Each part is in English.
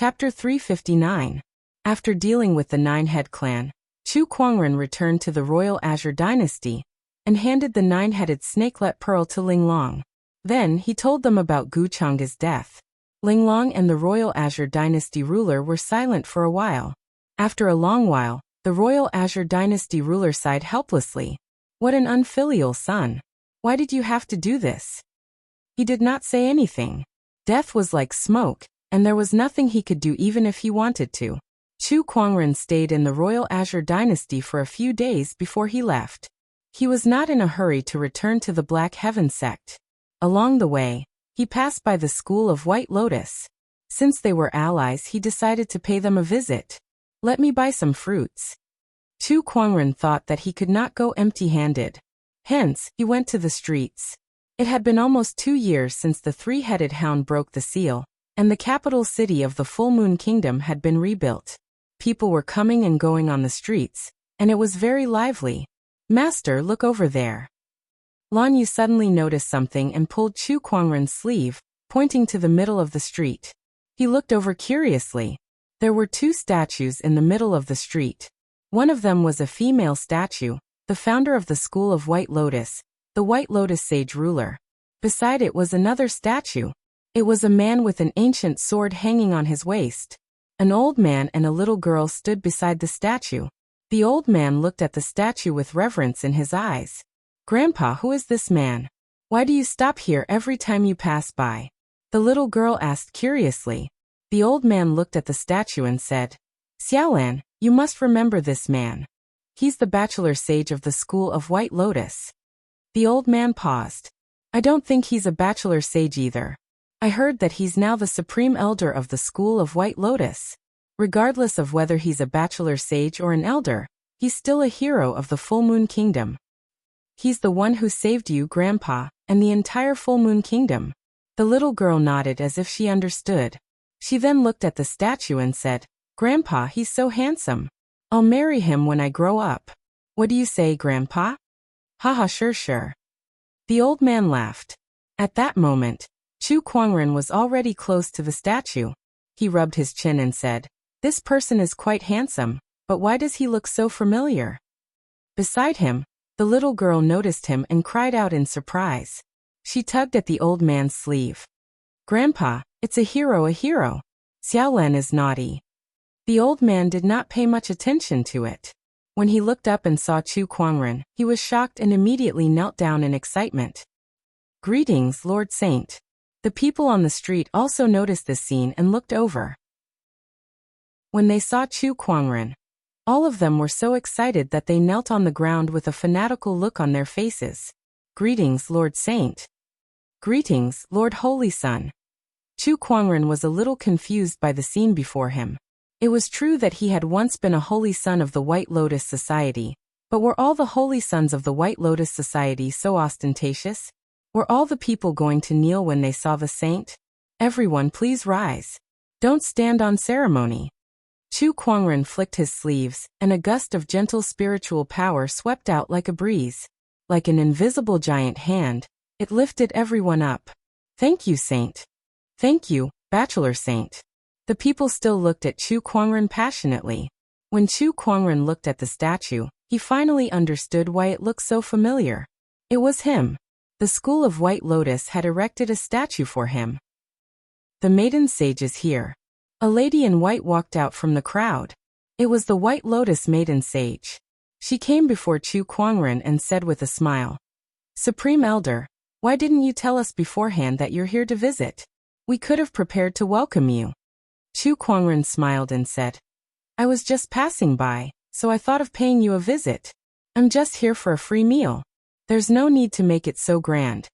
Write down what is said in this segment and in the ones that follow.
Chapter 359. After dealing with the Nine-Head clan, Chu Kuangren returned to the royal Azure dynasty and handed the nine-headed snakelet pearl to Linglong. Then he told them about Gu Changge's death. Linglong and the royal Azure dynasty ruler were silent for a while. After a long while, the royal Azure dynasty ruler sighed helplessly. What an unfilial son. Why did you have to do this? He did not say anything. Death was like smoke, and there was nothing he could do even if he wanted to. Chu Kuangren stayed in the royal Azure dynasty for a few days before he left. He was not in a hurry to return to the Black Heaven sect. Along the way, he passed by the school of White Lotus. Since they were allies, he decided to pay them a visit. Let me buy some fruits. Chu Kuangren thought that he could not go empty-handed. Hence, he went to the streets. It had been almost 2 years since the three-headed hound broke the seal, and the capital city of the Full Moon Kingdom had been rebuilt. People were coming and going on the streets, and it was very lively. Master, look over there. Lan Yu suddenly noticed something and pulled Chu Kuangren's sleeve, pointing to the middle of the street. He looked over curiously. There were 2 statues in the middle of the street. One of them was a female statue, the founder of the School of White Lotus, the White Lotus sage ruler. Beside it was another statue. It was a man with an ancient sword hanging on his waist. An old man and a little girl stood beside the statue. The old man looked at the statue with reverence in his eyes. Grandpa, who is this man? Why do you stop here every time you pass by? The little girl asked curiously. The old man looked at the statue and said, Xiaolan, you must remember this man. He's the bachelor sage of the School of White Lotus. The old man paused. I don't think he's a bachelor sage either. I heard that he's now the supreme elder of the School of White Lotus. Regardless of whether he's a bachelor sage or an elder, he's still a hero of the Full Moon Kingdom. He's the one who saved you, Grandpa, and the entire Full Moon Kingdom. The little girl nodded as if she understood. She then looked at the statue and said, Grandpa, he's so handsome. I'll marry him when I grow up. What do you say, Grandpa? Haha, sure. The old man laughed. At that moment, Chu Kuangren was already close to the statue. He rubbed his chin and said, This person is quite handsome, but why does he look so familiar? Beside him, the little girl noticed him and cried out in surprise. She tugged at the old man's sleeve. Grandpa, it's a hero. Xiaolan is naughty. The old man did not pay much attention to it. When he looked up and saw Chu Kuangren, he was shocked and immediately knelt down in excitement. Greetings, Lord Saint. The people on the street also noticed this scene and looked over. When they saw Chu Kuangren, all of them were so excited that they knelt on the ground with a fanatical look on their faces. Greetings, Lord Saint. Greetings, Lord Holy Son. Chu Kuangren was a little confused by the scene before him. It was true that he had once been a holy son of the White Lotus Society, but were all the holy sons of the White Lotus Society so ostentatious? Were all the people going to kneel when they saw the saint? Everyone please rise. Don't stand on ceremony. Chu Kuangren flicked his sleeves, and a gust of gentle spiritual power swept out like a breeze. Like an invisible giant hand, it lifted everyone up. Thank you, Saint. Thank you, Bachelor Saint. The people still looked at Chu Kuangren passionately. When Chu Kuangren looked at the statue, he finally understood why it looked so familiar. It was him. The School of White Lotus had erected a statue for him. The maiden sage is here. A lady in white walked out from the crowd. It was the White Lotus maiden sage. She came before Chu Kuangren and said with a smile, Supreme Elder, why didn't you tell us beforehand that you're here to visit? We could have prepared to welcome you. Chu Kuangren smiled and said, I was just passing by, so I thought of paying you a visit. I'm just here for a free meal. There's no need to make it so grand.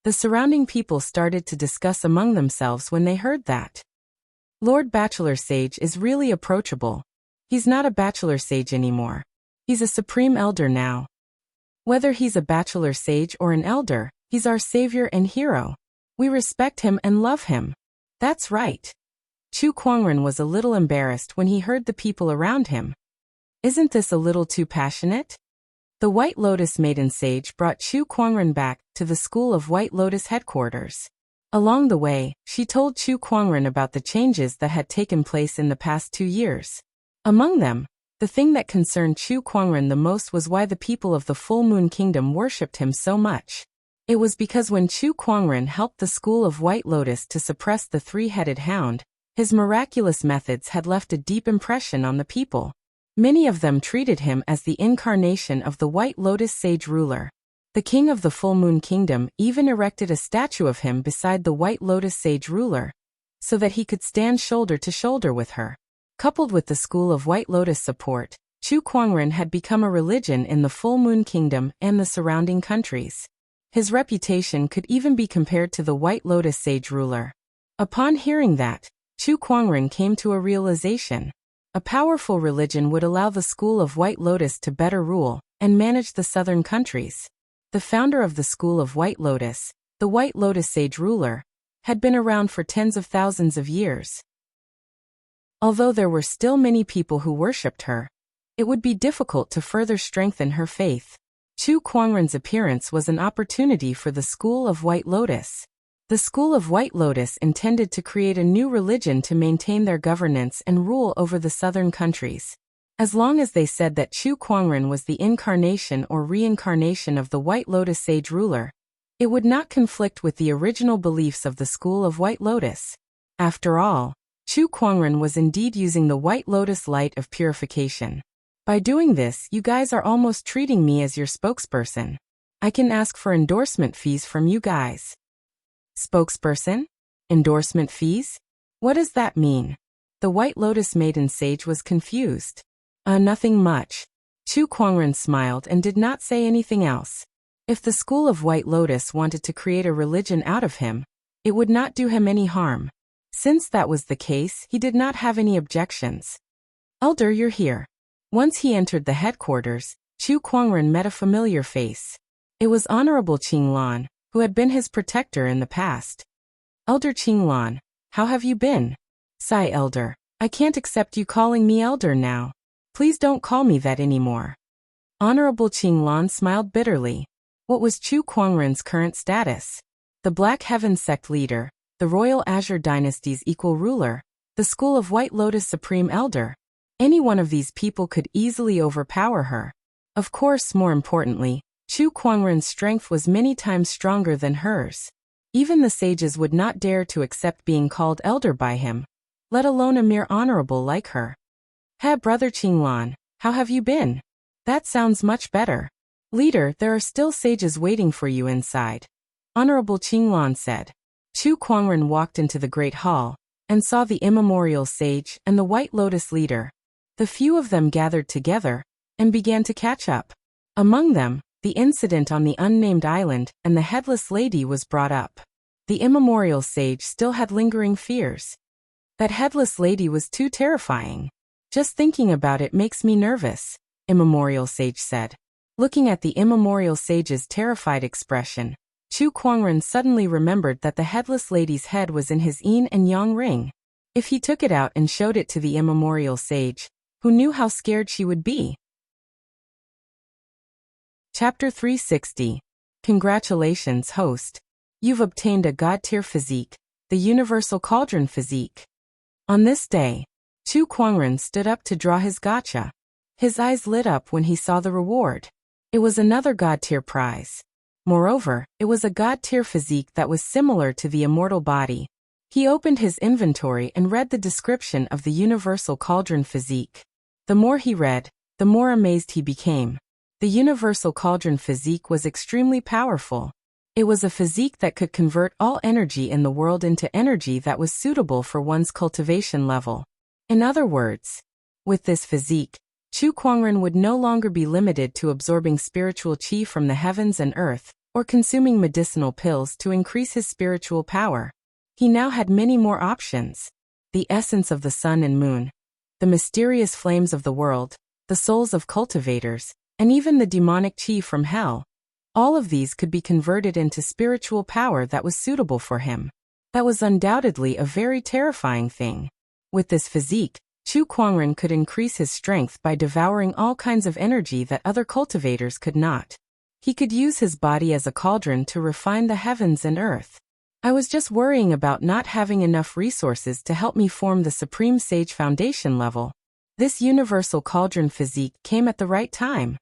The surrounding people started to discuss among themselves when they heard that. Lord Bachelor Sage is really approachable. He's not a bachelor sage anymore. He's a supreme elder now. Whether he's a bachelor sage or an elder, he's our savior and hero. We respect him and love him. That's right. Chu Kuangren was a little embarrassed when he heard the people around him. Isn't this a little too passionate? The White Lotus maiden sage brought Chu Kuangren back to the School of White Lotus headquarters. Along the way, she told Chu Kuangren about the changes that had taken place in the past 2 years. Among them, the thing that concerned Chu Kuangren the most was why the people of the Full Moon Kingdom worshipped him so much. It was because when Chu Kuangren helped the School of White Lotus to suppress the three-headed hound, his miraculous methods had left a deep impression on the people. Many of them treated him as the incarnation of the White Lotus sage ruler. The king of the Full Moon Kingdom even erected a statue of him beside the White Lotus sage ruler, so that he could stand shoulder to shoulder with her. Coupled with the School of White Lotus support, Chu Kuangren had become a religion in the Full Moon Kingdom and the surrounding countries. His reputation could even be compared to the White Lotus sage ruler. Upon hearing that, Chu Kuangren came to a realization. A powerful religion would allow the School of White Lotus to better rule and manage the southern countries. The founder of the School of White Lotus, the White Lotus sage ruler, had been around for tens of thousands of years. Although there were still many people who worshipped her, it would be difficult to further strengthen her faith. Chu Kuangren's appearance was an opportunity for the School of White Lotus. The School of White Lotus intended to create a new religion to maintain their governance and rule over the southern countries. As long as they said that Chu Kuangren was the incarnation or reincarnation of the White Lotus sage ruler, it would not conflict with the original beliefs of the School of White Lotus. After all, Chu Kuangren was indeed using the White Lotus light of purification. By doing this, you guys are almost treating me as your spokesperson. I can ask for endorsement fees from you guys. Spokesperson? Endorsement fees? What does that mean? The White Lotus maiden sage was confused. Nothing much. Chu Kuangren smiled and did not say anything else. If the School of White Lotus wanted to create a religion out of him, it would not do him any harm. Since that was the case, he did not have any objections. Elder, you're here. Once he entered the headquarters, Chu Kuangren met a familiar face. It was Honorable Qinglan, who had been his protector in the past. Elder Qinglan, how have you been? Sigh, Elder. I can't accept you calling me Elder now. Please don't call me that anymore. Honorable Qinglan smiled bitterly. What was Chu Kuangren's current status? The Black Heaven sect leader, the Royal Azure Dynasty's equal ruler, the School of White Lotus supreme elder. Any one of these people could easily overpower her. Of course, more importantly, Chu Kuangren's strength was many times stronger than hers. Even the sages would not dare to accept being called elder by him, let alone a mere honorable like her. Hey, Brother Qinglan, how have you been? That sounds much better. Leader, there are still sages waiting for you inside. Honorable Qinglan said. Chu Kuangren walked into the great hall and saw the immemorial sage and the White Lotus leader. The few of them gathered together and began to catch up. Among them, the incident on the unnamed island and the headless lady was brought up. The immemorial sage still had lingering fears. That headless lady was too terrifying. Just thinking about it makes me nervous, immemorial sage said. Looking at the immemorial sage's terrified expression, Chu Kuangren suddenly remembered that the headless lady's head was in his yin and yang ring. If he took it out and showed it to the immemorial sage, who knew how scared she would be? Chapter 360. Congratulations, host. You've obtained a God-tier physique, the Universal Cauldron physique. On this day, Chu Kuangren stood up to draw his gacha. His eyes lit up when he saw the reward. It was another God-tier prize. Moreover, it was a God-tier physique that was similar to the immortal body. He opened his inventory and read the description of the Universal Cauldron physique. The more he read, the more amazed he became. The Universal Cauldron physique was extremely powerful. It was a physique that could convert all energy in the world into energy that was suitable for one's cultivation level. In other words, with this physique, Chu Kuangren would no longer be limited to absorbing spiritual qi from the heavens and earth, or consuming medicinal pills to increase his spiritual power. He now had many more options. The essence of the sun and moon, the mysterious flames of the world, the souls of cultivators, and even the demonic qi from hell. All of these could be converted into spiritual power that was suitable for him. That was undoubtedly a very terrifying thing. With this physique, Chu Kuangren could increase his strength by devouring all kinds of energy that other cultivators could not. He could use his body as a cauldron to refine the heavens and earth. I was just worrying about not having enough resources to help me form the Supreme Sage Foundation level. This universal cauldron physique came at the right time.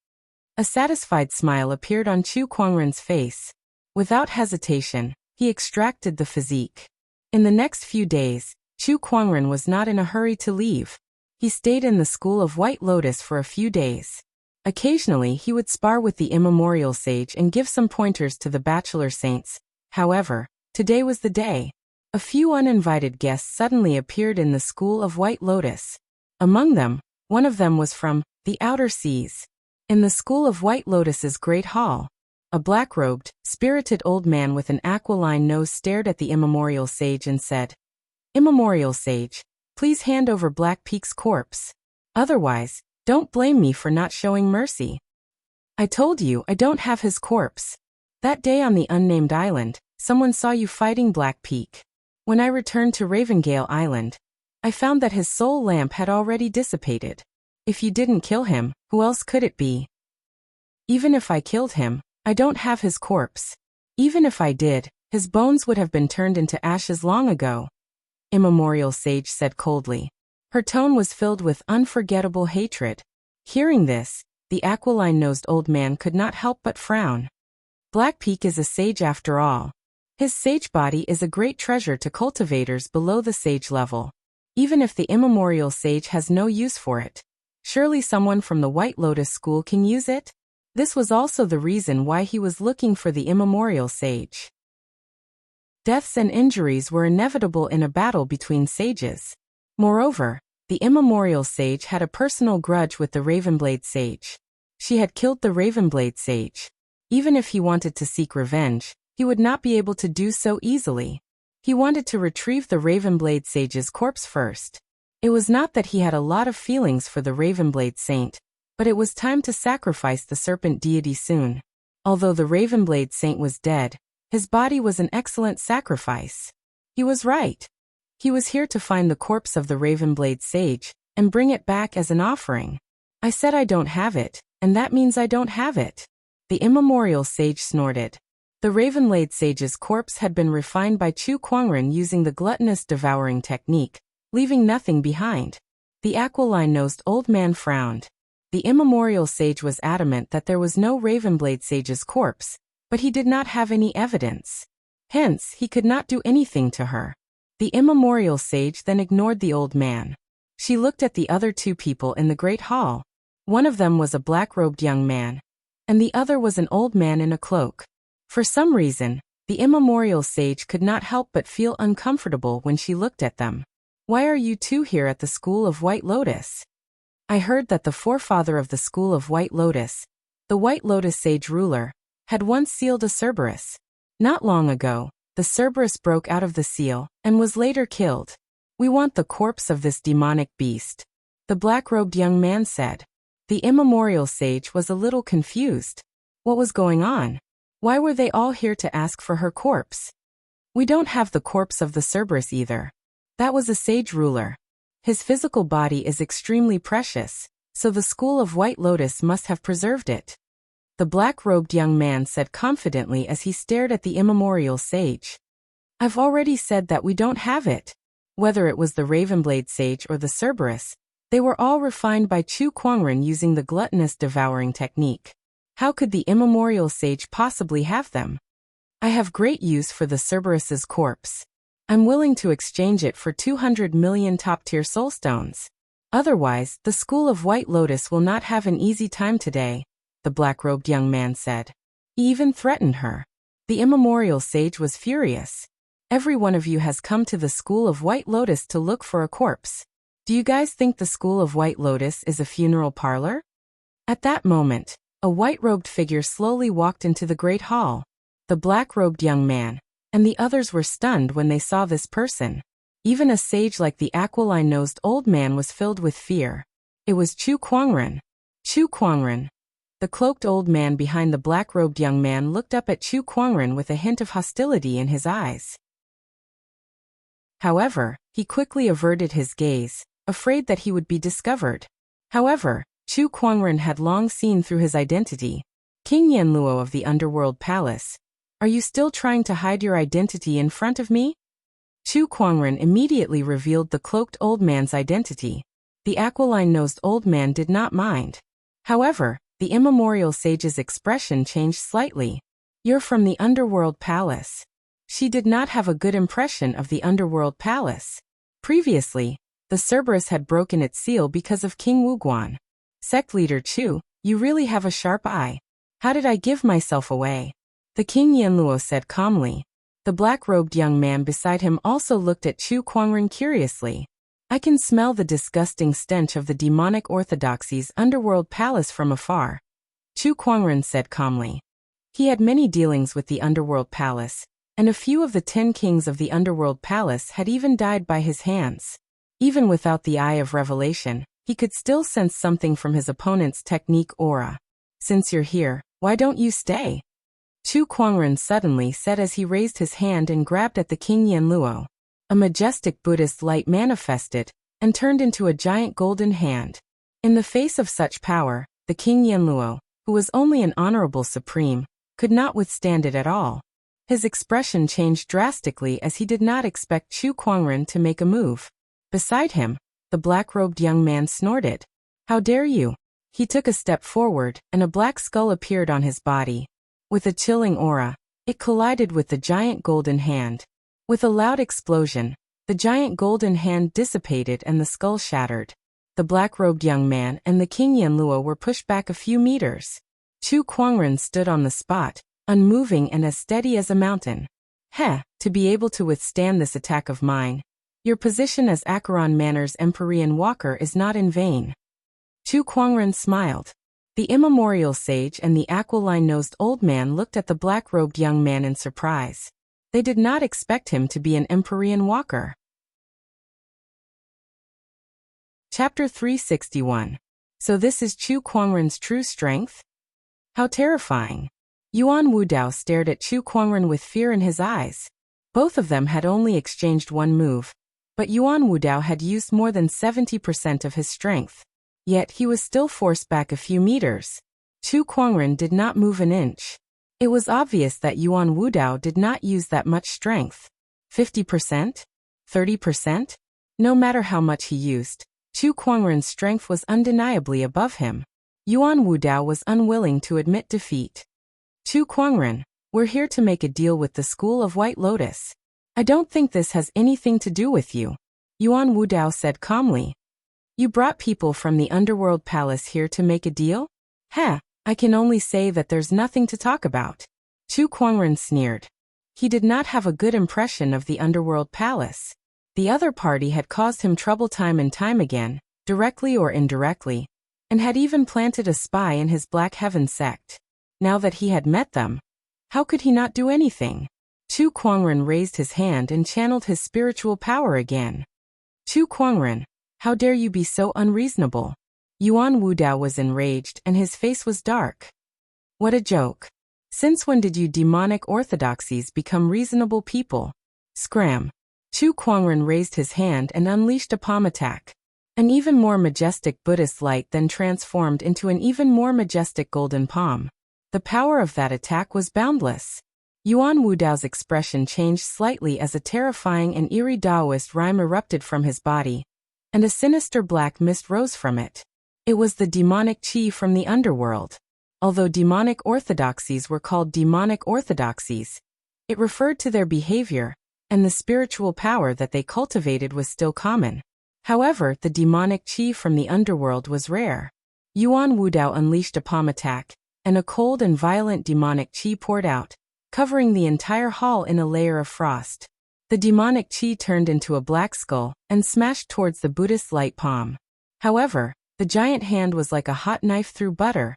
A satisfied smile appeared on Chu Kuangren's face. Without hesitation, he extracted the physique. In the next few days, Chu Kuangren was not in a hurry to leave. He stayed in the School of White Lotus for a few days. Occasionally he would spar with the immemorial sage and give some pointers to the bachelor saints. However, today was the day. A few uninvited guests suddenly appeared in the School of White Lotus. Among them, one of them was from the outer seas. In the School of White Lotus's great hall, a black-robed, spirited old man with an aquiline nose stared at the immemorial sage and said, "Immemorial sage, please hand over Black Peak's corpse. Otherwise, don't blame me for not showing mercy. I told you I don't have his corpse. That day on the unnamed island, someone saw you fighting Black Peak. When I returned to Ravengale Island, I found that his soul lamp had already dissipated. If you didn't kill him, who else could it be? Even if I killed him, I don't have his corpse. Even if I did, his bones would have been turned into ashes long ago," Immemorial Sage said coldly. Her tone was filled with unforgettable hatred. Hearing this, the aquiline-nosed old man could not help but frown. Black Peak is a sage after all. His sage body is a great treasure to cultivators below the sage level. Even if the immemorial sage has no use for it, surely someone from the White Lotus School can use it? This was also the reason why he was looking for the immemorial sage. Deaths and injuries were inevitable in a battle between sages. Moreover, the immemorial sage had a personal grudge with the Ravenblade sage. She had killed the Ravenblade sage. Even if he wanted to seek revenge, he would not be able to do so easily. He wanted to retrieve the Ravenblade sage's corpse first. It was not that he had a lot of feelings for the Ravenblade saint, but it was time to sacrifice the serpent deity soon. Although the Ravenblade saint was dead, his body was an excellent sacrifice. He was right. He was here to find the corpse of the Ravenblade sage and bring it back as an offering. I said I don't have it, and that means I don't have it. The immemorial sage snorted. The Ravenblade sage's corpse had been refined by Chu Kuangren using the gluttonous devouring technique, leaving nothing behind. The aquiline-nosed old man frowned. The immemorial sage was adamant that there was no Ravenblade sage's corpse, but he did not have any evidence. Hence, he could not do anything to her. The immemorial sage then ignored the old man. She looked at the other two people in the great hall. One of them was a black-robed young man, and the other was an old man in a cloak. For some reason, the immemorial sage could not help but feel uncomfortable when she looked at them. "Why are you two here at the School of White Lotus?" "I heard that the forefather of the School of White Lotus, the White Lotus sage ruler, had once sealed a Cerberus. Not long ago, the Cerberus broke out of the seal and was later killed. We want the corpse of this demonic beast," the black-robed young man said. The immemorial sage was a little confused. What was going on? Why were they all here to ask for her corpse? "We don't have the corpse of the Cerberus either. That was a sage ruler. His physical body is extremely precious, so the School of White Lotus must have preserved it," the black-robed young man said confidently as he stared at the immemorial sage. "I've already said that we don't have it." Whether it was the Ravenblade sage or the Cerberus, they were all refined by Chu Kuangren using the gluttonous devouring technique. How could the immemorial sage possibly have them? "I have great use for the Cerberus's corpse. I'm willing to exchange it for 200 million top-tier soulstones. Otherwise, the School of White Lotus will not have an easy time today," the black-robed young man said. He even threatened her. The immemorial sage was furious. "Every one of you has come to the School of White Lotus to look for a corpse. Do you guys think the School of White Lotus is a funeral parlor?" At that moment, a white-robed figure slowly walked into the great hall. The black-robed young man and the others were stunned when they saw this person. Even a sage like the aquiline-nosed old man was filled with fear. It was Chu Kuangren. Chu Kuangren. The cloaked old man behind the black-robed young man looked up at Chu Kuangren with a hint of hostility in his eyes. However, he quickly averted his gaze, afraid that he would be discovered. However, Chu Kuangren had long seen through his identity. King Yanluo of the Underworld Palace, Are you still trying to hide your identity in front of me? Chu Kuangren immediately revealed the cloaked old man's identity. The aquiline-nosed old man did not mind. However, the immemorial sage's expression changed slightly. You're from the Underworld Palace. She did not have a good impression of the Underworld Palace. Previously, the Cerberus had broken its seal because of King Wuguan. Sect leader Chu, you really have a sharp eye. How did I give myself away? The King Yanluo said calmly. The black-robed young man beside him also looked at Chu Kuangren curiously. I can smell the disgusting stench of the demonic orthodoxy's underworld palace from afar. Chu Kuangren said calmly. He had many dealings with the underworld palace, and a few of the 10 kings of the underworld palace had even died by his hands. Even without the eye of revelation, he could still sense something from his opponent's technique aura. Since you're here, why don't you stay? Chu Kuangren suddenly said as he raised his hand and grabbed at the King Yanluo. A majestic Buddhist light manifested and turned into a giant golden hand. In the face of such power, the King Yanluo, who was only an honorable supreme, could not withstand it at all. His expression changed drastically as he did not expect Chu Kuangren to make a move. Beside him, the black-robed young man snorted. How dare you? He took a step forward, and a black skull appeared on his body. With a chilling aura, it collided with the giant golden hand. With a loud explosion, the giant golden hand dissipated and the skull shattered. The black-robed young man and the King Yanluo were pushed back a few meters. Chu Kuangren stood on the spot, unmoving and as steady as a mountain. To be able to withstand this attack of mine. Your position as Acheron Manor's Empyrean Walker is not in vain. Chu Kuangren smiled. The immemorial sage and the aquiline-nosed old man looked at the black-robed young man in surprise. They did not expect him to be an Empyrean Walker. Chapter 361. So this is Chu Kuangren's true strength? How terrifying. Yuan Wudao stared at Chu Kuangren with fear in his eyes. Both of them had only exchanged one move, but Yuan Wudao had used more than 70% of his strength. Yet he was still forced back a few meters. Chu Kuangren did not move an inch. It was obvious that Yuan Wudao did not use that much strength. 50%? 30%? No matter how much he used, Chu Kuangren's strength was undeniably above him. Yuan Wudao was unwilling to admit defeat. Chu Kuangren, we're here to make a deal with the School of White Lotus. I don't think this has anything to do with you. Yuan Wudao said calmly. You brought people from the Underworld Palace here to make a deal? I can only say that there's nothing to talk about. Chu Kuangren sneered. He did not have a good impression of the Underworld Palace. The other party had caused him trouble time and time again, directly or indirectly, and had even planted a spy in his Black Heaven sect. Now that he had met them, how could he not do anything? Chu Kuangren raised his hand and channeled his spiritual power again. Chu Kuangren, how dare you be so unreasonable? Yuan Wudao was enraged and his face was dark. What a joke. Since when did you demonic orthodoxies become reasonable people? Scram. Chu Kuangren raised his hand and unleashed a palm attack. An even more majestic Buddhist light then transformed into an even more majestic golden palm. The power of that attack was boundless. Yuan Wudao's expression changed slightly as a terrifying and eerie Taoist rhyme erupted from his body, and a sinister black mist rose from it. It was the demonic chi from the underworld. Although demonic orthodoxies were called demonic orthodoxies, it referred to their behavior, and the spiritual power that they cultivated was still common. However, the demonic chi from the underworld was rare. Yuan Wudao unleashed a palm attack, and a cold and violent demonic chi poured out, covering the entire hall in a layer of frost. The demonic chi turned into a black skull and smashed towards the Buddhist light palm. However, the giant hand was like a hot knife through butter,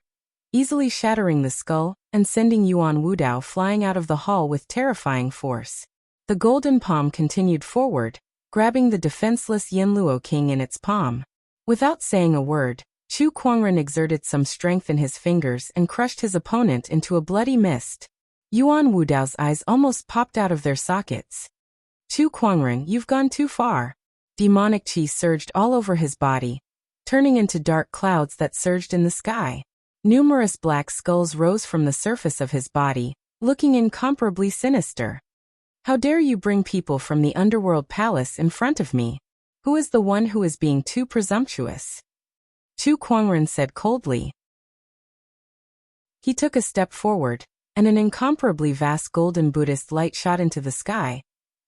easily shattering the skull and sending Yuan Wudao flying out of the hall with terrifying force. The golden palm continued forward, grabbing the defenseless Yanluo king in its palm. Without saying a word, Chu Kuangren exerted some strength in his fingers and crushed his opponent into a bloody mist. Yuan Wudao's eyes almost popped out of their sockets. Chu Kuangren, you've gone too far. Demonic chi surged all over his body, turning into dark clouds that surged in the sky. Numerous black skulls rose from the surface of his body, looking incomparably sinister. How dare you bring people from the underworld palace in front of me? Who is the one who is being too presumptuous? Chu Kuangren said coldly. He took a step forward, and an incomparably vast golden Buddhist light shot into the sky,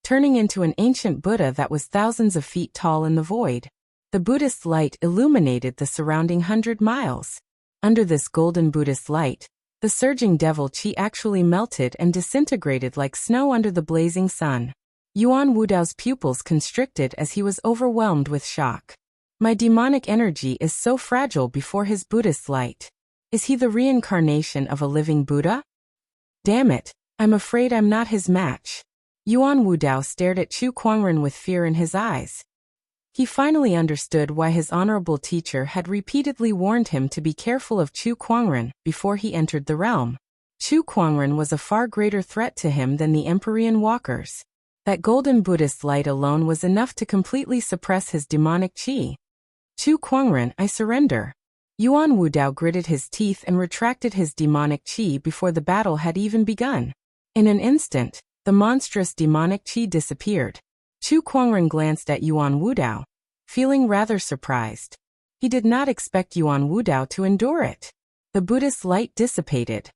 turning into an ancient Buddha that was thousands of feet tall in the void. The Buddhist light illuminated the surrounding 100 miles. Under this golden Buddhist light, the surging devil chi actually melted and disintegrated like snow under the blazing sun. Yuan Wudao's pupils constricted as he was overwhelmed with shock. My demonic energy is so fragile before his Buddhist light. Is he the reincarnation of a living Buddha? Damn it, I'm afraid I'm not his match. Yuan Wudao stared at Chu Kuangren with fear in his eyes. He finally understood why his honorable teacher had repeatedly warned him to be careful of Chu Kuangren before he entered the realm. Chu Kuangren was a far greater threat to him than the Empyrean walkers. That golden Buddhist light alone was enough to completely suppress his demonic chi. Chu Kuangren, I surrender. Yuan Wudao gritted his teeth and retracted his demonic chi before the battle had even begun. In an instant, the monstrous demonic chi disappeared. Chu Kuangren glanced at Yuan Wudao, feeling rather surprised. He did not expect Yuan Wudao to endure it. The Buddhist light dissipated.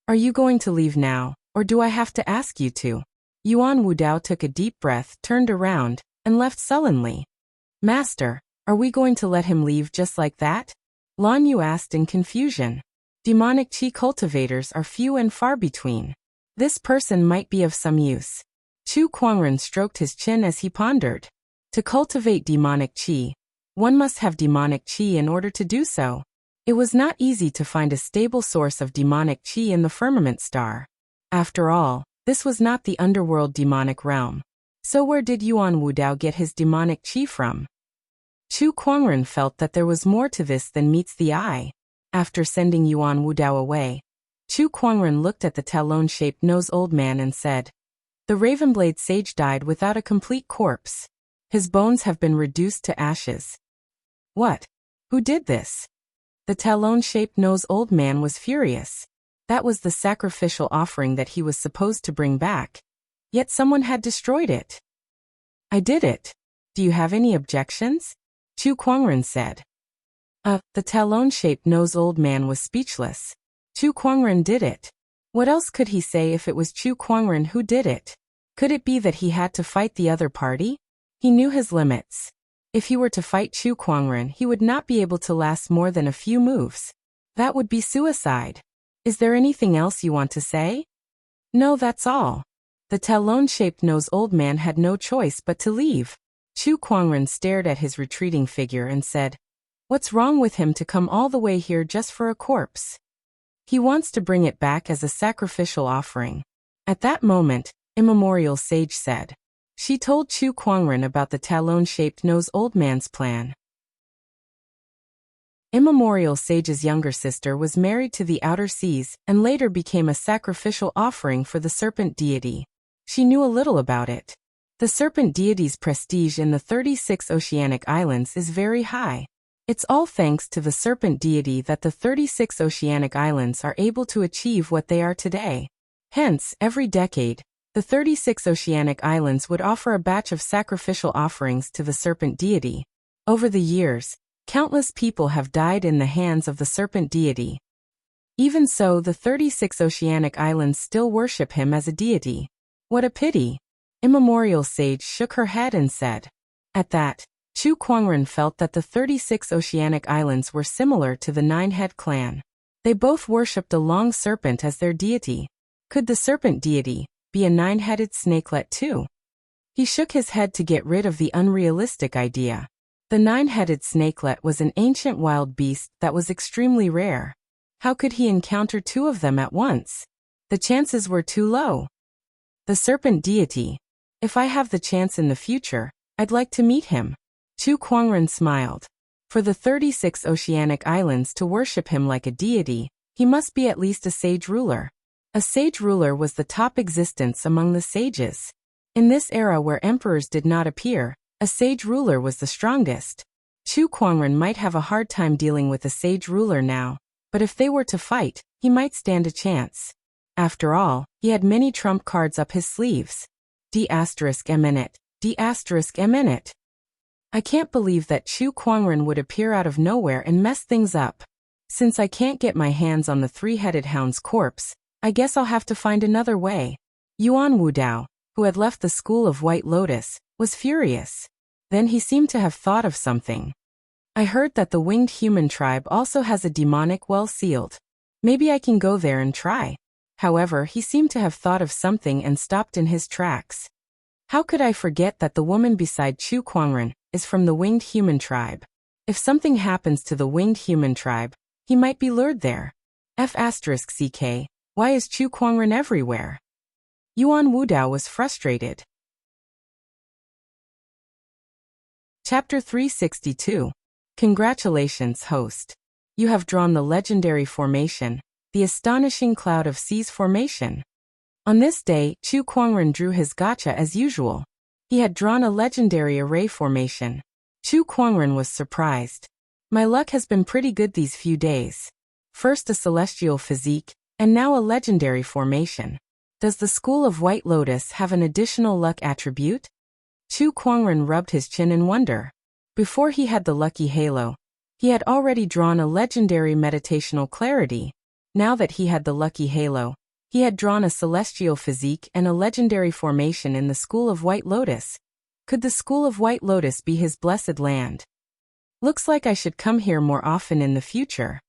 Are you going to leave now, or do I have to ask you to? Yuan Wudao took a deep breath, turned around, and left sullenly. Master, are we going to let him leave just like that? Lan Yu asked in confusion. Demonic chi cultivators are few and far between. This person might be of some use. Chu Kuangren stroked his chin as he pondered. To cultivate demonic chi, one must have demonic chi in order to do so. It was not easy to find a stable source of demonic chi in the firmament star. After all, this was not the underworld demonic realm. So where did Yuan Wudao get his demonic chi from? Chu Kuangren felt that there was more to this than meets the eye. After sending Yuan Wudao away, Chu Kuangren looked at the talon-shaped nose old man and said, The Ravenblade sage died without a complete corpse. His bones have been reduced to ashes. What? Who did this? The talon-shaped nose old man was furious. That was the sacrificial offering that he was supposed to bring back. Yet someone had destroyed it. I did it. Do you have any objections? Chu Kuangren said. The talon-shaped nose old man was speechless. Chu Kuangren did it. What else could he say if it was Chu Kuangren who did it? Could it be that he had to fight the other party? He knew his limits. If he were to fight Chu Kuangren, he would not be able to last more than a few moves. That would be suicide. Is there anything else you want to say? No, that's all. The talon-shaped nose old man had no choice but to leave. Chu Kuangren stared at his retreating figure and said, What's wrong with him to come all the way here just for a corpse? He wants to bring it back as a sacrificial offering. At that moment, Immemorial Sage said. She told Chu Kuangren about the talon-shaped nose old man's plan. Immemorial Sage's younger sister was married to the Outer Seas and later became a sacrificial offering for the serpent deity. She knew a little about it. The serpent deity's prestige in the 36 oceanic islands is very high. It's all thanks to the serpent deity that the 36 oceanic islands are able to achieve what they are today. Hence, every decade, the 36 oceanic islands would offer a batch of sacrificial offerings to the serpent deity. Over the years, countless people have died in the hands of the serpent deity. Even so, the 36 oceanic islands still worship him as a deity. What a pity. Immemorial Sage shook her head and said. At that, Chu Kuangren felt that the 36 oceanic islands were similar to the Nine-Head clan. They both worshipped a long serpent as their deity. Could the serpent deity be a nine-headed snakelet too? He shook his head to get rid of the unrealistic idea. The nine-headed snakelet was an ancient wild beast that was extremely rare. How could he encounter two of them at once? The chances were too low. The serpent deity. If I have the chance in the future, I'd like to meet him. Chu Kuangren smiled. For the 36 oceanic islands to worship him like a deity, he must be at least a sage ruler. A sage ruler was the top existence among the sages. In this era where emperors did not appear, a sage ruler was the strongest. Chu Kuangren might have a hard time dealing with a sage ruler now, but if they were to fight, he might stand a chance. After all, he had many trump cards up his sleeves. D*M*. D*M*. I can't believe that Chu Kuangren would appear out of nowhere and mess things up. Since I can't get my hands on the three-headed hound's corpse, I guess I'll have to find another way. Yuan Wudao, who had left the school of White Lotus, was furious. Then he seemed to have thought of something. I heard that the winged human tribe also has a demonic well sealed. Maybe I can go there and try. However, he seemed to have thought of something and stopped in his tracks. How could I forget that the woman beside Chu Kuangren is from the winged human tribe? If something happens to the winged human tribe, he might be lured there. F***ck, why is Chu Kuangren everywhere? Yuan Wudao was frustrated. Chapter 362. Congratulations, host. You have drawn the legendary formation, the astonishing cloud of seas formation. On this day, Chu Kuangren drew his gacha as usual. He had drawn a legendary array formation. Chu Kuangren was surprised. My luck has been pretty good these few days. First a celestial physique, and now a legendary formation. Does the School of White Lotus have an additional luck attribute? Chu Kuangren rubbed his chin in wonder. Before he had the lucky halo, he had already drawn a legendary meditational clarity. Now that he had the lucky halo, he had drawn a celestial physique and a legendary formation in the School of White Lotus. Could the School of White Lotus be his blessed land? Looks like I should come here more often in the future.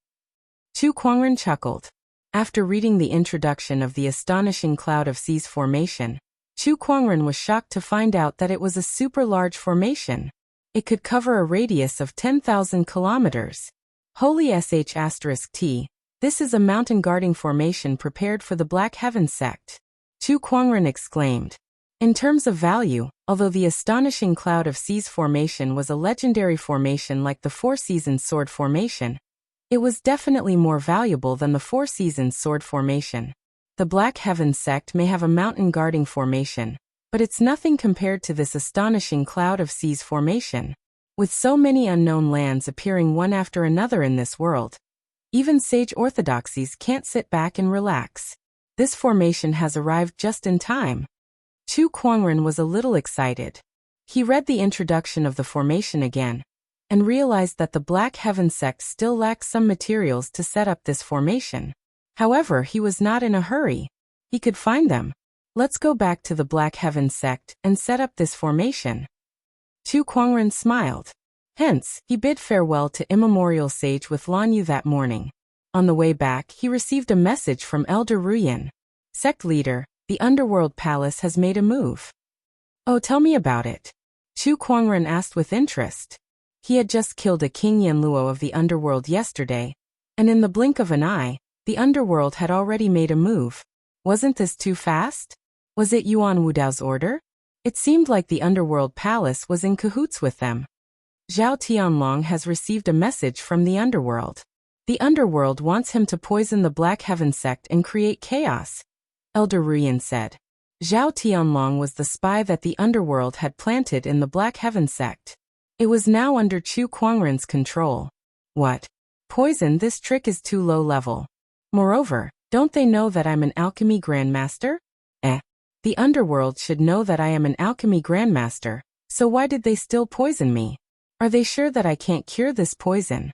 Chu Kuangren chuckled. After reading the introduction of the astonishing cloud of seas formation, Chu Kuangren was shocked to find out that it was a super large formation. It could cover a radius of 10,000 kilometers. Holy **T. This is a mountain guarding formation prepared for the Black Heaven sect. Chu Kuangren exclaimed. In terms of value, although the astonishing cloud of seas formation was a legendary formation like the Four Seasons sword formation, it was definitely more valuable than the Four Seasons sword formation. The Black Heaven sect may have a mountain guarding formation, but it's nothing compared to this astonishing cloud of seas formation. With so many unknown lands appearing one after another in this world, even sage orthodoxies can't sit back and relax. This formation has arrived just in time. Chu Kuangren was a little excited. He read the introduction of the formation again, and realized that the Black Heaven sect still lacks some materials to set up this formation. However, he was not in a hurry. He could find them. Let's go back to the Black Heaven sect and set up this formation. Chu Kuangren smiled. Hence, he bid farewell to immemorial sage with Lan Yu that morning. On the way back, he received a message from Elder Ruyan. Sect leader, the Underworld Palace has made a move. Oh, tell me about it. Chu Kuangren asked with interest. He had just killed a King Yanluo of the Underworld yesterday, and in the blink of an eye, the Underworld had already made a move. Wasn't this too fast? Was it Yuan Wudao's order? It seemed like the Underworld Palace was in cahoots with them. Zhao Tianlong has received a message from the Underworld. The Underworld wants him to poison the Black Heaven sect and create chaos, Elder Ruyan said. Zhao Tianlong was the spy that the Underworld had planted in the Black Heaven sect. It was now under Chu Kuangren's control. What? Poison? This trick is too low level. Moreover, don't they know that I'm an alchemy grandmaster? The Underworld should know that I am an alchemy grandmaster, so why did they still poison me? Are they sure that I can't cure this poison?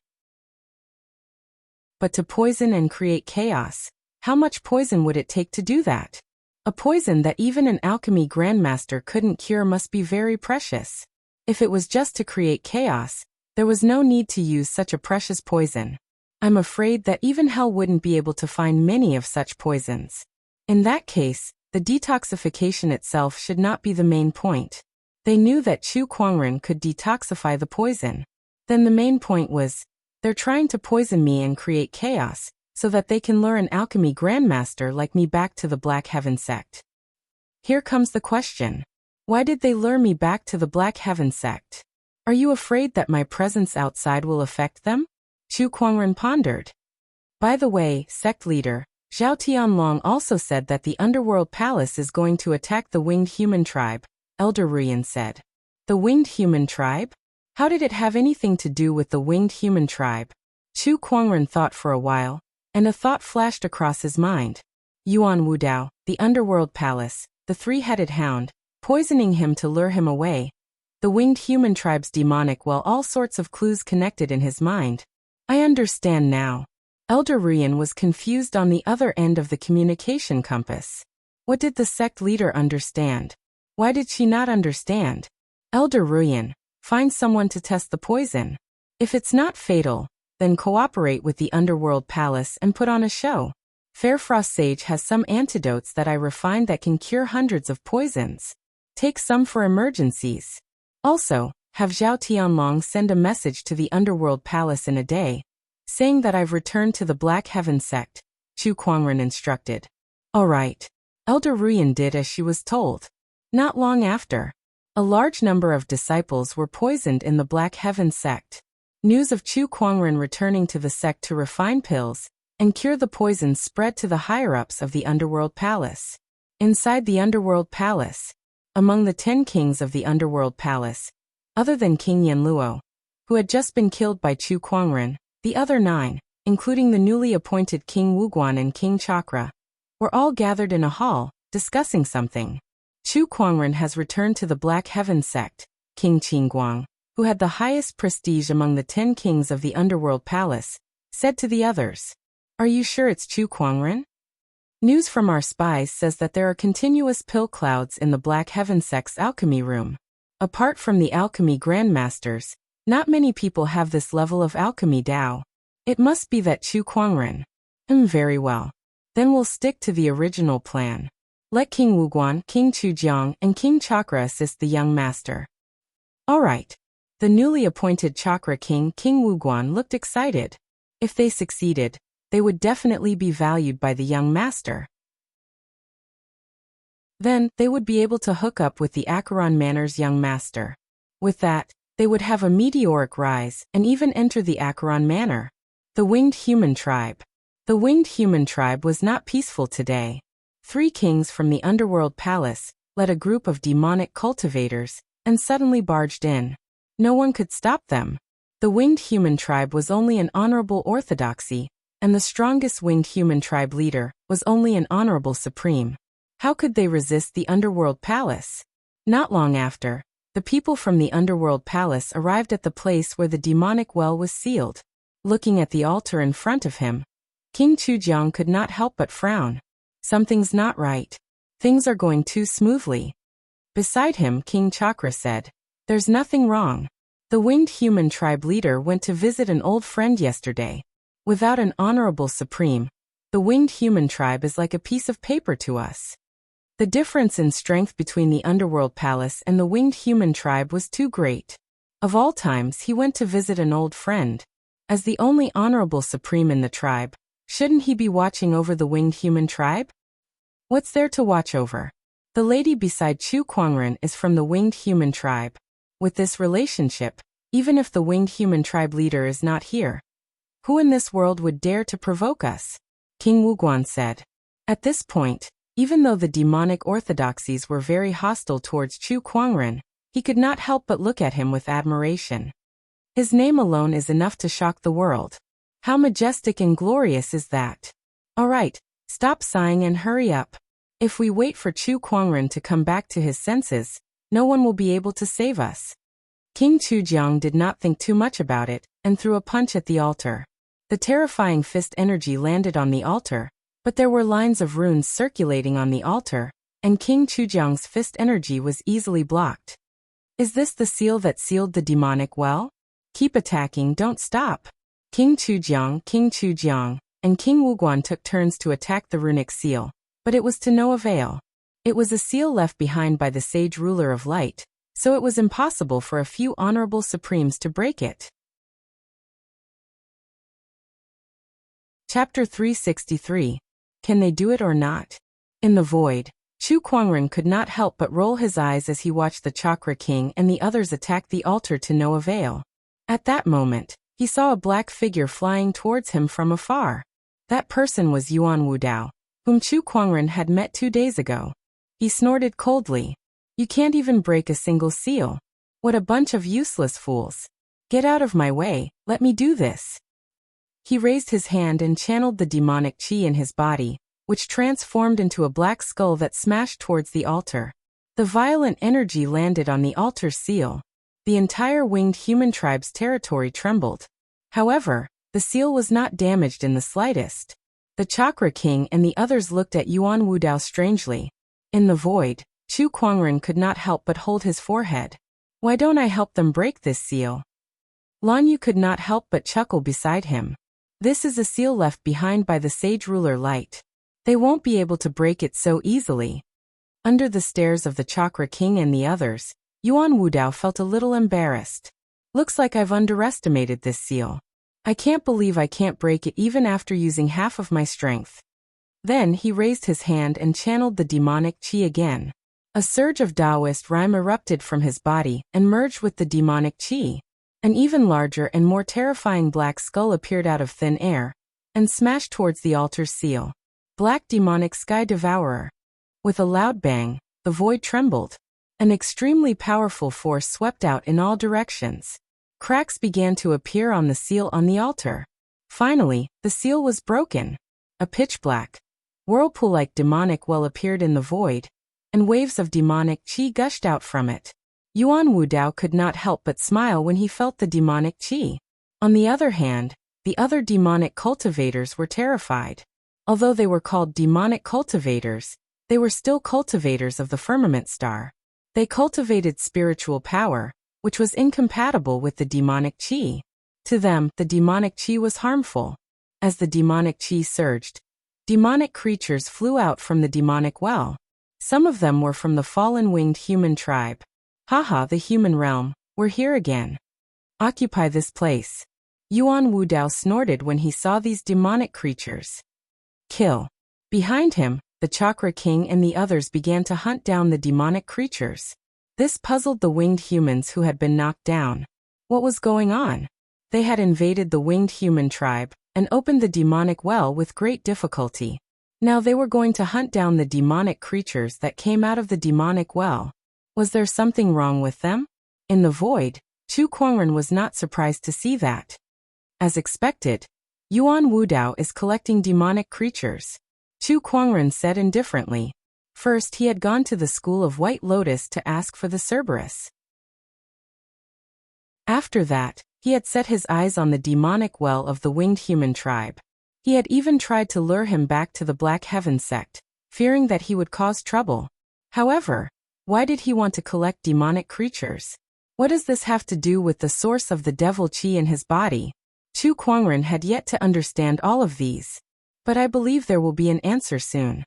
But to poison and create chaos, how much poison would it take to do that? A poison that even an alchemy grandmaster couldn't cure must be very precious. If it was just to create chaos, there was no need to use such a precious poison. I'm afraid that even hell wouldn't be able to find many of such poisons. In that case, the detoxification itself should not be the main point. They knew that Chu Kuangren could detoxify the poison. Then the main point was, they're trying to poison me and create chaos, so that they can lure an alchemy grandmaster like me back to the Black Heaven sect. Here comes the question. Why did they lure me back to the Black Heaven sect? Are you afraid that my presence outside will affect them? Chu Kuangren pondered. By the way, sect leader, Zhao Tianlong also said that the Underworld Palace is going to attack the Winged Human Tribe, Elder Ruyan said. The Winged Human Tribe? How did it have anything to do with the Winged Human Tribe? Chu Kuangren thought for a while, and a thought flashed across his mind. Yuan Wudao, the underworld palace, the three-headed hound, poisoning him to lure him away. The winged human tribe's demonic well, all sorts of clues connected in his mind. I understand now. Elder Ruyan was confused on the other end of the communication compass. What did the sect leader understand? Why did she not understand? Elder Ruyan, find someone to test the poison. If it's not fatal, then cooperate with the underworld palace and put on a show. Fairfrost Sage has some antidotes that I refined that can cure hundreds of poisons. Take some for emergencies. Also, have Zhao Tianlong send a message to the underworld palace in a day, saying that I've returned to the Black Heaven sect, Chu Kuangren instructed. All right. Elder Ruyan did as she was told. Not long after, a large number of disciples were poisoned in the Black Heaven sect. News of Chu Kuangren returning to the sect to refine pills and cure the poison spread to the higher-ups of the Underworld Palace. Inside the Underworld Palace, among the 10 kings of the Underworld Palace, other than King Yanluo, who had just been killed by Chu Kuangren, the other 9, including the newly appointed King Wuguan and King Chakra, were all gathered in a hall, discussing something. Chu Kuangren has returned to the Black Heaven sect, King Qingguang, who had the highest prestige among the 10 kings of the Underworld Palace, said to the others. Are you sure it's Chu Kuangren? News from our spies says that there are continuous pill clouds in the Black Heaven sect's alchemy room. Apart from the alchemy grandmasters, not many people have this level of alchemy Dao. It must be that Chu Kuangren. Very well. Then we'll stick to the original plan. Let King Wuguan, King Chujiang, and King Chakra assist the young master. All right. The newly appointed Chakra King, King Wuguan, looked excited. If they succeeded, they would definitely be valued by the young master. Then, they would be able to hook up with the Acheron Manor's young master. With that, they would have a meteoric rise and even enter the Acheron Manor. The Winged Human Tribe. The Winged Human Tribe was not peaceful today. 3 kings from the Underworld Palace led a group of demonic cultivators and suddenly barged in. No one could stop them. The Winged Human Tribe was only an honorable orthodoxy, and the strongest Winged Human Tribe leader was only an honorable supreme. How could they resist the Underworld Palace? Not long after, the people from the Underworld Palace arrived at the place where the demonic well was sealed. Looking at the altar in front of him, King Chujiang could not help but frown. Something's not right. Things are going too smoothly. Beside him, King Chakra said, There's nothing wrong. The Winged Human Tribe leader went to visit an old friend yesterday. Without an honorable supreme, the Winged Human Tribe is like a piece of paper to us. The difference in strength between the Underworld Palace and the Winged Human Tribe was too great. Of all times, he went to visit an old friend. As the only honorable supreme in the tribe, shouldn't he be watching over the Winged Human Tribe? What's there to watch over? The lady beside Chu Kuangren is from the Winged Human Tribe. With this relationship, even if the Winged Human Tribe leader is not here, who in this world would dare to provoke us? King Wuguan said. At this point, even though the demonic orthodoxies were very hostile towards Chu Kuangren, he could not help but look at him with admiration. His name alone is enough to shock the world. How majestic and glorious is that? All right, stop sighing and hurry up. If we wait for Chu Kuangren to come back to his senses, no one will be able to save us. King Chujiang did not think too much about it and threw a punch at the altar. The terrifying fist energy landed on the altar, but there were lines of runes circulating on the altar, and King Chujiang's fist energy was easily blocked. Is this the seal that sealed the demonic well? Keep attacking, don't stop. King Chujiang, and King Wuguan took turns to attack the runic seal, but it was to no avail. It was a seal left behind by the sage ruler of light, so it was impossible for a few honorable supremes to break it. Chapter 363. Can they do it or not? In the void, Chu Kuangren could not help but roll his eyes as he watched the Chakra King and the others attack the altar to no avail. At that moment, he saw a black figure flying towards him from afar. That person was Yuan Wudao, whom Chu Kuangren had met 2 days ago. He snorted coldly. You can't even break a single seal. What a bunch of useless fools. Get out of my way, let me do this. He raised his hand and channeled the demonic chi in his body, which transformed into a black skull that smashed towards the altar. The violent energy landed on the altar's seal. The entire winged human tribe's territory trembled. However, the seal was not damaged in the slightest. The Chakra King and the others looked at Yuan Wudao strangely. In the void, Chu Kuangren could not help but hold his forehead. Why don't I help them break this seal? Lan Yu could not help but chuckle beside him. This is a seal left behind by the sage ruler Light. They won't be able to break it so easily. Under the stares of the Chakra King and the others, Yuan Wudao felt a little embarrassed. Looks like I've underestimated this seal. I can't believe I can't break it even after using half of my strength. Then he raised his hand and channeled the demonic qi again. A surge of Taoist rhyme erupted from his body and merged with the demonic qi. An even larger and more terrifying black skull appeared out of thin air and smashed towards the altar's seal. Black demonic sky devourer. With a loud bang, the void trembled. An extremely powerful force swept out in all directions. Cracks began to appear on the seal on the altar. Finally, the seal was broken. A pitch-black, whirlpool-like demonic well appeared in the void, and waves of demonic qi gushed out from it. Yuan Wudao could not help but smile when he felt the demonic qi. On the other hand, the other demonic cultivators were terrified. Although they were called demonic cultivators, they were still cultivators of the firmament star. They cultivated spiritual power, which was incompatible with the demonic qi. To them, the demonic qi was harmful. As the demonic qi surged, demonic creatures flew out from the demonic well. Some of them were from the fallen winged human tribe. Haha, the human realm, we're here again. Occupy this place. Yuan Wudao snorted when he saw these demonic creatures. Kill. Behind him, the Chakra King and the others began to hunt down the demonic creatures. This puzzled the winged humans who had been knocked down. What was going on? They had invaded the winged human tribe and opened the demonic well with great difficulty. Now they were going to hunt down the demonic creatures that came out of the demonic well. Was there something wrong with them? In the void, Chu Kuangren was not surprised to see that. As expected, Yuan Wudao is collecting demonic creatures. Chu Kuangren said indifferently. First, he had gone to the school of White Lotus to ask for the Cerberus. After that, he had set his eyes on the demonic well of the winged human tribe. He had even tried to lure him back to the Black Heaven sect, fearing that he would cause trouble. However, why did he want to collect demonic creatures? What does this have to do with the source of the devil qi in his body? Chu Kuangren had yet to understand all of these. But I believe there will be an answer soon.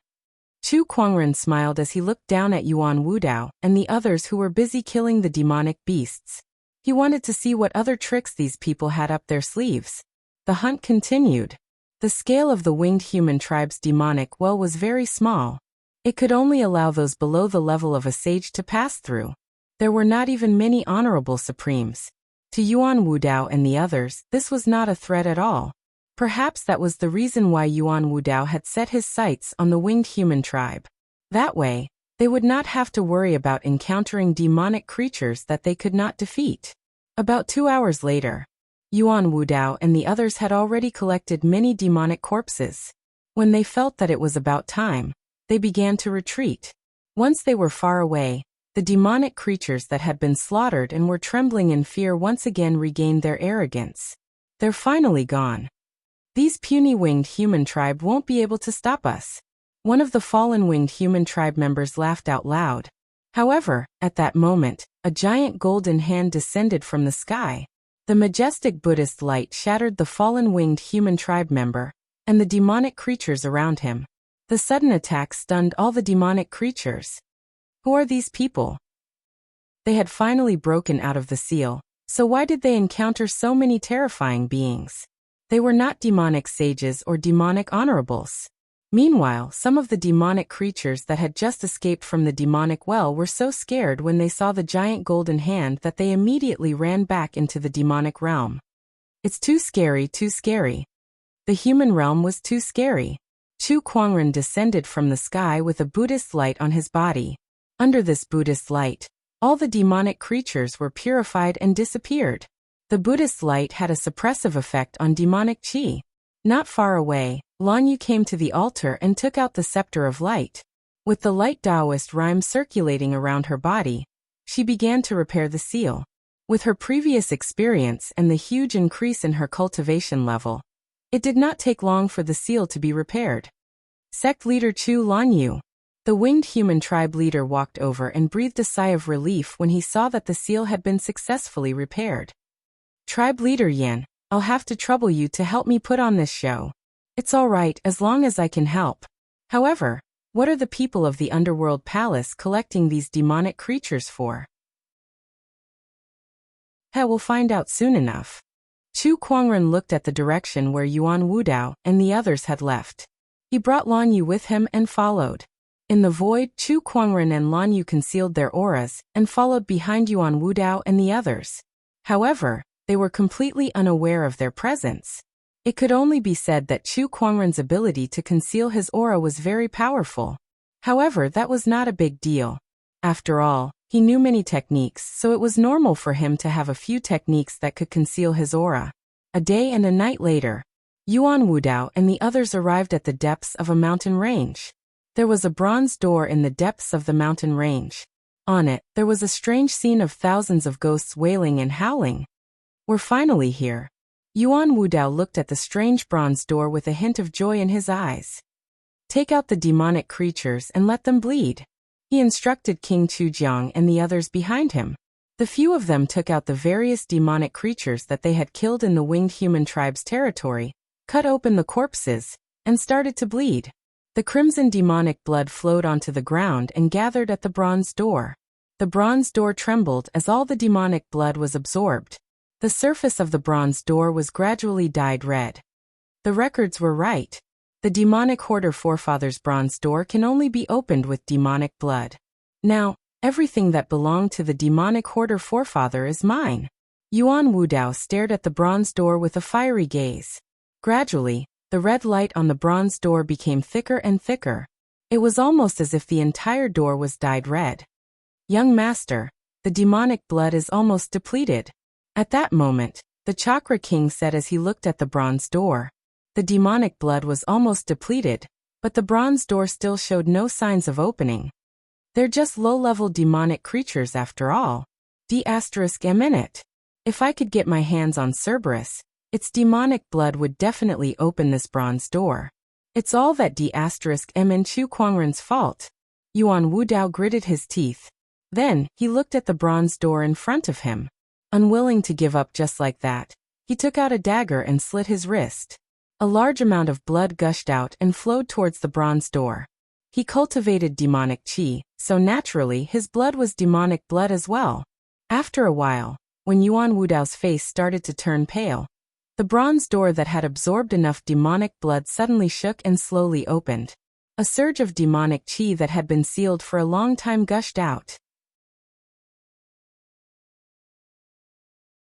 Chu Kuangren smiled as he looked down at Yuan Wudao and the others who were busy killing the demonic beasts. He wanted to see what other tricks these people had up their sleeves. The hunt continued. The scale of the winged human tribe's demonic well was very small. It could only allow those below the level of a sage to pass through. There were not even many honorable supremes. To Yuan Wudao and the others, this was not a threat at all. Perhaps that was the reason why Yuan Wudao had set his sights on the winged human tribe. That way, they would not have to worry about encountering demonic creatures that they could not defeat. About 2 hours later, Yuan Wudao and the others had already collected many demonic corpses. When they felt that it was about time, they began to retreat. Once they were far away, the demonic creatures that had been slaughtered and were trembling in fear once again regained their arrogance. They're finally gone. These puny winged human tribe won't be able to stop us. One of the fallen winged human tribe members laughed out loud. However, at that moment, a giant golden hand descended from the sky. The majestic Buddhist light shattered the fallen winged human tribe member and the demonic creatures around him. The sudden attack stunned all the demonic creatures. Who are these people? They had finally broken out of the seal, so why did they encounter so many terrifying beings? They were not demonic sages or demonic honorables. Meanwhile, some of the demonic creatures that had just escaped from the demonic well were so scared when they saw the giant golden hand that they immediately ran back into the demonic realm. It's too scary, too scary. The human realm was too scary. Chu Kuangren descended from the sky with a Buddhist light on his body. Under this Buddhist light, all the demonic creatures were purified and disappeared. The Buddhist light had a suppressive effect on demonic qi. Not far away, Lan Yu came to the altar and took out the scepter of light. With the light Taoist rhyme circulating around her body, she began to repair the seal. With her previous experience and the huge increase in her cultivation level, it did not take long for the seal to be repaired. Sect leader Chu Lan Yu. The winged human tribe leader walked over and breathed a sigh of relief when he saw that the seal had been successfully repaired. Tribe leader Yan, I'll have to trouble you to help me put on this show. It's all right as long as I can help. However, what are the people of the underworld palace collecting these demonic creatures for? We'll find out soon enough. Chu Kuangren looked at the direction where Yuan Wudao and the others had left. He brought Lan Yu with him and followed. In the void, Chu Kuangren and Lan Yu concealed their auras and followed behind Yuan Wudao and the others. However, they were completely unaware of their presence. It could only be said that Chu Kuangren's ability to conceal his aura was very powerful. However, that was not a big deal. After all, he knew many techniques, so it was normal for him to have a few techniques that could conceal his aura. A day and a night later, Yuan Wudao and the others arrived at the depths of a mountain range. There was a bronze door in the depths of the mountain range. On it, there was a strange scene of thousands of ghosts wailing and howling. We're finally here. Yuan Wudao looked at the strange bronze door with a hint of joy in his eyes. Take out the demonic creatures and let them bleed. He instructed King Chujiang and the others behind him. The few of them took out the various demonic creatures that they had killed in the winged human tribe's territory, cut open the corpses, and started to bleed. The crimson demonic blood flowed onto the ground and gathered at the bronze door. The bronze door trembled as all the demonic blood was absorbed. The surface of the bronze door was gradually dyed red. The records were right. The demonic hoarder forefather's bronze door can only be opened with demonic blood. Now, everything that belonged to the demonic hoarder forefather is mine. Yuan Wudao stared at the bronze door with a fiery gaze. Gradually, the red light on the bronze door became thicker and thicker. It was almost as if the entire door was dyed red. Young master, the demonic blood is almost depleted. At that moment, the Chakra King said as he looked at the bronze door. The demonic blood was almost depleted, but the bronze door still showed no signs of opening. They're just low-level demonic creatures after all. D***M*. If I could get my hands on Cerberus, its demonic blood would definitely open this bronze door. It's all that D***M Chu Kuangren's fault. Yuan Wudao gritted his teeth. Then, he looked at the bronze door in front of him. Unwilling to give up just like that, he took out a dagger and slit his wrist. A large amount of blood gushed out and flowed towards the bronze door. He cultivated demonic qi, so naturally his blood was demonic blood as well. After a while, when Yuan Wudao's face started to turn pale, the bronze door that had absorbed enough demonic blood suddenly shook and slowly opened. A surge of demonic qi that had been sealed for a long time gushed out.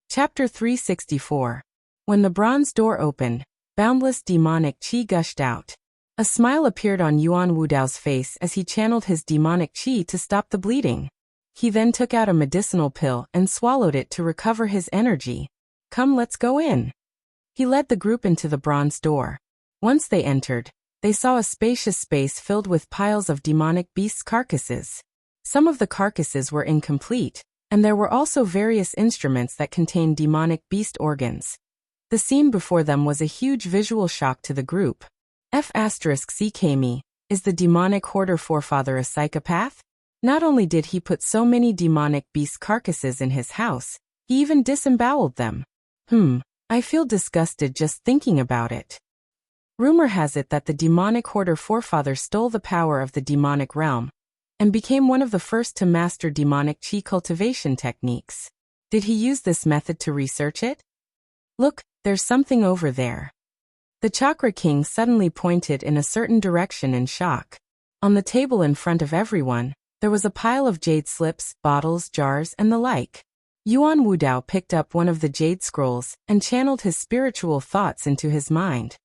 Chapter 364. When the bronze door opened, boundless demonic qi gushed out. A smile appeared on Yuan Wudao's face as he channeled his demonic qi to stop the bleeding. He then took out a medicinal pill and swallowed it to recover his energy. Come, let's go in. He led the group into the bronze door. Once they entered, they saw a spacious space filled with piles of demonic beasts' carcasses. Some of the carcasses were incomplete, and there were also various instruments that contained demonic beast organs. The scene before them was a huge visual shock to the group. F***CKME, is the demonic hoarder forefather a psychopath? Not only did he put so many demonic beast carcasses in his house, he even disemboweled them. I feel disgusted just thinking about it. Rumor has it that the demonic hoarder forefather stole the power of the demonic realm and became one of the first to master demonic qi cultivation techniques. Did he use this method to research it? Look, there's something over there. The Chakra King suddenly pointed in a certain direction in shock. On the table in front of everyone, there was a pile of jade slips, bottles, jars, and the like. Yuan Wudao picked up one of the jade scrolls and channeled his spiritual thoughts into his mind.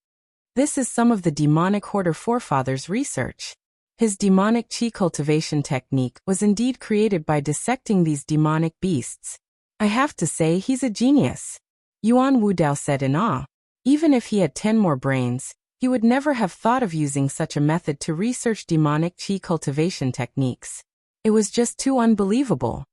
This is some of the demonic hoarder forefather's research. His demonic qi cultivation technique was indeed created by dissecting these demonic beasts. I have to say he's a genius. Yuan Wudao said in awe. Even if he had 10 more brains, he would never have thought of using such a method to research demonic qi cultivation techniques. It was just too unbelievable.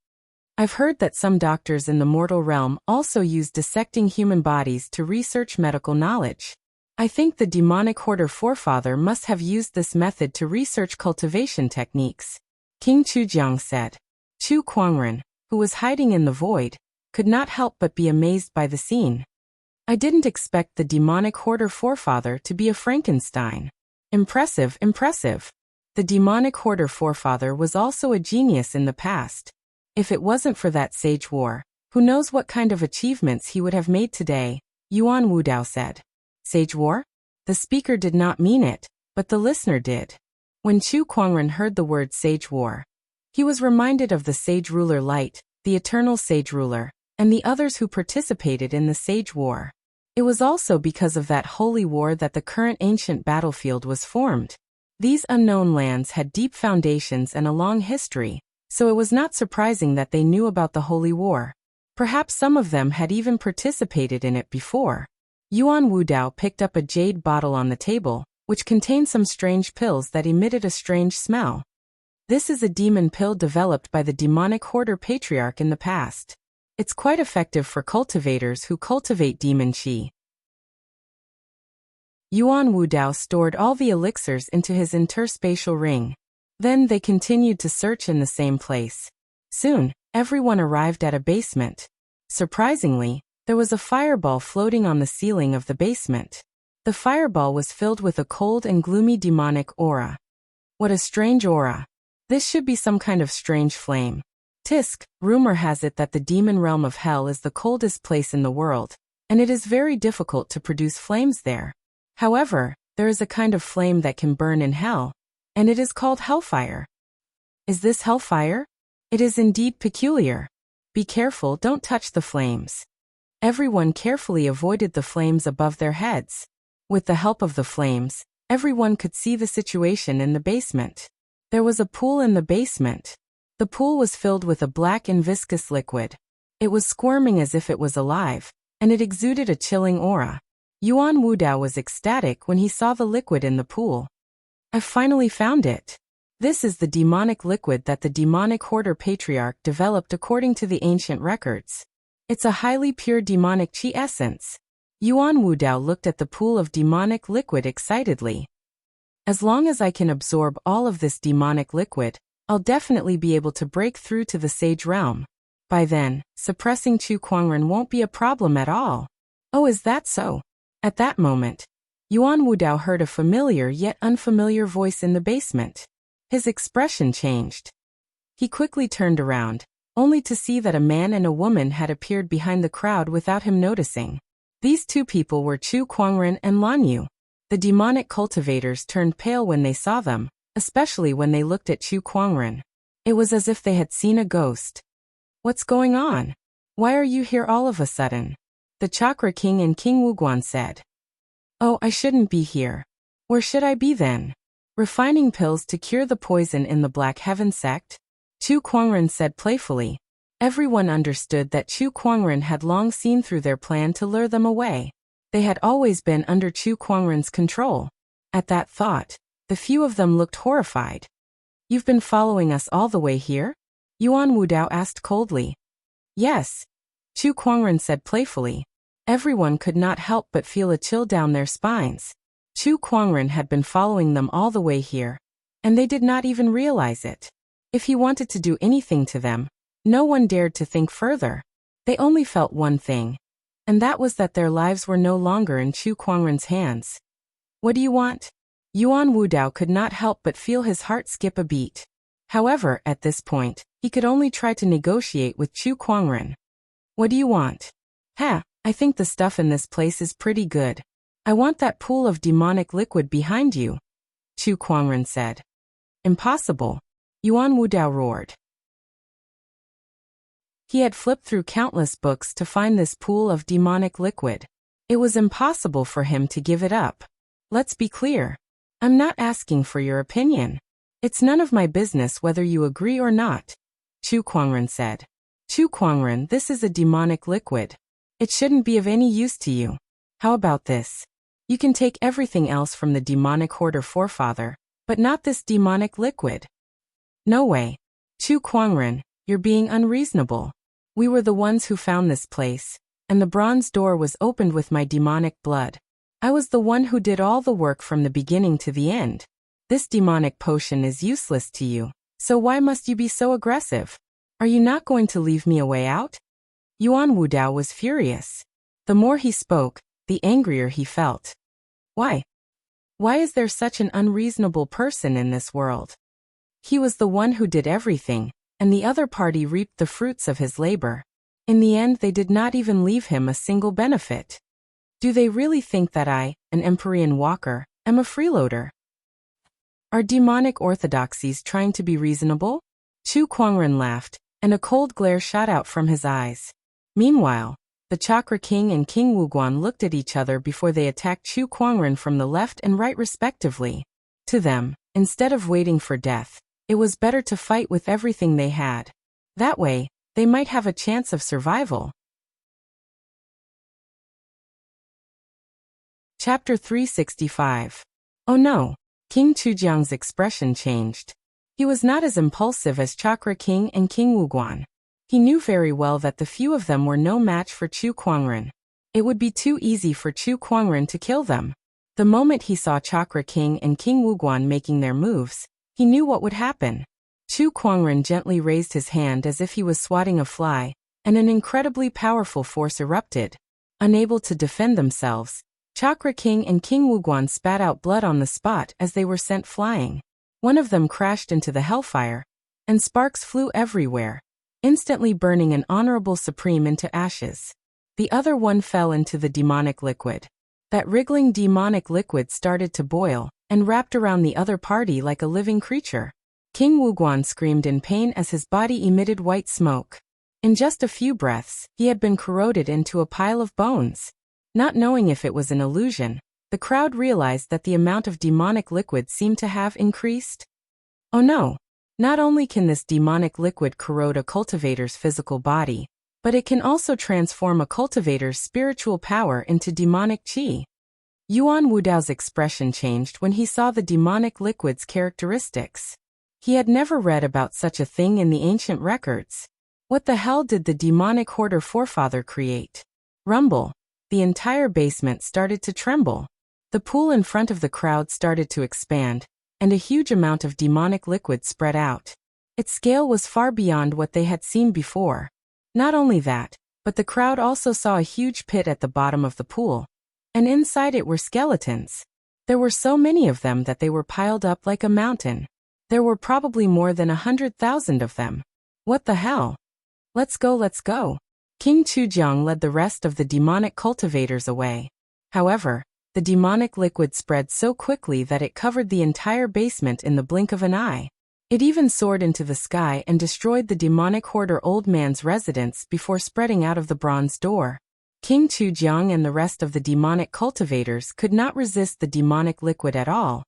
I've heard that some doctors in the mortal realm also use dissecting human bodies to research medical knowledge. I think the demonic hoarder forefather must have used this method to research cultivation techniques. King Chujiang said. Chu Kuangren, who was hiding in the void, could not help but be amazed by the scene. I didn't expect the demonic hoarder forefather to be a Frankenstein. Impressive, impressive. The demonic hoarder forefather was also a genius in the past. If it wasn't for that sage war, who knows what kind of achievements he would have made today, Yuan Wudao said. Sage war? The speaker did not mean it, but the listener did. When Chu Kuangren heard the word sage war, he was reminded of the sage ruler Light, the eternal sage ruler, and the others who participated in the sage war. It was also because of that holy war that the current ancient battlefield was formed. These unknown lands had deep foundations and a long history, so it was not surprising that they knew about the holy war. Perhaps some of them had even participated in it before. Yuan Wudao picked up a jade bottle on the table, which contained some strange pills that emitted a strange smell. This is a demon pill developed by the demonic hoarder patriarch in the past. It's quite effective for cultivators who cultivate demon qi. Yuan Wudao stored all the elixirs into his interspatial ring. Then they continued to search in the same place. Soon, everyone arrived at a basement. Surprisingly, there was a fireball floating on the ceiling of the basement. The fireball was filled with a cold and gloomy demonic aura. What a strange aura. This should be some kind of strange flame. Tisk, rumor has it that the demon realm of hell is the coldest place in the world, and it is very difficult to produce flames there. However, there is a kind of flame that can burn in hell, and it is called hellfire. Is this hellfire? It is indeed peculiar. Be careful, don't touch the flames. Everyone carefully avoided the flames above their heads. With the help of the flames, everyone could see the situation in the basement. There was a pool in the basement. The pool was filled with a black and viscous liquid. It was squirming as if it was alive, and it exuded a chilling aura. Yuan Wudao was ecstatic when he saw the liquid in the pool. I finally found it. This is the demonic liquid that the demonic hoarder patriarch developed according to the ancient records. It's a highly pure demonic qi essence. Yuan Wudao looked at the pool of demonic liquid excitedly. As long as I can absorb all of this demonic liquid, I'll definitely be able to break through to the sage realm. By then, suppressing Chu Kuangren won't be a problem at all. Oh, is that so? At that moment, Yuan Wudao heard a familiar yet unfamiliar voice in the basement. His expression changed. He quickly turned around, only to see that a man and a woman had appeared behind the crowd without him noticing. These two people were Chu Kuangren and Lan Yu. The demonic cultivators turned pale when they saw them, especially when they looked at Chu Kuangren. It was as if they had seen a ghost. What's going on? Why are you here all of a sudden? The Chakra King and King Wuguan said. Oh, I shouldn't be here. Where should I be then? Refining pills to cure the poison in the Black Heaven sect? Chu Kuangren said playfully. Everyone understood that Chu Kuangren had long seen through their plan to lure them away. They had always been under Chu Kuangren's control. At that thought, the few of them looked horrified. You've been following us all the way here? Yuan Wudao asked coldly. Yes. Chu Kuangren said playfully. Everyone could not help but feel a chill down their spines. Chu Kuangren had been following them all the way here, and they did not even realize it. If he wanted to do anything to them, no one dared to think further. They only felt one thing, and that was that their lives were no longer in Chu Kuangren's hands. What do you want? Yuan Wudao could not help but feel his heart skip a beat. However, at this point, he could only try to negotiate with Chu Kuangren. What do you want? I think the stuff in this place is pretty good. I want that pool of demonic liquid behind you, Chu Kuangren said. Impossible, Yuan Wudao roared. He had flipped through countless books to find this pool of demonic liquid. It was impossible for him to give it up. Let's be clear. I'm not asking for your opinion. It's none of my business whether you agree or not, Chu Kuangren said. Chu Kuangren, this is a demonic liquid. It shouldn't be of any use to you. How about this? You can take everything else from the demonic hoarder forefather, but not this demonic liquid. No way. Chu Kuangren, you're being unreasonable. We were the ones who found this place, and the bronze door was opened with my demonic blood. I was the one who did all the work from the beginning to the end. This demonic potion is useless to you, so why must you be so aggressive? Are you not going to leave me a way out? Yuan Wudao was furious. The more he spoke, the angrier he felt. Why? Why is there such an unreasonable person in this world? He was the one who did everything, and the other party reaped the fruits of his labor. In the end, they did not even leave him a single benefit. Do they really think that I, an Empyrean walker, am a freeloader? Are demonic orthodoxies trying to be reasonable? Chu Kuangren laughed, and a cold glare shot out from his eyes. Meanwhile, the Chakra King and King Wuguan looked at each other before they attacked Chu Kuangren from the left and right respectively. To them, instead of waiting for death, it was better to fight with everything they had. That way, they might have a chance of survival. Chapter 365. Oh no! King Chujiang's expression changed. He was not as impulsive as Chakra King and King Wuguan. He knew very well that the few of them were no match for Chu Kuangren. It would be too easy for Chu Kuangren to kill them. The moment he saw Chakra King and King Wuguan making their moves, he knew what would happen. Chu Kuangren gently raised his hand as if he was swatting a fly, and an incredibly powerful force erupted. Unable to defend themselves, Chakra King and King Wuguan spat out blood on the spot as they were sent flying. One of them crashed into the hellfire, and sparks flew everywhere, instantly burning an honorable supreme into ashes. The other one fell into the demonic liquid. That wriggling demonic liquid started to boil, and wrapped around the other party like a living creature. King Wuguan screamed in pain as his body emitted white smoke. In just a few breaths, he had been corroded into a pile of bones. Not knowing if it was an illusion, the crowd realized that the amount of demonic liquid seemed to have increased. Oh no! Not only can this demonic liquid corrode a cultivator's physical body, but it can also transform a cultivator's spiritual power into demonic qi. Yuan Wudao's expression changed when he saw the demonic liquid's characteristics. He had never read about such a thing in the ancient records. What the hell did the demonic hoarder forefather create? Rumble. The entire basement started to tremble. The pool in front of the crowd started to expand, and a huge amount of demonic liquid spread out. Its scale was far beyond what they had seen before. Not only that, but the crowd also saw a huge pit at the bottom of the pool, and inside it were skeletons. There were so many of them that they were piled up like a mountain. There were probably more than 100,000 of them. What the hell? Let's go, let's go. King Chujiang led the rest of the demonic cultivators away. However, the demonic liquid spread so quickly that it covered the entire basement in the blink of an eye. It even soared into the sky and destroyed the demonic hoarder old man's residence before spreading out of the bronze door. King Chujiang and the rest of the demonic cultivators could not resist the demonic liquid at all,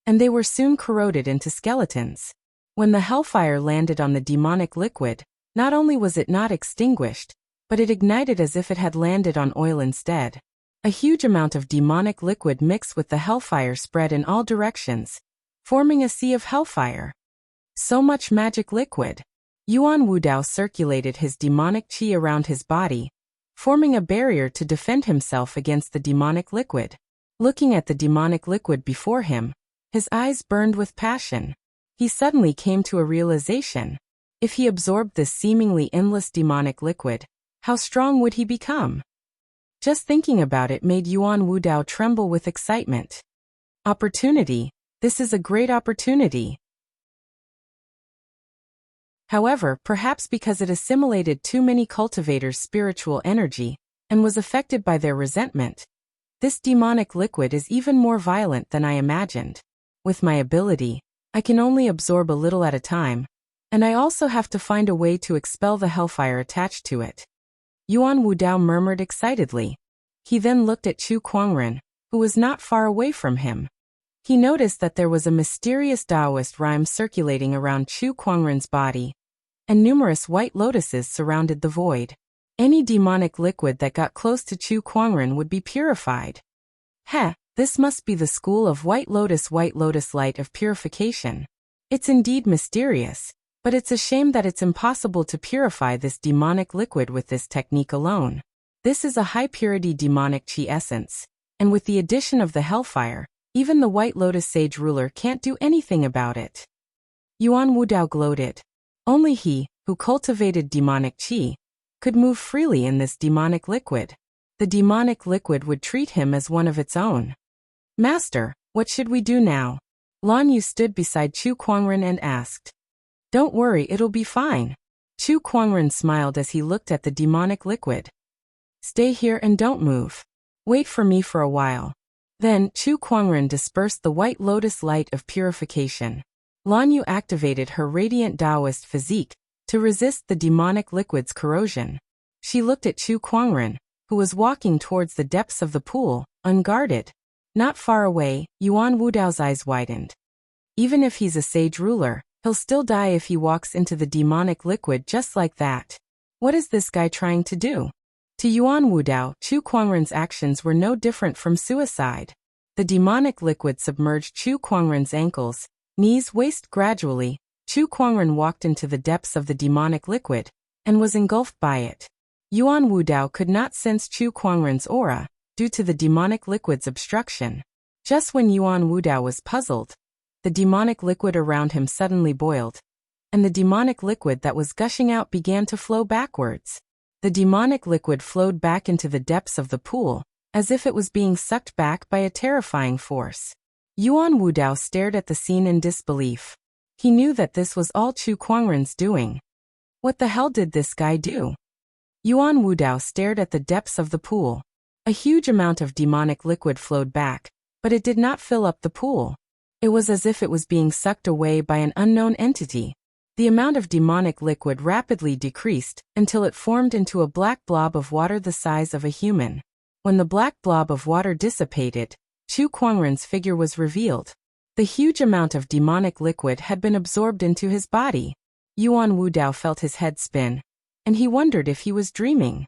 and they were soon corroded into skeletons. When the hellfire landed on the demonic liquid, not only was it not extinguished, but it ignited as if it had landed on oil instead. A huge amount of demonic liquid mixed with the hellfire spread in all directions, forming a sea of hellfire. So much magic liquid. Yuan Wudao circulated his demonic qi around his body, forming a barrier to defend himself against the demonic liquid. Looking at the demonic liquid before him, his eyes burned with passion. He suddenly came to a realization. If he absorbed this seemingly endless demonic liquid, how strong would he become? Just thinking about it made Yuan Wudao tremble with excitement. Opportunity. This is a great opportunity. However, perhaps because it assimilated too many cultivators' spiritual energy, and was affected by their resentment, this demonic liquid is even more violent than I imagined. With my ability, I can only absorb a little at a time, and I also have to find a way to expel the hellfire attached to it. Yuan Wudao murmured excitedly. He then looked at Chu Kuangren, who was not far away from him. He noticed that there was a mysterious Taoist rhyme circulating around Chu Kuangren's body, and numerous white lotuses surrounded the void. Any demonic liquid that got close to Chu Kuangren would be purified. Heh, this must be the school of White Lotus light of purification. It's indeed mysterious, but it's a shame that it's impossible to purify this demonic liquid with this technique alone. This is a high-purity demonic chi essence, and with the addition of the hellfire, even the White Lotus sage ruler can't do anything about it. Yuan Wudao gloated. Only he, who cultivated demonic chi, could move freely in this demonic liquid. The demonic liquid would treat him as one of its own. Master, what should we do now? Lan Yu stood beside Chu Kuangren and asked. Don't worry, it'll be fine. Chu Kuangren smiled as he looked at the demonic liquid. Stay here and don't move. Wait for me for a while. Then, Chu Kuangren dispersed the White Lotus light of purification. Lan Yu activated her radiant Taoist physique to resist the demonic liquid's corrosion. She looked at Chu Kuangren, who was walking towards the depths of the pool, unguarded. Not far away, Yuan Wudao's eyes widened. Even if he's a sage ruler, he'll still die if he walks into the demonic liquid just like that. What is this guy trying to do? To Yuan Wudao, Chu Kuangren's actions were no different from suicide. The demonic liquid submerged Chu Kuangren's ankles, knees, waist. Gradually, Chu Kuangren walked into the depths of the demonic liquid, and was engulfed by it. Yuan Wudao could not sense Chu Kuangren's aura, due to the demonic liquid's obstruction. Just when Yuan Wudao was puzzled, the demonic liquid around him suddenly boiled, and the demonic liquid that was gushing out began to flow backwards. The demonic liquid flowed back into the depths of the pool, as if it was being sucked back by a terrifying force. Yuan Wudao stared at the scene in disbelief. He knew that this was all Chu Kuangren's doing. What the hell did this guy do? Yuan Wudao stared at the depths of the pool. A huge amount of demonic liquid flowed back, but it did not fill up the pool. It was as if it was being sucked away by an unknown entity. The amount of demonic liquid rapidly decreased until it formed into a black blob of water the size of a human. When the black blob of water dissipated, Chu Kuangren's figure was revealed. The huge amount of demonic liquid had been absorbed into his body. Yuan Wudao felt his head spin, and he wondered if he was dreaming.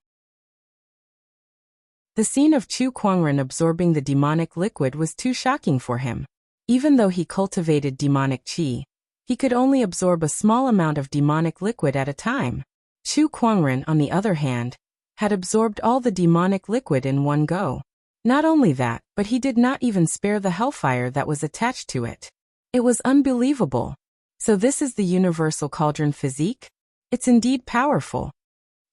The scene of Chu Kuangren absorbing the demonic liquid was too shocking for him. Even though he cultivated demonic chi, he could only absorb a small amount of demonic liquid at a time. Chu Kuangren, on the other hand, had absorbed all the demonic liquid in one go. Not only that, but he did not even spare the hellfire that was attached to it. It was unbelievable. So this is the universal cauldron physique? It's indeed powerful.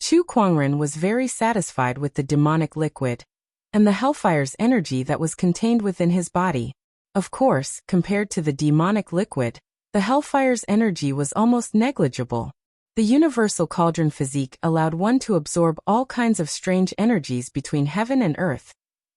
Chu Kuangren was very satisfied with the demonic liquid, and the hellfire's energy that was contained within his body. Of course, compared to the demonic liquid, the hellfire's energy was almost negligible. The universal cauldron physique allowed one to absorb all kinds of strange energies between heaven and earth,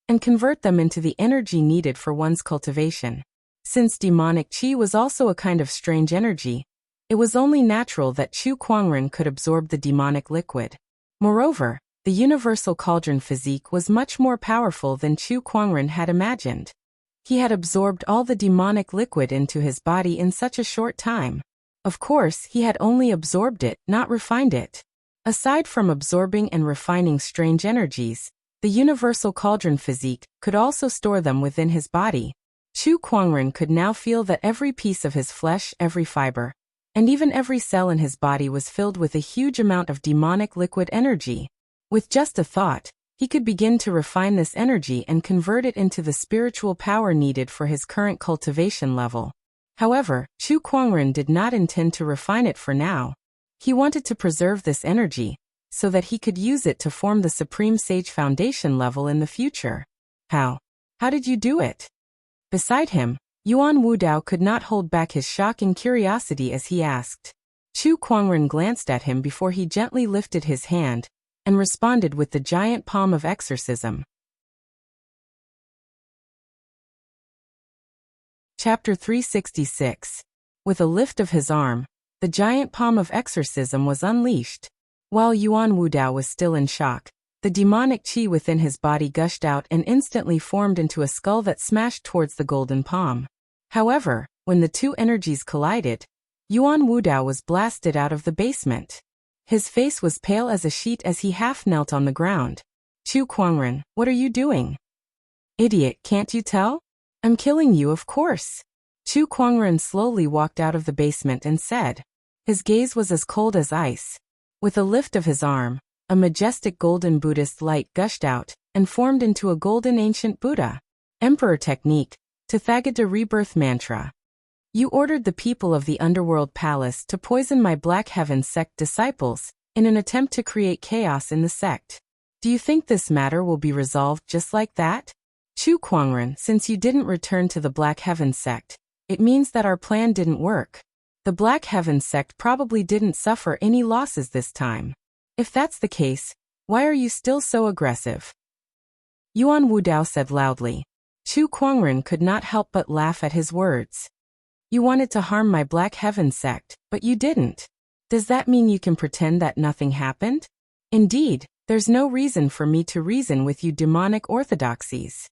and convert them into the energy needed for one's cultivation. Since demonic chi was also a kind of strange energy, it was only natural that Chu Kuangren could absorb the demonic liquid. Moreover, the universal cauldron physique was much more powerful than Chu Kuangren had imagined. He had absorbed all the demonic liquid into his body in such a short time. Of course, he had only absorbed it, not refined it. Aside from absorbing and refining strange energies, the universal cauldron physique could also store them within his body. Chu Kuangren could now feel that every piece of his flesh, every fiber, and even every cell in his body was filled with a huge amount of demonic liquid energy. With just a thought, he could begin to refine this energy and convert it into the spiritual power needed for his current cultivation level. However, Chu Kuangren did not intend to refine it for now. He wanted to preserve this energy, so that he could use it to form the Supreme Sage Foundation level in the future. How? How did you do it? Beside him, Yuan Wudao could not hold back his shock and curiosity as he asked. Chu Kuangren glanced at him before he gently lifted his hand, and responded with the giant palm of exorcism. Chapter 366. With a lift of his arm, the giant palm of exorcism was unleashed. While Yuan Wudao was still in shock, the demonic chi within his body gushed out and instantly formed into a skull that smashed towards the golden palm. However, when the two energies collided, Yuan Wudao was blasted out of the basement. His face was pale as a sheet as he half knelt on the ground. Chu Kuangren, what are you doing? Idiot, can't you tell? I'm killing you, of course. Chu Kuangren slowly walked out of the basement and said. His gaze was as cold as ice. With a lift of his arm, a majestic golden Buddhist light gushed out and formed into a golden ancient Buddha. Emperor technique, Tathagata rebirth mantra. You ordered the people of the underworld palace to poison my Black Heaven sect disciples in an attempt to create chaos in the sect. Do you think this matter will be resolved just like that? Chu Kuangren, since you didn't return to the Black Heaven sect, it means that our plan didn't work. The Black Heaven sect probably didn't suffer any losses this time. If that's the case, why are you still so aggressive? Yuan Wudao said loudly. Chu Kuangren could not help but laugh at his words. You wanted to harm my Black Heaven sect, but you didn't. Does that mean you can pretend that nothing happened? Indeed, there's no reason for me to reason with you demonic orthodoxies.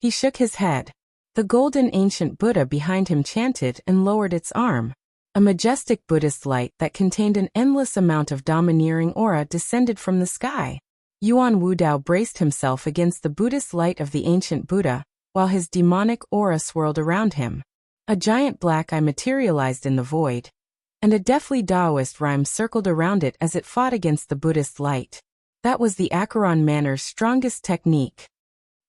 He shook his head. The golden ancient Buddha behind him chanted and lowered its arm. A majestic Buddhist light that contained an endless amount of domineering aura descended from the sky. Yuan Wudao braced himself against the Buddhist light of the ancient Buddha, while his demonic aura swirled around him. A giant black eye materialized in the void, and a deathly Taoist rhyme circled around it as it fought against the Buddhist light. That was the Acheron Manor's strongest technique.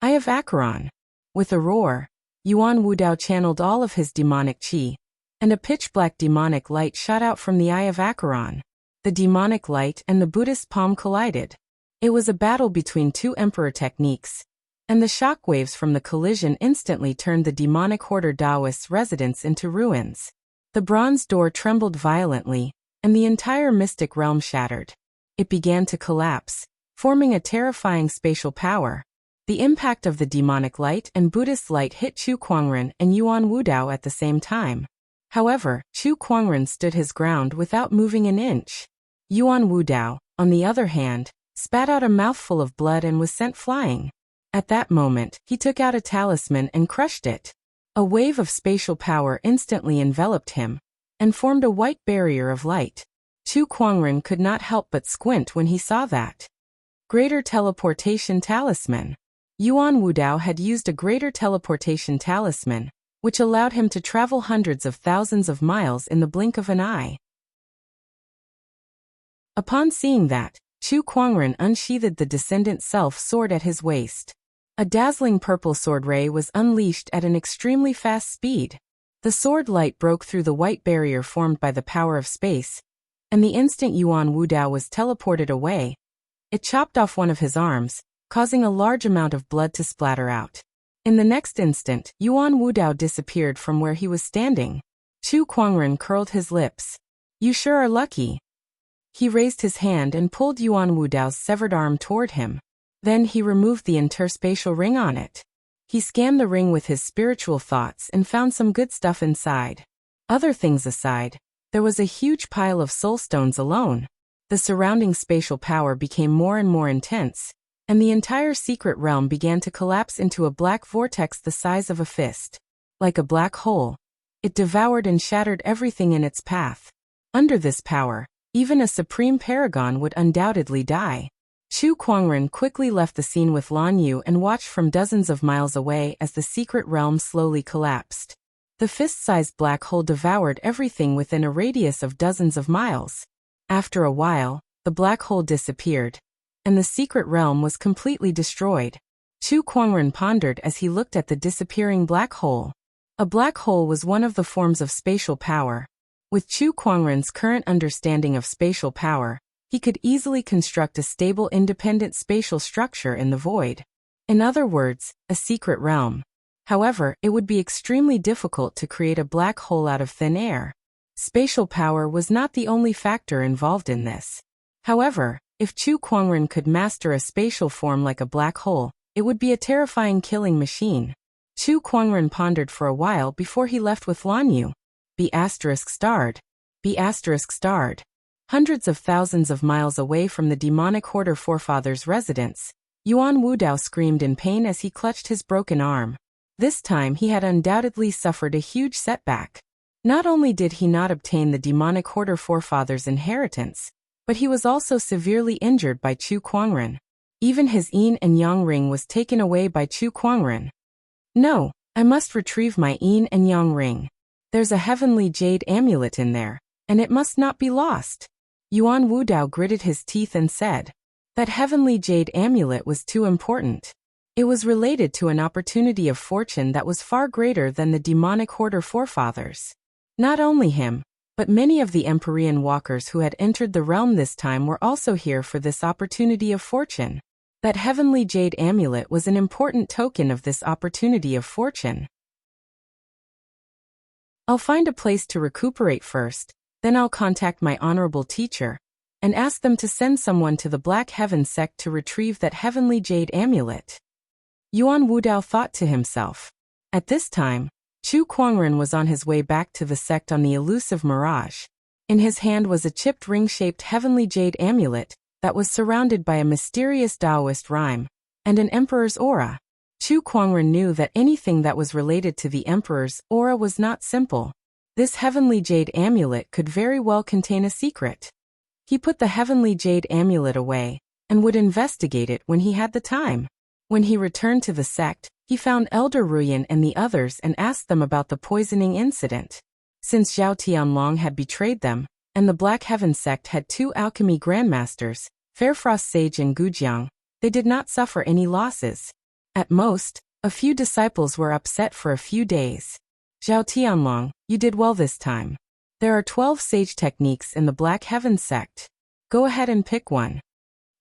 Eye of Acheron. With a roar, Yuan Wudao channeled all of his demonic qi, and a pitch-black demonic light shot out from the Eye of Acheron. The demonic light and the Buddhist palm collided. It was a battle between two emperor techniques, and the shockwaves from the collision instantly turned the demonic hoarder Taoist's residence into ruins. The bronze door trembled violently, and the entire mystic realm shattered. It began to collapse, forming a terrifying spatial power. The impact of the demonic light and Buddhist light hit Chu Kuangren and Yuan Wudao at the same time. However, Chu Kuangren stood his ground without moving an inch. Yuan Wudao, on the other hand, spat out a mouthful of blood and was sent flying. At that moment, he took out a talisman and crushed it. A wave of spatial power instantly enveloped him and formed a white barrier of light. Chu Kuangren could not help but squint when he saw that. Greater Teleportation Talisman. Yuan Wudao had used a Greater Teleportation Talisman, which allowed him to travel hundreds of thousands of miles in the blink of an eye. Upon seeing that, Chu Kuangren unsheathed the Descendant Self sword at his waist. A dazzling purple sword ray was unleashed at an extremely fast speed. The sword light broke through the white barrier formed by the power of space, and the instant Yuan Wudao was teleported away, it chopped off one of his arms, causing a large amount of blood to splatter out. In the next instant, Yuan Wudao disappeared from where he was standing. Chu Kuangren curled his lips. You sure are lucky. He raised his hand and pulled Yuan Wudao's severed arm toward him. Then he removed the interspatial ring on it. He scanned the ring with his spiritual thoughts and found some good stuff inside. Other things aside, there was a huge pile of soul stones alone. The surrounding spatial power became more and more intense, and the entire secret realm began to collapse into a black vortex the size of a fist. Like a black hole, it devoured and shattered everything in its path. Under this power, even a supreme paragon would undoubtedly die. Chu Kuangren quickly left the scene with Lan Yu and watched from dozens of miles away as the secret realm slowly collapsed. The fist-sized black hole devoured everything within a radius of dozens of miles. After a while, the black hole disappeared, and the secret realm was completely destroyed. Chu Kuangren pondered as he looked at the disappearing black hole. A black hole was one of the forms of spatial power. With Chu Kuangren's current understanding of spatial power, he could easily construct a stable independent spatial structure in the void. In other words, a secret realm. However, it would be extremely difficult to create a black hole out of thin air. Spatial power was not the only factor involved in this. However, if Chu Kuangren could master a spatial form like a black hole, it would be a terrifying killing machine. Chu Kuangren pondered for a while before he left with Lan Yu. B*****. Hundreds of thousands of miles away from the demonic hoarder forefather's residence, Yuan Wudao screamed in pain as he clutched his broken arm. This time he had undoubtedly suffered a huge setback. Not only did he not obtain the demonic hoarder forefather's inheritance, But he was also severely injured by Chu Kuangren. Even his yin and yang ring was taken away by Chu Kuangren. No, I must retrieve my yin and yang ring. There's a heavenly jade amulet in there, and it must not be lost. Yuan Wudao gritted his teeth and said, that heavenly jade amulet was too important. It was related to an opportunity of fortune that was far greater than the demonic hoarder forefathers. Not only him, but many of the Empyrean walkers who had entered the realm this time were also here for this opportunity of fortune. That heavenly jade amulet was an important token of this opportunity of fortune. I'll find a place to recuperate first, then I'll contact my honorable teacher, and ask them to send someone to the Black Heaven sect to retrieve that heavenly jade amulet. Yuan Wudao thought to himself. At this time, Chu Kuangren was on his way back to the sect on the elusive mirage. In his hand was a chipped ring-shaped heavenly jade amulet that was surrounded by a mysterious Taoist rhyme and an emperor's aura. Chu Kuangren knew that anything that was related to the emperor's aura was not simple. This heavenly jade amulet could very well contain a secret. He put the heavenly jade amulet away and would investigate it when he had the time. When he returned to the sect, he found Elder Ruyan and the others and asked them about the poisoning incident. Since Zhao Tianlong had betrayed them, and the Black Heaven sect had 2 alchemy grandmasters, Fairfrost Sage and Gujiang, they did not suffer any losses. At most, a few disciples were upset for a few days. Zhao Tianlong, you did well this time. There are 12 sage techniques in the Black Heaven sect. Go ahead and pick one.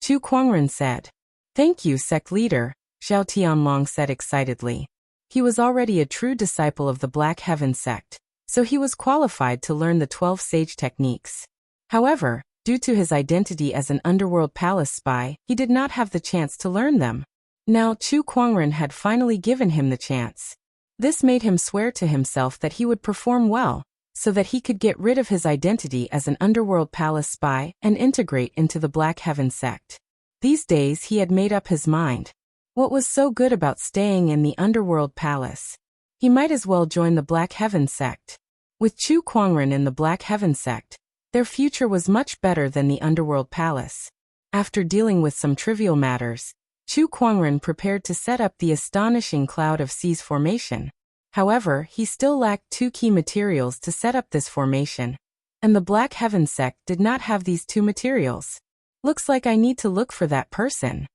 Chu Kuangren said. Thank you, sect leader, Zhao Tianlong said excitedly. He was already a true disciple of the Black Heaven sect, so he was qualified to learn the 12 sage techniques. However, due to his identity as an underworld palace spy, he did not have the chance to learn them. Now Chu Kuangren had finally given him the chance. This made him swear to himself that he would perform well, so that he could get rid of his identity as an underworld palace spy and integrate into the Black Heaven sect. These days he had made up his mind. What was so good about staying in the underworld palace? He might as well join the Black Heaven sect. With Chu Kuangren in the Black Heaven sect, their future was much better than the underworld palace. After dealing with some trivial matters, Chu Kuangren prepared to set up the astonishing Cloud of Seas formation. However, he still lacked 2 key materials to set up this formation, and the Black Heaven sect did not have these 2 materials. Looks like I need to look for that person.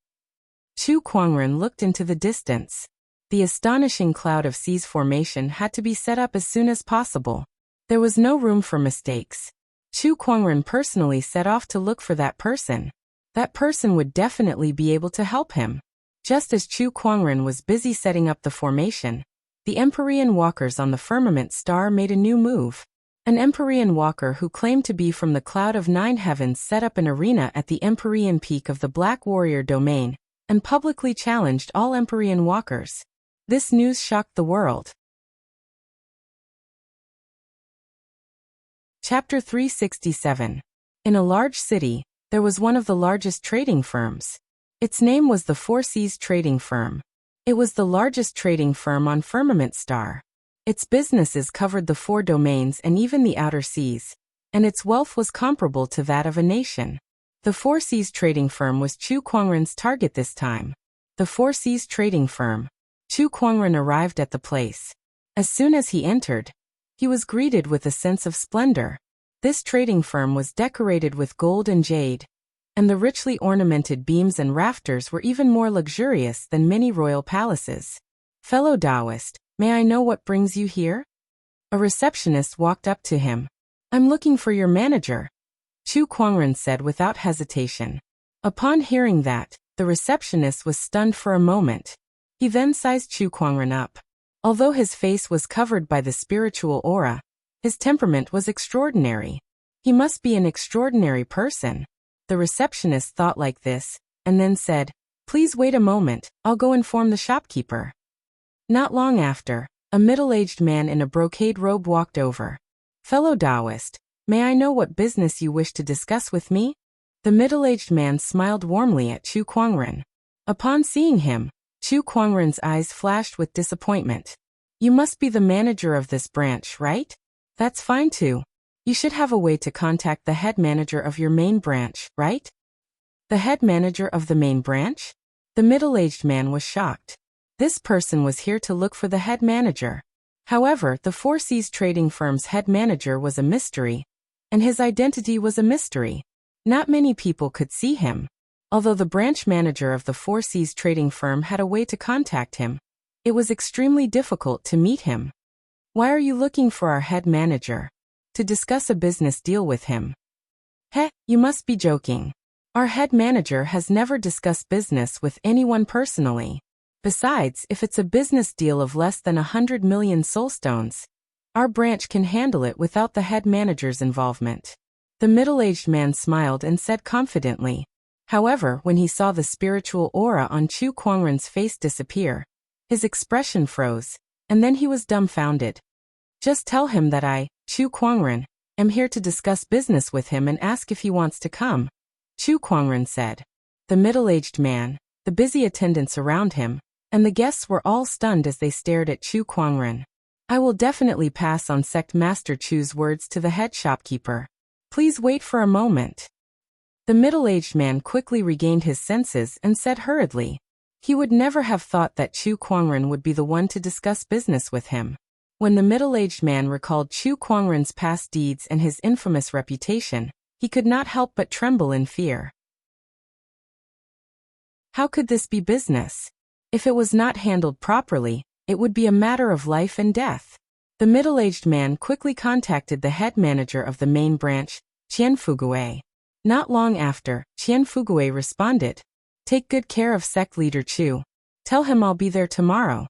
Chu Kuangren looked into the distance. The astonishing Cloud of Seas formation had to be set up as soon as possible. There was no room for mistakes. Chu Kuangren personally set off to look for that person. That person would definitely be able to help him. Just as Chu Kuangren was busy setting up the formation, the Empyrean walkers on the firmament star made a new move. An Empyrean walker who claimed to be from the Cloud of 9 Heavens set up an arena at the Empyrean peak of the Black Warrior domain and publicly challenged all Empyrean walkers. This news shocked the world. Chapter 367. In a large city, there was one of the largest trading firms. Its name was the Four Seas Trading Firm. It was the largest trading firm on Firmament Star. Its businesses covered the 4 domains and even the outer seas, and its wealth was comparable to that of a nation. The Four Seas Trading Firm was Chu Kuangren's target this time. The Four Seas Trading Firm. Chu Kuangren arrived at the place. As soon as he entered, he was greeted with a sense of splendor. This trading firm was decorated with gold and jade, and the richly ornamented beams and rafters were even more luxurious than many royal palaces. Fellow Taoist, may I know what brings you here? A receptionist walked up to him. I'm looking for your manager, Chu Kuangren said without hesitation. Upon hearing that, the receptionist was stunned for a moment. He then sized Chu Kuangren up. Although his face was covered by the spiritual aura, his temperament was extraordinary. He must be an extraordinary person. The receptionist thought like this, and then said, Please wait a moment, I'll go inform the shopkeeper. Not long after, a middle-aged man in a brocade robe walked over. Fellow Taoist, may I know what business you wish to discuss with me? The middle-aged man smiled warmly at Chu Kuangren. Upon seeing him, Chu Kuangren's eyes flashed with disappointment. You must be the manager of this branch, right? That's fine too. You should have a way to contact the head manager of your main branch, right? The head manager of the main branch? The middle-aged man was shocked. This person was here to look for the head manager. However, the Four Seas trading firm's head manager was a mystery, and his identity was a mystery. Not many people could see him. Although the branch manager of the Four Seas trading firm had a way to contact him, it was extremely difficult to meet him. Why are you looking for our head manager? To discuss a business deal with him. Heh, you must be joking. Our head manager has never discussed business with anyone personally. Besides, if it's a business deal of less than 100 million soulstones, our branch can handle it without the head manager's involvement. The middle-aged man smiled and said confidently. However, when he saw the spiritual aura on Chu Kuangren's face disappear, his expression froze, and then he was dumbfounded. Just tell him that I, Chu Kuangren, am here to discuss business with him and ask if he wants to come, Chu Kuangren said. The middle-aged man, the busy attendants around him, and the guests were all stunned as they stared at Chu Kuangren. I will definitely pass on Sect Master Chu's words to the head shopkeeper. Please wait for a moment. The middle-aged man quickly regained his senses and said hurriedly. He would never have thought that Chu Kuangren would be the one to discuss business with him. When the middle-aged man recalled Chu Kuangren's past deeds and his infamous reputation, he could not help but tremble in fear. How could this be business? If it was not handled properly, it would be a matter of life and death. The middle-aged man quickly contacted the head manager of the main branch, Qian Fugue. Not long after, Qian Fugue responded. Take good care of sect leader Chu. Tell him I'll be there tomorrow.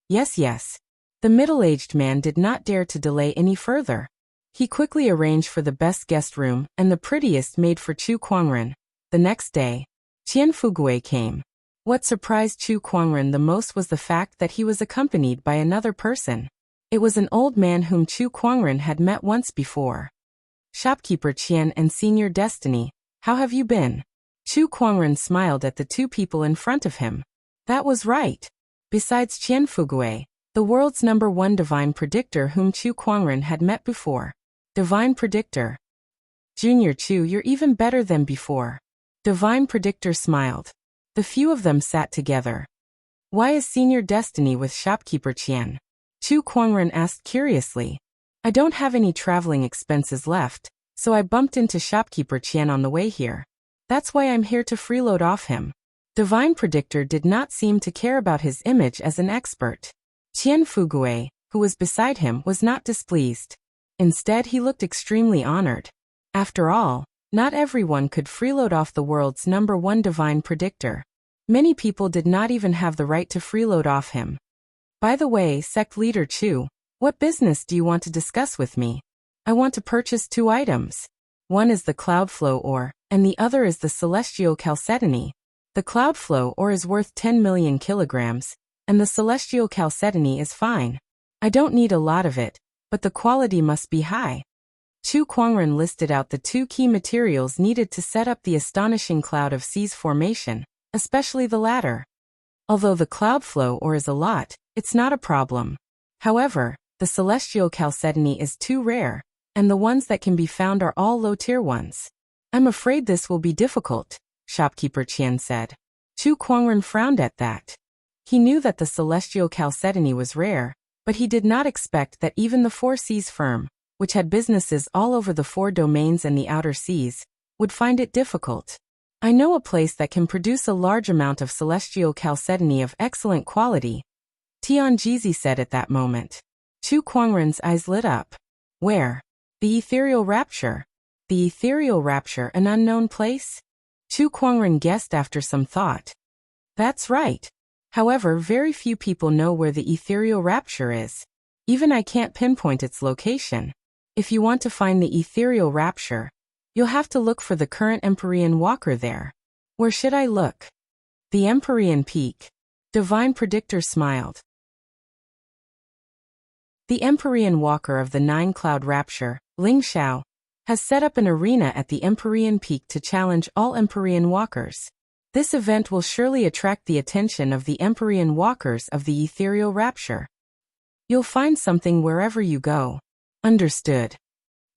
Yes, yes. The middle-aged man did not dare to delay any further. He quickly arranged for the best guest room and the prettiest maid for Chu Kuangren. The next day, Qian Fugue came. What surprised Chu Kuangren the most was the fact that he was accompanied by another person. It was an old man whom Chu Kuangren had met once before. Shopkeeper Qian and Senior Destiny, how have you been? Chu Kuangren smiled at the two people in front of him. That was right. Besides Qian Fugue, the world's #1 divine predictor whom Chu Kuangren had met before. Divine predictor. Junior Chu, you're even better than before. Divine predictor smiled. The few of them sat together. Why is Senior Destiny with shopkeeper Qian? Chu Kuangren asked curiously. I don't have any traveling expenses left, so I bumped into shopkeeper Qian on the way here. That's why I'm here to freeload off him. Divine predictor did not seem to care about his image as an expert. Qian Fugue, who was beside him, was not displeased. Instead, he looked extremely honored. After all, not everyone could freeload off the world's #1 divine predictor. Many people did not even have the right to freeload off him. By the way, sect leader Chu, what business do you want to discuss with me? I want to purchase 2 items. One is the Cloudflow ore, and the other is the Celestial Chalcedony. The Cloudflow ore is worth 10 million kilograms, and the Celestial Chalcedony is fine. I don't need a lot of it, but the quality must be high. Chu Kuangren listed out the 2 key materials needed to set up the astonishing Cloud of Seas formation, especially the latter. Although the Cloudflow ore is a lot, it's not a problem. However, the Celestial Chalcedony is too rare, and the ones that can be found are all low-tier ones. I'm afraid this will be difficult, shopkeeper Qian said. Chu Kuangren frowned at that. He knew that the Celestial Chalcedony was rare, but he did not expect that even the Four Seas firm, which had businesses all over the 4 domains and the outer seas, would find it difficult. I know a place that can produce a large amount of Celestial Chalcedony of excellent quality, Tian Jizi said at that moment. Chu Kuangren's eyes lit up. Where? The Ethereal Rapture. The Ethereal Rapture, an unknown place? Chu Kuangren guessed after some thought. That's right. However, very few people know where the Ethereal Rapture is. Even I can't pinpoint its location. If you want to find the Ethereal Rapture, you'll have to look for the current Empyrean Walker there. Where should I look? The Empyrean Peak. Divine Predictor smiled. The Empyrean Walker of the 9-Cloud Rapture, Ling Xiao, has set up an arena at the Empyrean Peak to challenge all Empyrean Walkers. This event will surely attract the attention of the Empyrean Walkers of the Ethereal Rapture. You'll find something wherever you go. Understood.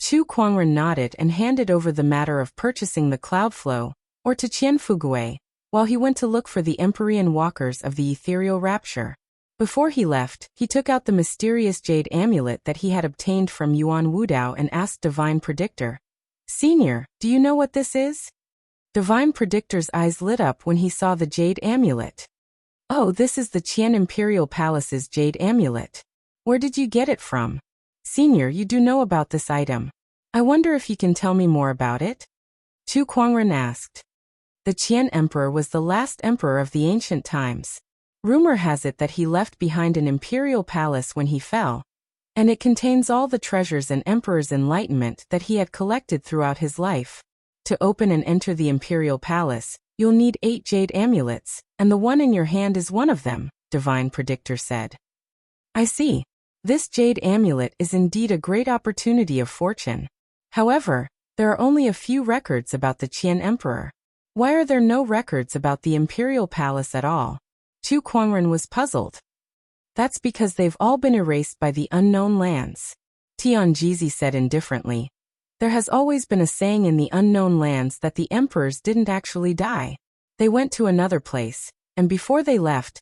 Chu Kuangren nodded and handed over the matter of purchasing the cloud flow, or to Qian Fugui, while he went to look for the Empyrean walkers of the ethereal rapture. Before he left, he took out the mysterious jade amulet that he had obtained from Yuan Wudao and asked Divine Predictor, "Senior, do you know what this is?" Divine Predictor's eyes lit up when he saw the jade amulet. "Oh, this is the Qian Imperial Palace's jade amulet. Where did you get it from? Senior, you do know about this item. I wonder if you can tell me more about it?" Chu Kuangren asked. The Qian Emperor was the last emperor of the ancient times. Rumor has it that he left behind an imperial palace when he fell, and it contains all the treasures and emperor's enlightenment that he had collected throughout his life. To open and enter the imperial palace, you'll need 8 jade amulets, and the one in your hand is one of them, Divine Predictor said. I see. This jade amulet is indeed a great opportunity of fortune. However, there are only a few records about the Qian Emperor. Why are there no records about the imperial palace at all? Chu Kuangren was puzzled. That's because they've all been erased by the unknown lands. Tianjizi said indifferently. There has always been a saying in the unknown lands that the emperors didn't actually die. They went to another place, and before they left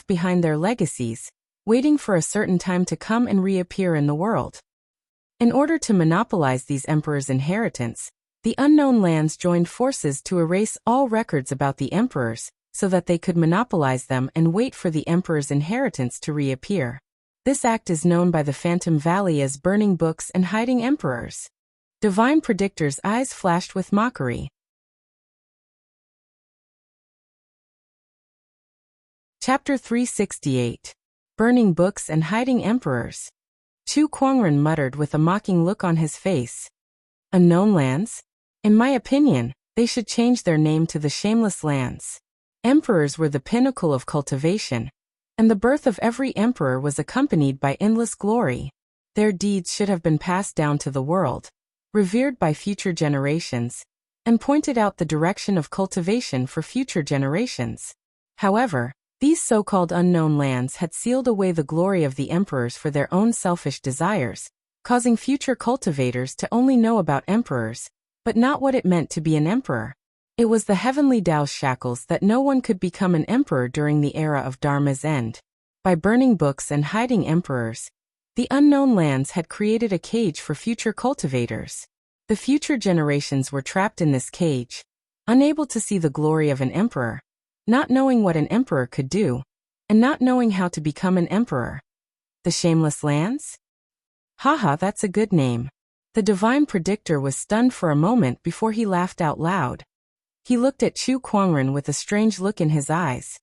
behind their legacies, waiting for a certain time to come and reappear in the world. In order to monopolize these emperors' inheritance, the unknown lands joined forces to erase all records about the emperors, so that they could monopolize them and wait for the emperor's inheritance to reappear. This act is known by the Phantom Valley as burning books and hiding emperors. Divine Predictor's eyes flashed with mockery. Chapter 368. Burning Books and Hiding Emperors. Chu Kuangren muttered with a mocking look on his face. Unknown lands? In my opinion, they should change their name to the Shameless Lands. Emperors were the pinnacle of cultivation, and the birth of every emperor was accompanied by endless glory. Their deeds should have been passed down to the world, revered by future generations, and pointed out the direction of cultivation for future generations. However, these so-called unknown lands had sealed away the glory of the emperors for their own selfish desires, causing future cultivators to only know about emperors, but not what it meant to be an emperor. It was the heavenly Tao's shackles that no one could become an emperor during the era of Dharma's end. By burning books and hiding emperors, the unknown lands had created a cage for future cultivators. The future generations were trapped in this cage, unable to see the glory of an emperor, not knowing what an emperor could do, and not knowing how to become an emperor. The Shameless Lands? Haha, that's a good name. The Divine Predictor was stunned for a moment before he laughed out loud. He looked at Chu Kuangren with a strange look in his eyes.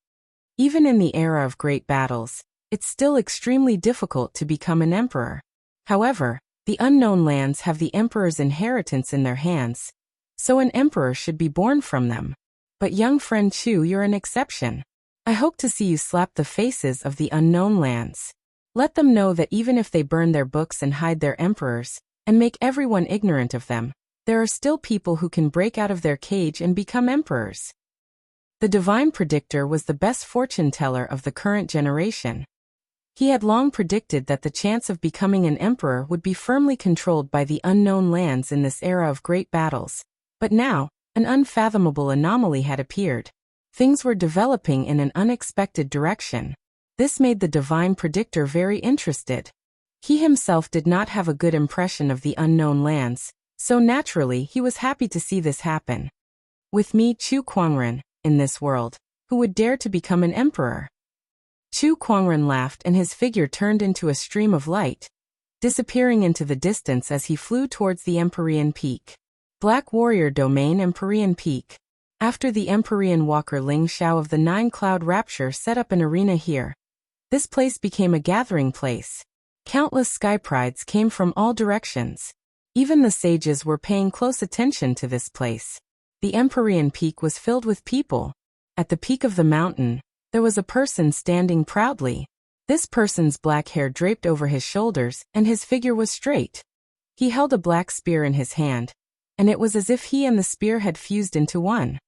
Even in the era of great battles, it's still extremely difficult to become an emperor. However, the unknown lands have the emperor's inheritance in their hands, so an emperor should be born from them. But young friend Chu, you're an exception. I hope to see you slap the faces of the unknown lands. Let them know that even if they burn their books and hide their emperors, and make everyone ignorant of them, there are still people who can break out of their cage and become emperors. The Divine Predictor was the best fortune teller of the current generation. He had long predicted that the chance of becoming an emperor would be firmly controlled by the unknown lands in this era of great battles. But now, an unfathomable anomaly had appeared. Things were developing in an unexpected direction. This made the Divine Predictor very interested. He himself did not have a good impression of the unknown lands, so naturally he was happy to see this happen. With me, Chu Kuangren, in this world, who would dare to become an emperor? Chu Kuangren laughed and his figure turned into a stream of light, disappearing into the distance as he flew towards the Empyrean Peak. Black Warrior Domain, Empyrean Peak. After the Empyrean walker Ling Xiao of the Nine Cloud Rapture set up an arena here, this place became a gathering place. Countless sky prides came from all directions. Even the sages were paying close attention to this place. The Empyrean Peak was filled with people. At the peak of the mountain, there was a person standing proudly. This person's black hair draped over his shoulders, and his figure was straight. He held a black spear in his hand, and it was as if he and the spear had fused into one.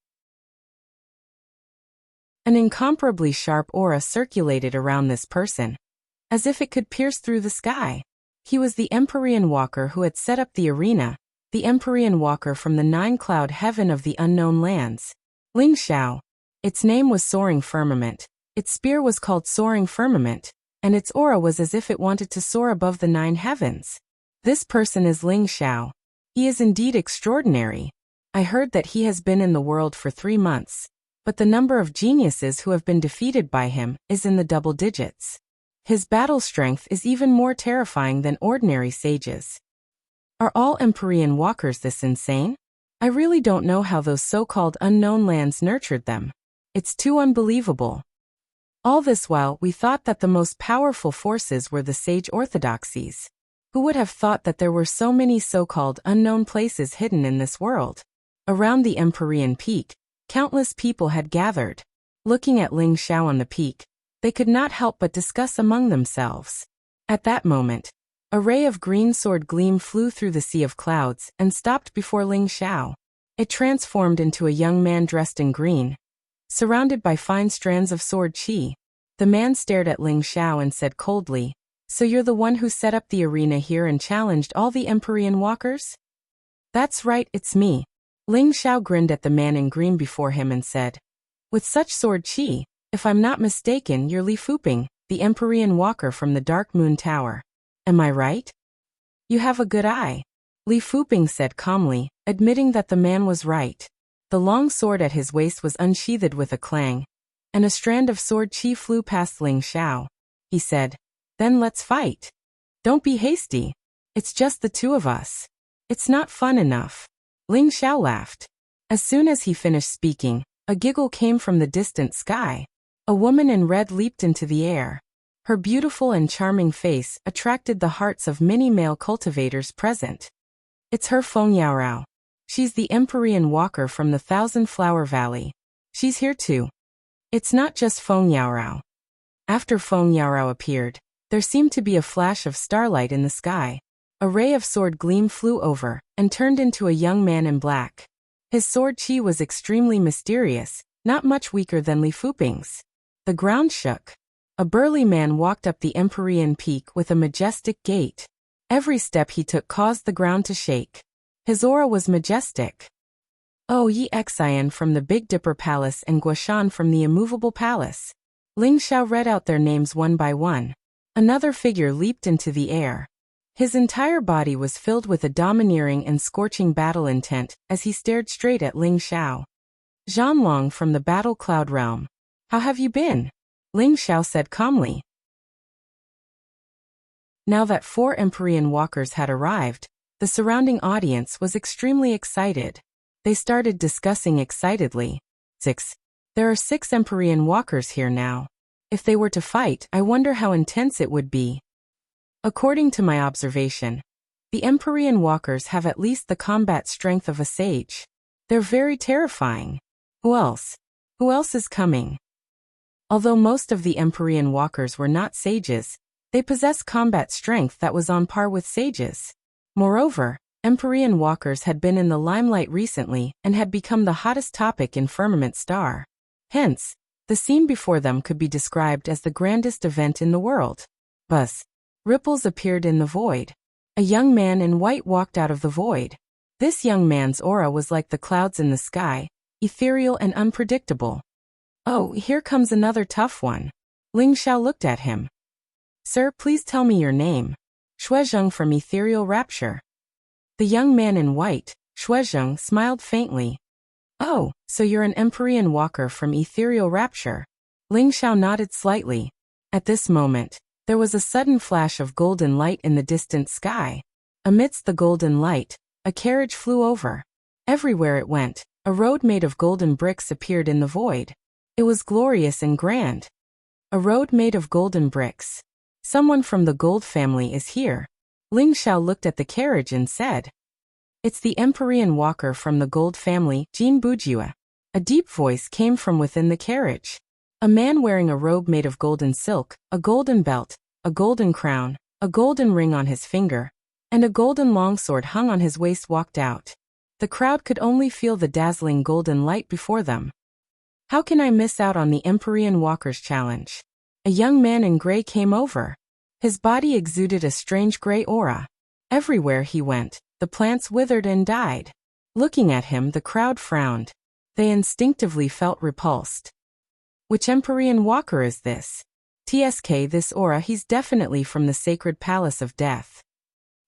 An incomparably sharp aura circulated around this person, as if it could pierce through the sky. He was the Empyrean walker who had set up the arena, the Empyrean walker from the nine-cloud heaven of the unknown lands. Ling Xiao. Its name was Soaring Firmament, its spear was called Soaring Firmament, and its aura was as if it wanted to soar above the nine heavens. This person is Ling Xiao. He is indeed extraordinary. I heard that he has been in the world for 3 months, but the number of geniuses who have been defeated by him is in the double digits. His battle strength is even more terrifying than ordinary sages. Are all Empyrean walkers this insane? I really don't know how those so-called unknown lands nurtured them. It's too unbelievable. All this while we thought that the most powerful forces were the sage orthodoxies. Who would have thought that there were so many so-called unknown places hidden in this world? Around the Empyrean peak, countless people had gathered. Looking at Ling Xiao on the peak, they could not help but discuss among themselves. At that moment, a ray of green sword gleam flew through the sea of clouds and stopped before Ling Xiao. It transformed into a young man dressed in green, surrounded by fine strands of sword qi. The man stared at Ling Xiao and said coldly, "So you're the one who set up the arena here and challenged all the Empyrean walkers?" "That's right, it's me." Ling Xiao grinned at the man in green before him and said, "With such sword qi, if I'm not mistaken, you're Li Fuping, the Empyrean walker from the Dark Moon Tower. Am I right?" "You have a good eye," Li Fuping said calmly, admitting that the man was right. The long sword at his waist was unsheathed with a clang, and a strand of sword qi flew past Ling Xiao. He said, "Then let's fight. Don't be hasty. It's just the two of us. It's not fun enough." Ling Xiao laughed. As soon as he finished speaking, a giggle came from the distant sky. A woman in red leaped into the air. Her beautiful and charming face attracted the hearts of many male cultivators present. It's her Feng Yaorao. She's the Empyrean walker from the Thousand Flower Valley. She's here too. It's not just Feng Yaorao. After Feng Yaorao appeared, there seemed to be a flash of starlight in the sky. A ray of sword gleam flew over and turned into a young man in black. His sword qi was extremely mysterious, not much weaker than Li Fuping's. The ground shook. A burly man walked up the Empyrean peak with a majestic gait. Every step he took caused the ground to shake. His aura was majestic. Oh, Yi Xian from the Big Dipper Palace and Guoshan from the Immovable Palace. Ling Xiao read out their names one by one. Another figure leaped into the air. His entire body was filled with a domineering and scorching battle intent as he stared straight at Ling Xiao. Zhanlong from the Battle Cloud Realm. How have you been? Ling Xiao said calmly. Now that 4 Empyrean walkers had arrived, the surrounding audience was extremely excited. They started discussing excitedly. 6. There are 6 Empyrean walkers here now. If they were to fight, I wonder how intense it would be. According to my observation, the Empyrean walkers have at least the combat strength of a sage. They're very terrifying. Who else? Who else is coming? Although most of the Empyrean walkers were not sages, they possessed combat strength that was on par with sages. Moreover, Empyrean walkers had been in the limelight recently and had become the hottest topic in Firmament Star. Hence, the scene before them could be described as the grandest event in the world. Buzz. Ripples appeared in the void. A young man in white walked out of the void. This young man's aura was like the clouds in the sky, ethereal and unpredictable. Oh, here comes another tough one. Ling Xiao looked at him. Sir, please tell me your name. Shuezheng from Ethereal Rapture. The young man in white, Shuezheng, smiled faintly. Oh, so you're an Empyrean walker from Ethereal Rapture. Ling Xiao nodded slightly. At this moment, there was a sudden flash of golden light in the distant sky. Amidst the golden light, a carriage flew over. Everywhere it went, a road made of golden bricks appeared in the void. It was glorious and grand. A road made of golden bricks. Someone from the Gold family is here. Ling Xiao looked at the carriage and said, It's the Empyrean walker from the Gold family, Jin Bujua. A deep voice came from within the carriage. A man wearing a robe made of golden silk, a golden belt, a golden crown, a golden ring on his finger, and a golden longsword hung on his waist walked out. The crowd could only feel the dazzling golden light before them. How can I miss out on the Empyrean Walkers Challenge? A young man in gray came over. His body exuded a strange gray aura. Everywhere he went, the plants withered and died. Looking at him, the crowd frowned. They instinctively felt repulsed. Which Empyrean walker is this? TSK, this aura, he's definitely from the sacred palace of death.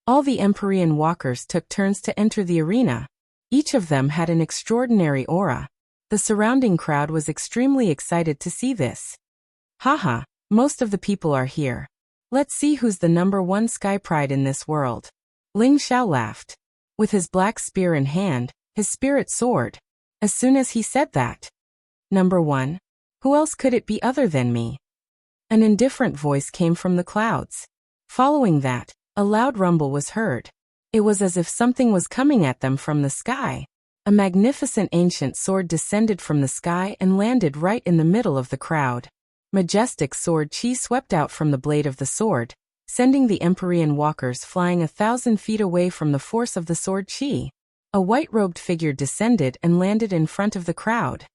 All the Empyrean walkers took turns to enter the arena. Each of them had an extraordinary aura. The surrounding crowd was extremely excited to see this. Haha, most of the people are here. Let's see who's the #1 sky pride in this world. Ling Xiao laughed. With his black spear in hand, his spirit soared. As soon as he said that, #1? Who else could it be other than me? An indifferent voice came from the clouds. Following that, a loud rumble was heard. It was as if something was coming at them from the sky. A magnificent ancient sword descended from the sky and landed right in the middle of the crowd. Majestic sword chi swept out from the blade of the sword, sending the Empyrean walkers flying 1,000 feet away from the force of the sword chi. A white-robed figure descended and landed in front of the crowd.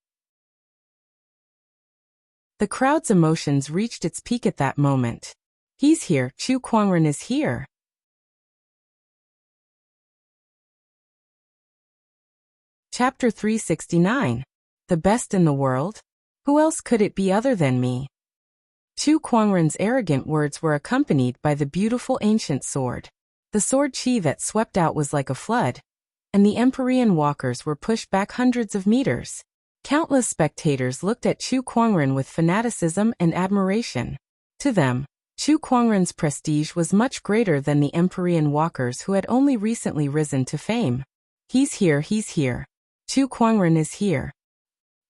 The crowd's emotions reached its peak at that moment. He's here, Chu Kuangren is here. Chapter 369. The best in the world? Who else could it be other than me? Chu Kuangren's arrogant words were accompanied by the beautiful ancient sword. The sword chi that swept out was like a flood, and the Empyrean walkers were pushed back hundreds of meters. Countless spectators looked at Chu Kuangren with fanaticism and admiration. To them, Chu Kuangren's prestige was much greater than the Empyrean walkers who had only recently risen to fame. He's here, he's here. Chu Kuangren is here.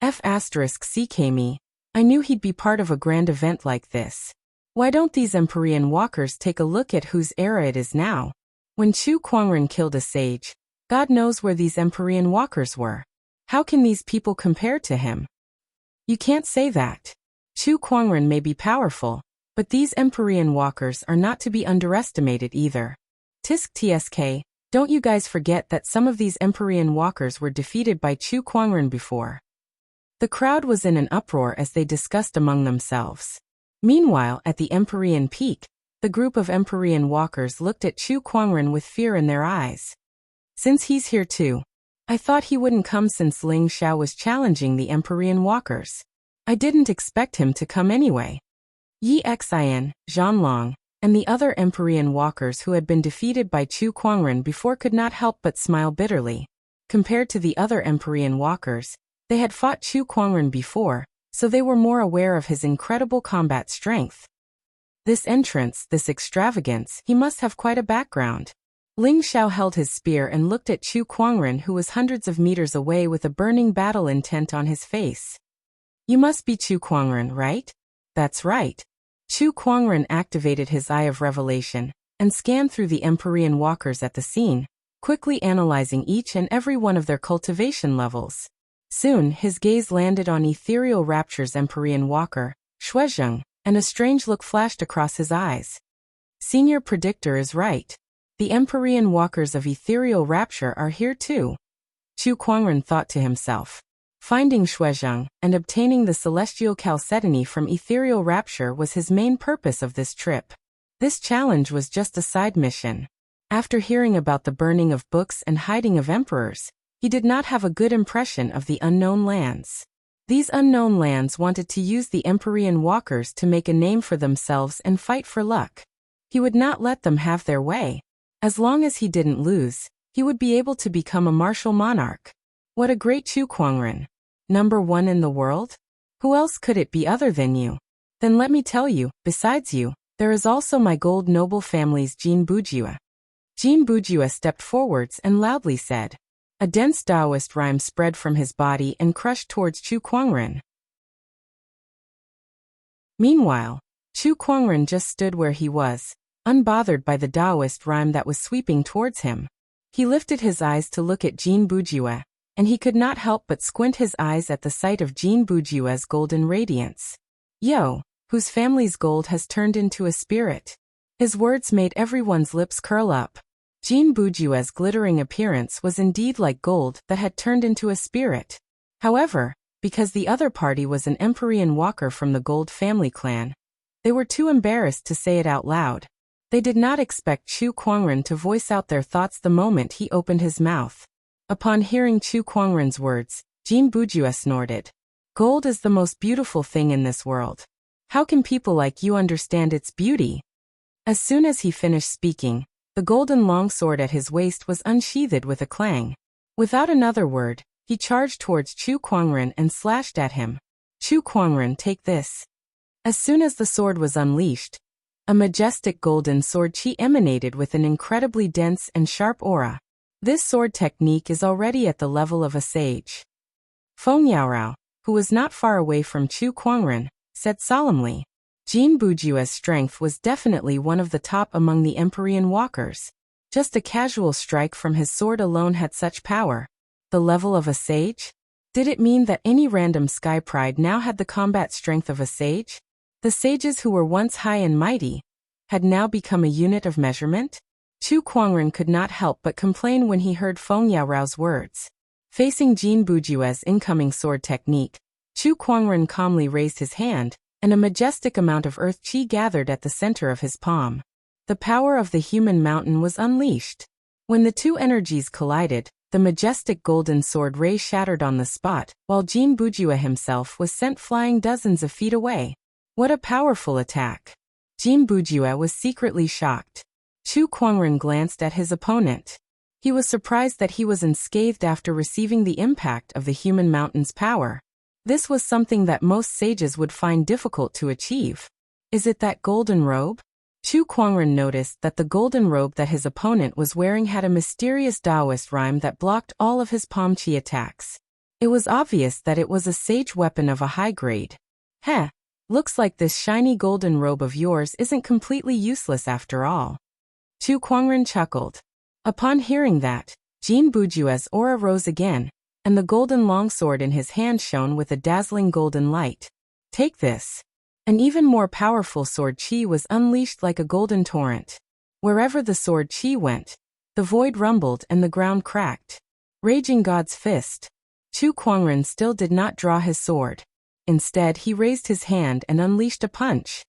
*CK I knew he'd be part of a grand event like this. Why don't these Empyrean walkers take a look at whose era it is now? When Chu Kuangren killed a sage, God knows where these Empyrean walkers were. How can these people compare to him? You can't say that. Chu Kuangren may be powerful, but these Empyrean walkers are not to be underestimated either. TSK, don't you guys forget that some of these Empyrean walkers were defeated by Chu Kuangren before. The crowd was in an uproar as they discussed among themselves. Meanwhile, at the Empyrean peak, the group of Empyrean walkers looked at Chu Kuangren with fear in their eyes. Since he's here too, I thought he wouldn't come since Ling Xiao was challenging the Empyrean walkers. I didn't expect him to come anyway. Yi Xin, Zhanlong, and the other Empyrean walkers who had been defeated by Chu Kuangren before could not help but smile bitterly. Compared to the other Empyrean walkers, they had fought Chu Kuangren before, so they were more aware of his incredible combat strength. This entrance, this extravagance, he must have quite a background. Ling Xiao held his spear and looked at Chu Kuangren, who was hundreds of meters away with a burning battle intent on his face. You must be Chu Kuangren, right? That's right. Chu Kuangren activated his Eye of Revelation and scanned through the Empyrean walkers at the scene, quickly analyzing each and every one of their cultivation levels. Soon, his gaze landed on Ethereal Rapture's Empyrean walker, Shuezheng, and a strange look flashed across his eyes. Senior Predictor is right. The Empyrean walkers of Ethereal Rapture are here too. Chu Kuangren thought to himself. Finding Shuezheng and obtaining the celestial chalcedony from Ethereal Rapture was his main purpose of this trip. This challenge was just a side mission. After hearing about the burning of books and hiding of emperors, he did not have a good impression of the unknown lands. These unknown lands wanted to use the Empyrean walkers to make a name for themselves and fight for luck. He would not let them have their way. As long as he didn't lose, he would be able to become a martial monarch. What a great Chu Kuangren. #1 in the world? Who else could it be other than you? Then let me tell you, besides you, there is also my gold noble family's Jin Bujue. Jin Bujue stepped forwards and loudly said. A dense Taoist rhyme spread from his body and crushed towards Chu Kuangren. Meanwhile, Chu Kuangren just stood where he was, unbothered by the Taoist rhyme that was sweeping towards him. He lifted his eyes to look at Jin Bujue, and he could not help but squint his eyes at the sight of Jin Bujue's golden radiance. Yo, whose family's gold has turned into a spirit. His words made everyone's lips curl up. Jin Bujue's glittering appearance was indeed like gold that had turned into a spirit. However, because the other party was an Empyrean walker from the Gold family clan, They were too embarrassed to say it out loud. They did not expect Chu Kuangren to voice out their thoughts the moment he opened his mouth. Upon hearing Chu Kuangren's words, Jin Bujue snorted. Gold is the most beautiful thing in this world. How can people like you understand its beauty? As soon as he finished speaking, the golden longsword at his waist was unsheathed with a clang. Without another word, he charged towards Chu Kuangren and slashed at him. Chu Kuangren, take this. As soon as the sword was unleashed, a majestic golden sword chi emanated with an incredibly dense and sharp aura. This sword technique is already at the level of a sage. Feng Yaorao, who was not far away from Chu Kuangren, said solemnly. Jin Bujue's strength was definitely one of the top among the Empyrean walkers. Just a casual strike from his sword alone had such power. The level of a sage? Did it mean that any random sky pride now had the combat strength of a sage? The sages who were once high and mighty had now become a unit of measurement? Chu Kuangren could not help but complain when he heard Feng Yaorao's words. Facing Jin Bujue's incoming sword technique, Chu Kuangren calmly raised his hand, and a majestic amount of earth chi gathered at the center of his palm. The power of the human mountain was unleashed. When the two energies collided, the majestic golden sword ray shattered on the spot, while Jin Bujue himself was sent flying dozens of feet away. What a powerful attack! Jin Bujue was secretly shocked. Chu Kuangren glanced at his opponent. He was surprised that he was unscathed after receiving the impact of the human mountain's power. This was something that most sages would find difficult to achieve. Is it that golden robe? Chu Kuangren noticed that the golden robe that his opponent was wearing had a mysterious Taoist rhyme that blocked all of his palm chi attacks. It was obvious that it was a sage weapon of a high grade. Heh, looks like this shiny golden robe of yours isn't completely useless after all. Chu Kuangren chuckled. Upon hearing that, Jin Bujue's aura rose again, and the golden longsword in his hand shone with a dazzling golden light. Take this. An even more powerful sword chi was unleashed like a golden torrent. Wherever the sword chi went, the void rumbled and the ground cracked. Raging God's fist. Chu Kuangren still did not draw his sword. Instead, he raised his hand and unleashed a punch.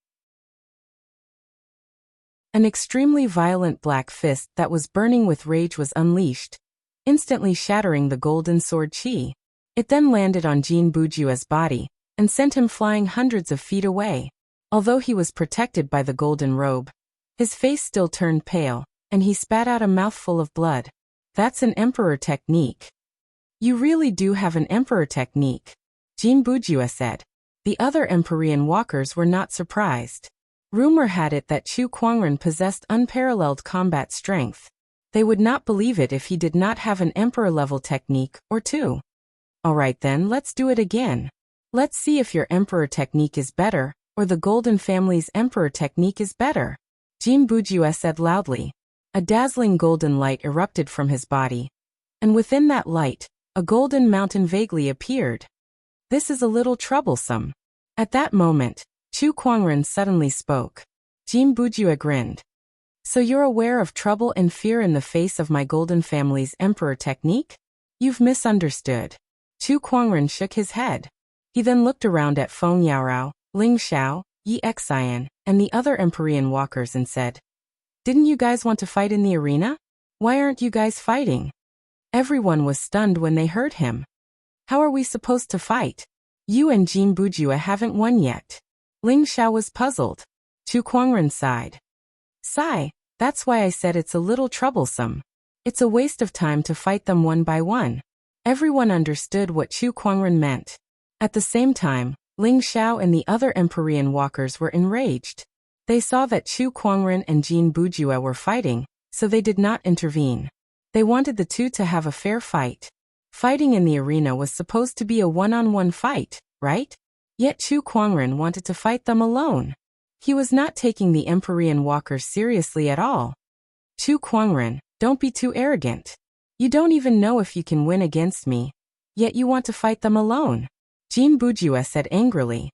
An extremely violent black fist that was burning with rage was unleashed, instantly shattering the golden sword chi. It then landed on Jin Bujue's body and sent him flying hundreds of feet away. Although he was protected by the golden robe, his face still turned pale, and he spat out a mouthful of blood. That's an emperor technique. You really do have an emperor technique, Jin Bujue said. The other Empyrean walkers were not surprised. Rumor had it that Chu Kuangren possessed unparalleled combat strength. They would not believe it if he did not have an emperor-level technique or two. Alright then, let's do it again. Let's see if your emperor technique is better, or the Golden Family's emperor technique is better, Jin Bujue said loudly. A dazzling golden light erupted from his body, and within that light, a golden mountain vaguely appeared. This is a little troublesome. At that moment, Chu Kuangren suddenly spoke. Jin Bujue grinned. So you're aware of trouble and fear in the face of my Golden Family's emperor technique? You've misunderstood. Chu Kuangren shook his head. He then looked around at Feng Yaorao, Ling Xiao, Yi Xian, and the other Empyrean walkers and said, Didn't you guys want to fight in the arena? Why aren't you guys fighting? Everyone was stunned when they heard him. How are we supposed to fight? You and Jin Bujue haven't won yet. Ling Xiao was puzzled. Chu Kuangren sighed. Sigh, that's why I said it's a little troublesome. It's a waste of time to fight them one by one. Everyone understood what Chu Kuangren meant. At the same time, Ling Xiao and the other Empyrean walkers were enraged. They saw that Chu Kuangren and Jin Bujue were fighting, so they did not intervene. They wanted the two to have a fair fight. Fighting in the arena was supposed to be a one-on-one fight, right? Yet Chu Kuangren wanted to fight them alone. He was not taking the Empyrean walkers seriously at all. Chu Kuangren, don't be too arrogant. You don't even know if you can win against me, yet you want to fight them alone, Jin Bujue said angrily.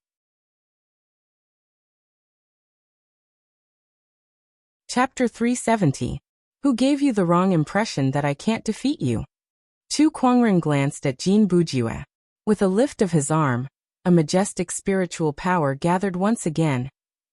Chapter 370. Who gave you the wrong impression that I can't defeat you? Chu Kuangren glanced at Jin Bujue. With a lift of his arm, a majestic spiritual power gathered once again,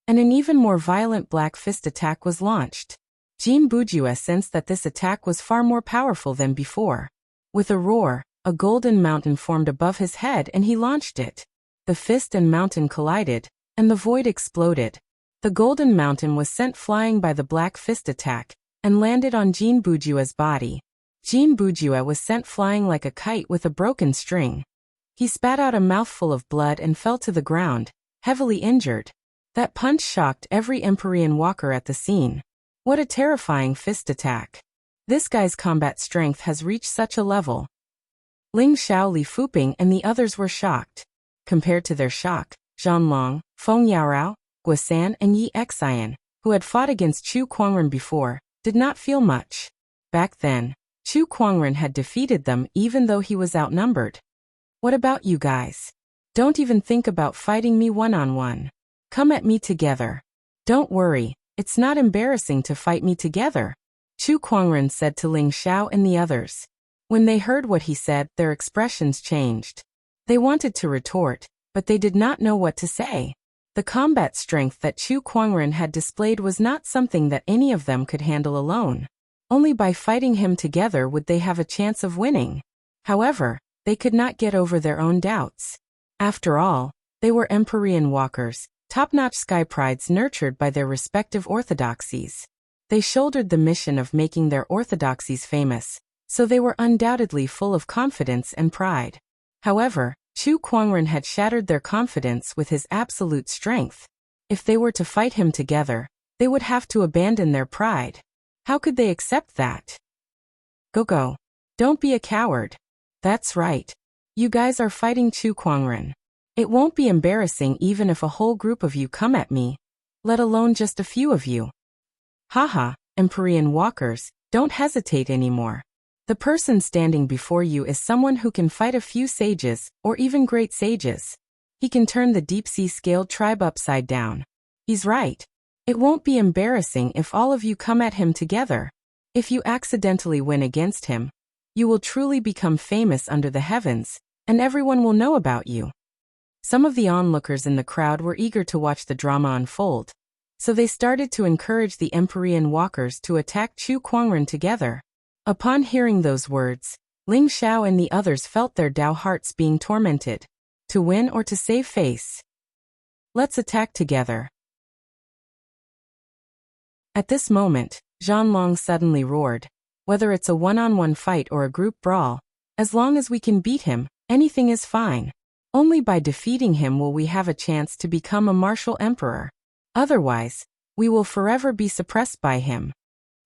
and an even more violent black fist attack was launched. Jin Bujue sensed that this attack was far more powerful than before. With a roar, a golden mountain formed above his head and he launched it. The fist and mountain collided, and the void exploded. The golden mountain was sent flying by the black fist attack, and landed on Jin Bujue's body. Jin Bujue was sent flying like a kite with a broken string. He spat out a mouthful of blood and fell to the ground, heavily injured. That punch shocked every Empyrean walker at the scene. What a terrifying fist attack. This guy's combat strength has reached such a level. Ling Xiao, Li Fuping and the others were shocked. Compared to their shock, Zhanlong, Feng Yaorao, Guosan and Yi Xian, who had fought against Chu Kuangren before, did not feel much. Back then, Chu Kuangren had defeated them even though he was outnumbered. What about you guys? Don't even think about fighting me one-on-one. Come at me together. Don't worry, it's not embarrassing to fight me together, Chu Kuangren said to Ling Xiao and the others. When they heard what he said, their expressions changed. They wanted to retort, but they did not know what to say. The combat strength that Chu Kuangren had displayed was not something that any of them could handle alone. Only by fighting him together would they have a chance of winning. However, they could not get over their own doubts. After all, they were Empyrean walkers, top-notch sky prides nurtured by their respective orthodoxies. They shouldered the mission of making their orthodoxies famous, so they were undoubtedly full of confidence and pride. However, Chu Kuangren had shattered their confidence with his absolute strength. If they were to fight him together, they would have to abandon their pride. How could they accept that? Go. Don't be a coward. That's right. You guys are fighting Chu Kuangren. It won't be embarrassing even if a whole group of you come at me, let alone just a few of you. Haha, Empyrean walkers, don't hesitate anymore. The person standing before you is someone who can fight a few sages, or even great sages. He can turn the deep-sea scaled tribe upside down. He's right. It won't be embarrassing if all of you come at him together. If you accidentally win against him, you will truly become famous under the heavens, and everyone will know about you. Some of the onlookers in the crowd were eager to watch the drama unfold, so they started to encourage the Empyrean walkers to attack Chu Kuangren together. Upon hearing those words, Ling Xiao and the others felt their Dao hearts being tormented. To win or to save face? Let's attack together. At this moment, Zhanlong suddenly roared. Whether it's a one-on-one fight or a group brawl, as long as we can beat him, anything is fine. Only by defeating him will we have a chance to become a martial emperor. Otherwise, we will forever be suppressed by him.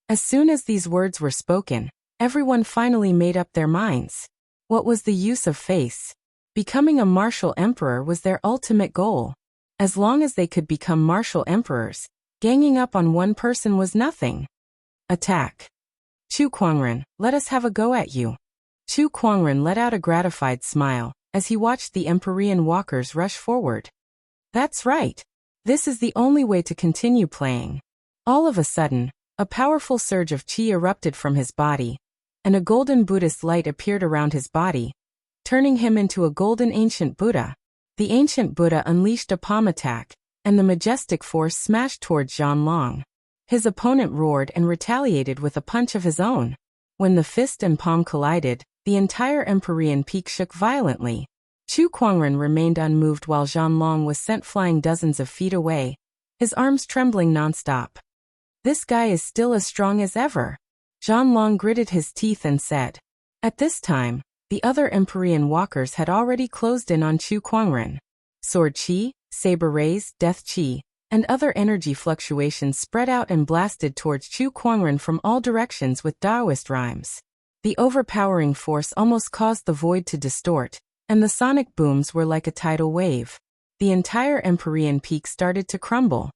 As soon as these words were spoken, everyone finally made up their minds. What was the use of face? Becoming a martial emperor was their ultimate goal. As long as they could become martial emperors, ganging up on one person was nothing. Attack. Chu Kuangren, let us have a go at you. Chu Kuangren let out a gratified smile as he watched the Empyrean walkers rush forward. That's right. This is the only way to continue playing. All of a sudden, a powerful surge of qi erupted from his body, and a golden Buddhist light appeared around his body, turning him into a golden ancient Buddha. The ancient Buddha unleashed a palm attack, and the majestic force smashed towards Zhanlong. His opponent roared and retaliated with a punch of his own. When the fist and palm collided, the entire Empyrean peak shook violently. Chu Kuangren remained unmoved while Zhanlong was sent flying dozens of feet away, his arms trembling nonstop. This guy is still as strong as ever. Zhanlong gritted his teeth and said. At this time, the other Empyrean walkers had already closed in on Chu Kuangren. Sword qi, saber rays, death qi, and other energy fluctuations spread out and blasted towards Chu Kuangren from all directions with Taoist rhymes. The overpowering force almost caused the void to distort, and the sonic booms were like a tidal wave. The entire Empyrean peak started to crumble.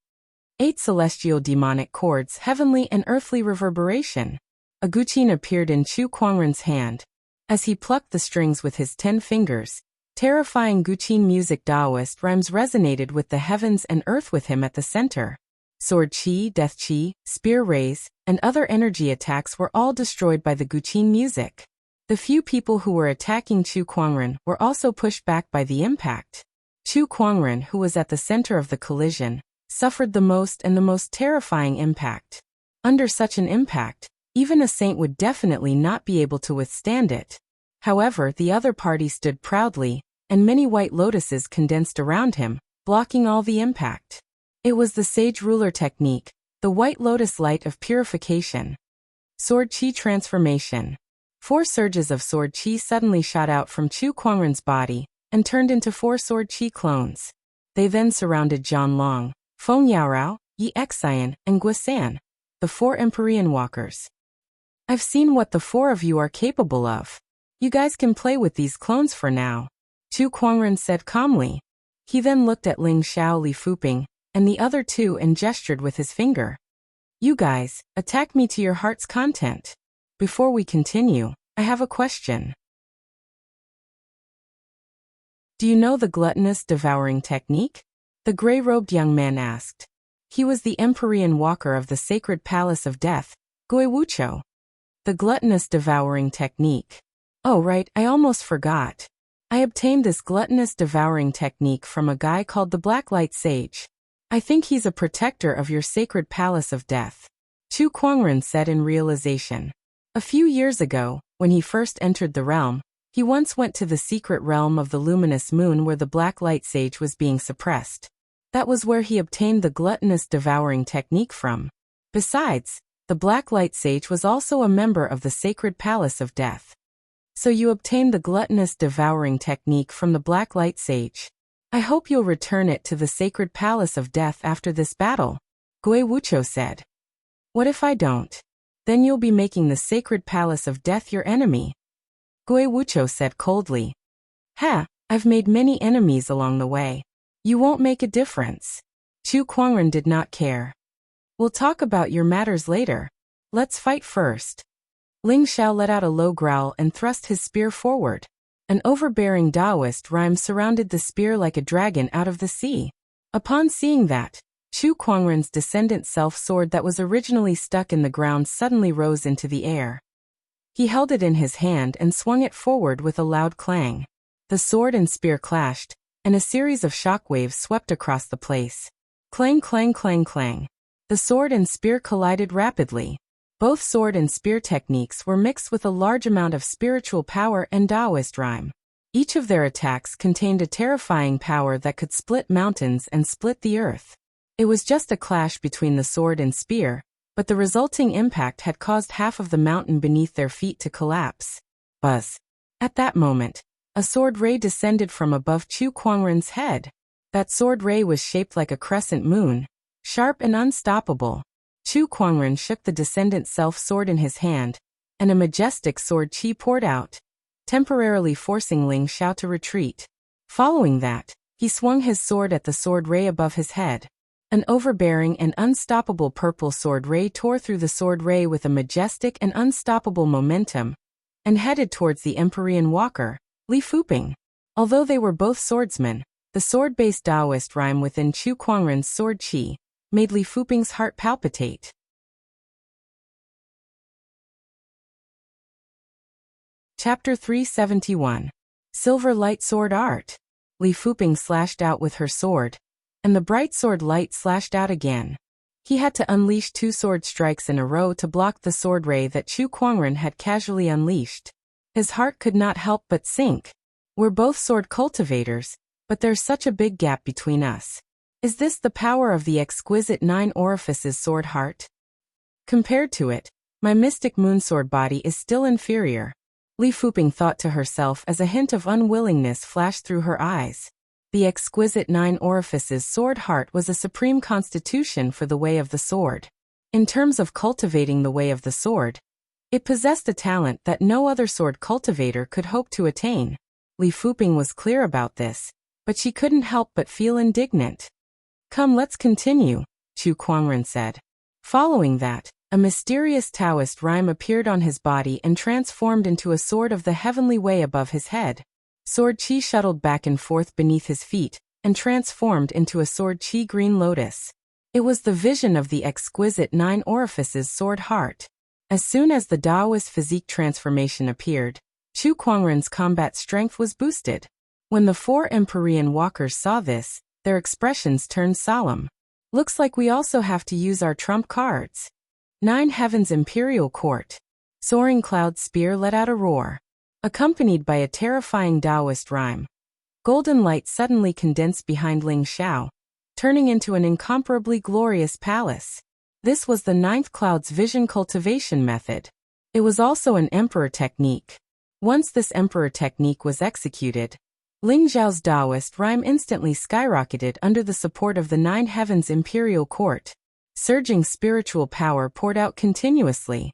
8 celestial demonic chords, heavenly and earthly reverberation. A guqin appeared in Chu Kuangren's hand. As he plucked the strings with his 10 fingers, terrifying guqin music Taoist rhymes resonated with the heavens and earth with him at the center. Sword qi, death qi, spear rays, and other energy attacks were all destroyed by the guqin music. The few people who were attacking Chu Kuangren were also pushed back by the impact. Chu Kuangren, who was at the center of the collision, suffered the most and the most terrifying impact. Under such an impact, even a saint would definitely not be able to withstand it. However, the other party stood proudly, and many white lotuses condensed around him, blocking all the impact. It was the sage ruler technique, the white lotus light of purification. Sword Chi transformation. 4 surges of sword chi suddenly shot out from Chu Kuangren's body and turned into 4 sword chi clones. They then surrounded Zhang Long, Feng Yaorao, Yi Xian, and Guisan, the 4 Empyrean walkers. I've seen what the 4 of you are capable of. You guys can play with these clones for now, Chu Kuangren said calmly. He then looked at Ling Xiao, Li Fuping, and the other 2 and gestured with his finger. You guys, attack me to your heart's content. Before we continue, I have a question. Do you know the gluttonous devouring technique? The gray-robed young man asked. He was the Empyrean walker of the sacred palace of death, Gui Wuchou. The gluttonous devouring technique. Oh right, I almost forgot. I obtained this gluttonous devouring technique from a guy called the Blacklight Sage. I think he's a protector of your sacred palace of death, Chu Kuangren said in realization. A few years ago, when he first entered the realm, he once went to the secret realm of the luminous moon where the Blacklight Sage was being suppressed. That was where he obtained the gluttonous devouring technique from. Besides, the Blacklight Sage was also a member of the sacred palace of death. So you obtained the gluttonous devouring technique from the Blacklight Sage. I hope you'll return it to the sacred palace of death after this battle, Gui Wuchou said. What if I don't? Then you'll be making the sacred palace of death your enemy, Gui Wuchou said coldly. Ha, I've made many enemies along the way. You won't make a difference. Chu Kuangren did not care. We'll talk about your matters later. Let's fight first. Ling Xiao let out a low growl and thrust his spear forward. An overbearing Taoist rhyme surrounded the spear like a dragon out of the sea. Upon seeing that, Chu Kuangren's descendant self-sword that was originally stuck in the ground suddenly rose into the air. He held it in his hand and swung it forward with a loud clang. The sword and spear clashed, and a series of shockwaves swept across the place. Clang, clang, clang, clang. The sword and spear collided rapidly. Both sword and spear techniques were mixed with a large amount of spiritual power and Taoist rhyme. Each of their attacks contained a terrifying power that could split mountains and split the earth. It was just a clash between the sword and spear, but the resulting impact had caused half of the mountain beneath their feet to collapse. Buzz. At that moment, a sword ray descended from above Chu Kuangren's head. That sword ray was shaped like a crescent moon, sharp and unstoppable. Chu Kuangren shook the descendant self-sword in his hand, and a majestic sword chi poured out, temporarily forcing Ling Xiao to retreat. Following that, he swung his sword at the sword ray above his head. An overbearing and unstoppable purple sword ray tore through the sword ray with a majestic and unstoppable momentum, and headed towards the Empyrean walker, Li Fuping. Although they were both swordsmen, the sword-based Taoist rhyme within Chu Kuangren's sword chi made Li Fuping's heart palpitate. Chapter 371. Silver Light Sword Art. Li Fuping slashed out with her sword, and the bright sword light slashed out again. He had to unleash 2 sword strikes in a row to block the sword ray that Chu Kuangren had casually unleashed. His heart could not help but sink. We're both sword cultivators, but there's such a big gap between us. Is this the power of the exquisite 9 orifices sword heart? Compared to it, my mystic moonsword body is still inferior, Li Fuping thought to herself as a hint of unwillingness flashed through her eyes. The exquisite 9 orifices sword heart was a supreme constitution for the way of the sword. In terms of cultivating the way of the sword, it possessed a talent that no other sword cultivator could hope to attain. Li Fuping was clear about this, but she couldn't help but feel indignant. Come, let's continue, Chu Kuangren said. Following that, a mysterious Taoist rhyme appeared on his body and transformed into a sword of the heavenly way above his head. Sword chi shuttled back and forth beneath his feet, and transformed into a sword chi green lotus. It was the vision of the exquisite 9 orifices sword heart. As soon as the Taoist physique transformation appeared, Chu Kuangren's combat strength was boosted. When the 4 Empyrean walkers saw this, their expressions turned solemn. Looks like we also have to use our trump cards. 9 Heavens Imperial Court. Soaring Cloud Spear let out a roar, accompanied by a terrifying Taoist rhyme. Golden light suddenly condensed behind Ling Xiao, turning into an incomparably glorious palace. This was the 9th cloud's vision cultivation method. It was also an emperor technique. Once this emperor technique was executed, Ling Xiao's Taoist rhyme instantly skyrocketed under the support of the 9 Heavens Imperial Court. Surging spiritual power poured out continuously.